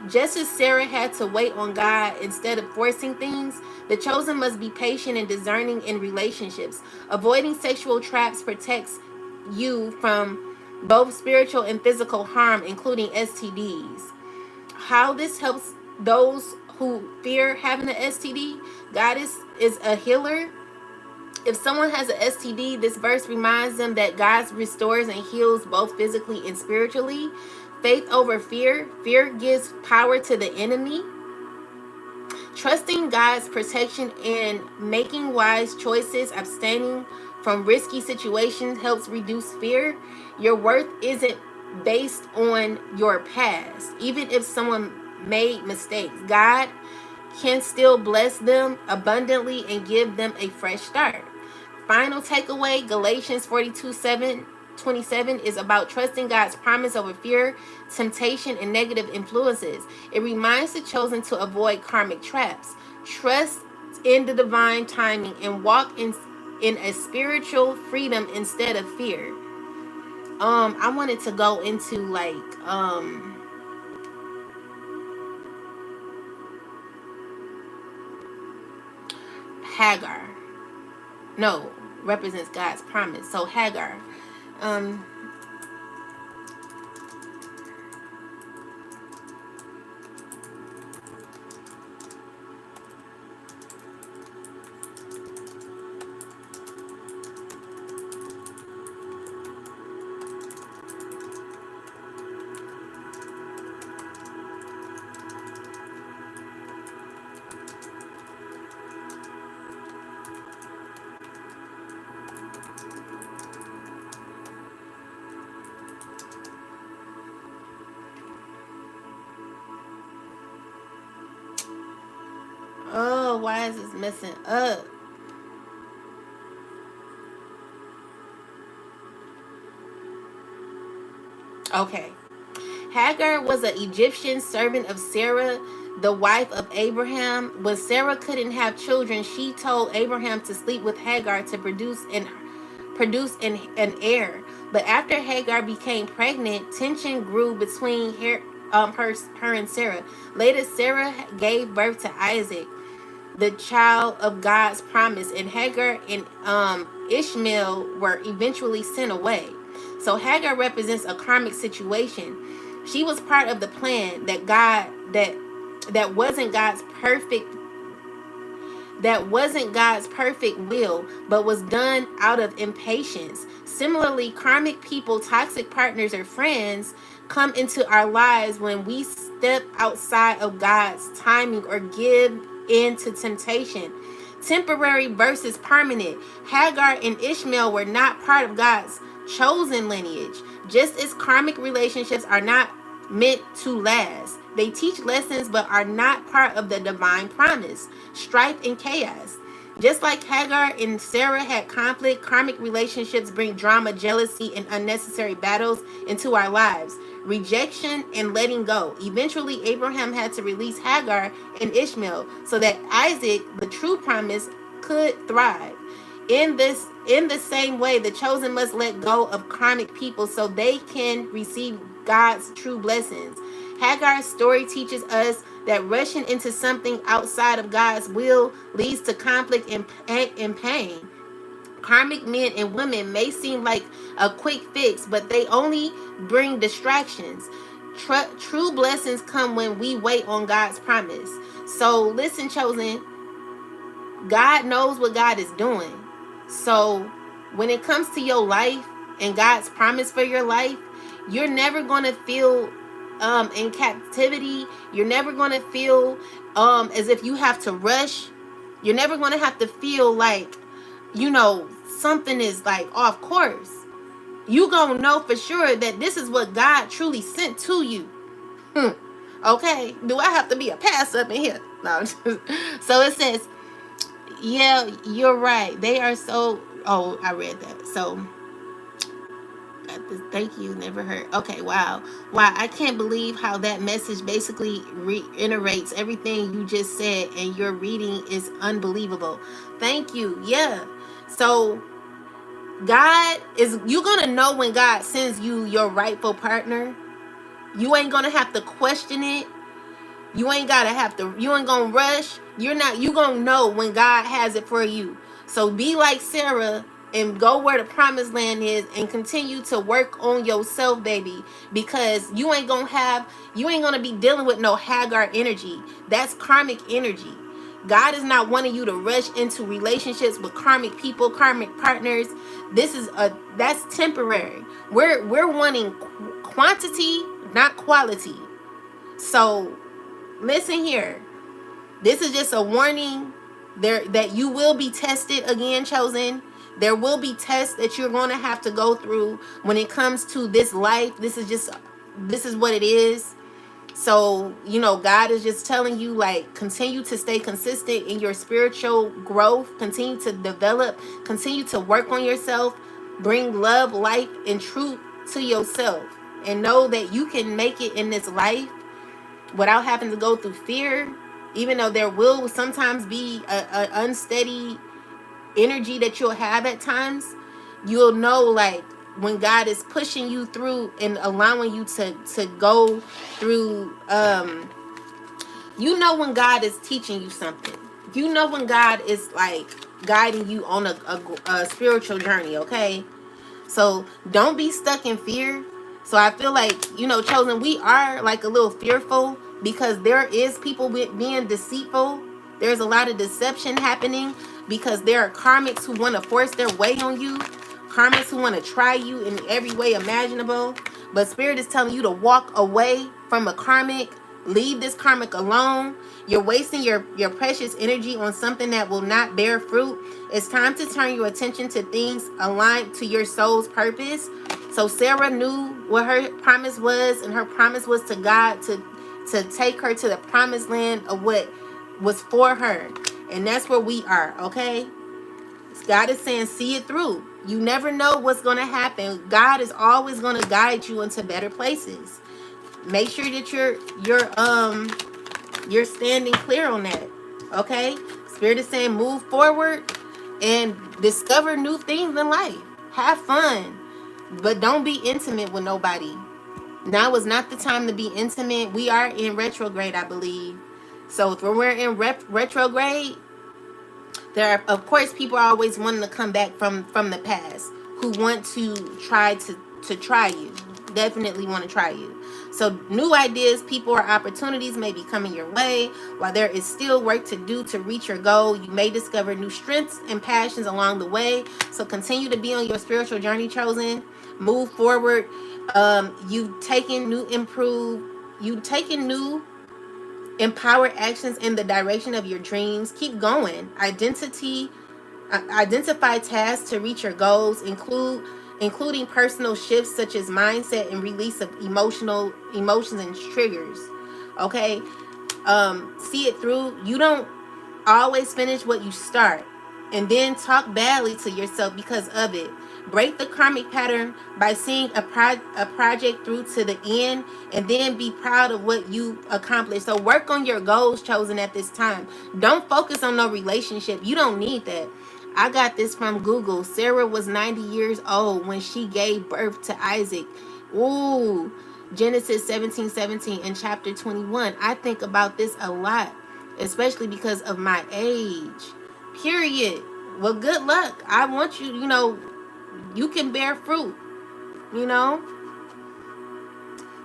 Just as Sarah had to wait on God instead of forcing things, the chosen must be patient and discerning in relationships. Avoiding sexual traps protects you from both spiritual and physical harm, including STDs. How this helps those who fear having an STD. God is a healer. If someone has an STD, this verse reminds them that God restores and heals both physically and spiritually. Faith over fear. Fear gives power to the enemy. Trusting God's protection and making wise choices, abstaining from risky situations helps reduce fear. Your worth isn't based on your past. Even if someone made mistakes, God can still bless them abundantly and give them a fresh start. Final takeaway, Galatians 42:27 is about trusting God's promise over fear, temptation, and negative influences. It reminds the chosen to avoid karmic traps, trust in the divine timing, and walk in a spiritual freedom instead of fear. I wanted to go into like Hagar. No, represents God's promise. So Hagar. Oh, why is this messing up? Okay. Hagar was an Egyptian servant of Sarah, the wife of Abraham. When Sarah couldn't have children, she told Abraham to sleep with Hagar to produce an heir. But after Hagar became pregnant, tension grew between her and Sarah. Later, Sarah gave birth to Isaac, the child of God's promise, and Hagar and Ishmael were eventually sent away. So Hagar represents a karmic situation. She was part of the plan that wasn't God's perfect will, but was done out of impatience. Similarly, karmic people, toxic partners, or friends come into our lives when we step outside of God's timing or give in to temptation. Temporary versus permanent. Hagar and Ishmael were not part of God's chosen lineage. Just as karmic relationships are not meant to last, they teach lessons but are not part of the divine promise. Strife and chaos. Just like Hagar and Sarah had conflict, karmic relationships bring drama, jealousy, and unnecessary battles into our lives. Rejection and letting go. Eventually, Abraham had to release Hagar and Ishmael so that Isaac, the true promise, could thrive. In the same way, the chosen must let go of karmic people so they can receive God's true blessings. Hagar's story teaches us that rushing into something outside of God's will leads to conflict and pain. Karmic men and women may seem like a quick fix, but they only bring distractions. True blessings come when we wait on God's promise. So listen, chosen, God knows what God is doing. So when it comes to your life and God's promise for your life, you're never going to feel in captivity. You're never going to feel as if you have to rush. You're never going to have to feel like, something is like off course. You going to know for sure that this is what God truly sent to you. Okay. Do I have to be a pastor up in here? No. So it says, yeah, you're right. They are so Oh, I read that. So thank you, never heard. Okay, wow. Wow, I can't believe how that message basically reiterates everything you just said, and your reading is unbelievable. Thank you. Yeah. So God is, you're gonna know when God sends you your rightful partner. You ain't gonna have to question it. You ain't gotta have to, you ain't gonna rush. You gonna know when God has it for you. So be like Sarah and go where the promised land is and continue to work on yourself, baby. Because you ain't gonna be dealing with no Hagar energy. That's karmic energy. God is not wanting you to rush into relationships with karmic people, karmic partners. That's temporary. We're wanting quantity, not quality. So listen here. This is just a warning there that you will be tested again, chosen. There will be tests that you're going to have to go through when it comes to this life. This is what it is. So, God is just telling you, like, continue to stay consistent in your spiritual growth, continue to develop, continue to work on yourself, bring love, life, and truth to yourself, and know that you can make it in this life without having to go through fear. Even though there will sometimes be a unsteady energy that you'll have at times, you'll know, like, when God is pushing you through and allowing you to go through, when God is teaching you something. When God is, like, guiding you on a spiritual journey, okay? So don't be stuck in fear. So I feel like, chosen, we are like a little fearful because there is people being deceitful. There's a lot of deception happening because there are karmics who want to force their way on you. Karmics who want to try you in every way imaginable. But Spirit is telling you to walk away from a karmic. Leave this karmic alone. You're wasting your precious energy on something that will not bear fruit. It's time to turn your attention to things aligned to your soul's purpose. So Sarah knew what her promise was, and her promise was to God to take her to the promised land of what was for her. And that's where we are, okay? God is saying, see it through. You never know what's going to happen. God is always going to guide you into better places. Make sure that you're standing clear on that, okay? Spirit is saying, move forward and discover new things in life. Have fun, but don't be intimate with nobody. Now is not the time to be intimate. We are in retrograde, I believe. So when we're in retrograde, there are, of course, people are always wanting to come back from the past, who want to try you. Definitely want to try you. So new ideas, people, or opportunities may be coming your way. While there is still work to do to reach your goal, you may discover new strengths and passions along the way. So continue to be on your spiritual journey, chosen. Move forward. You've taken new empowered actions in the direction of your dreams. Keep going. Identify tasks to reach your goals, including personal shifts such as mindset and release of emotions and triggers. Okay? See it through. You don't always finish what you start, and then talk badly to yourself because of it. Break the karmic pattern by seeing a project through to the end, and then be proud of what you accomplished. So work on your goals, chosen, at this time. Don't focus on no relationship. You don't need that. I got this from Google. Sarah was 90 years old when she gave birth to Isaac. Ooh, Genesis 17:17 and chapter 21. I think about this a lot, especially because of my age. Period. Well, good luck. I want you, you can bear fruit,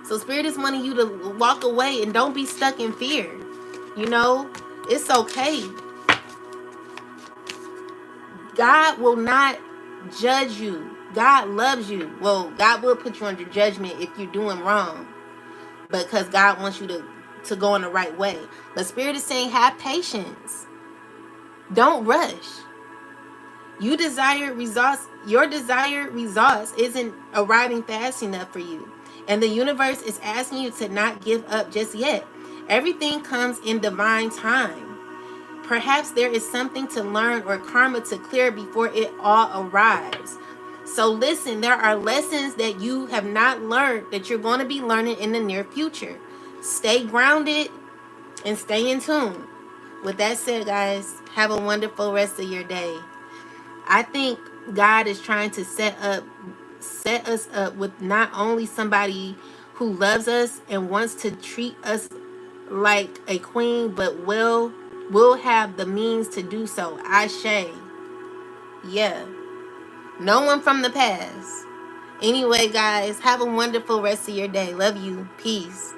So Spirit is wanting you to walk away and don't be stuck in fear. It's okay. God will not judge you. God loves you. Well, God will put you under judgment if you're doing wrong, because God wants you to go in the right way. But Spirit is saying, have patience. Don't rush. Your desired results isn't arriving fast enough for you. And the universe is asking you to not give up just yet. Everything comes in divine time. Perhaps there is something to learn or karma to clear before it all arrives. So listen, there are lessons that you have not learned that you're going to be learning in the near future. Stay grounded and stay in tune. With that said, guys, have a wonderful rest of your day. I think God is trying to set us up with not only somebody who loves us and wants to treat us like a queen, but will have the means to do so. Ashe. Yeah. No one from the past. Anyway, guys, have a wonderful rest of your day. Love you. Peace.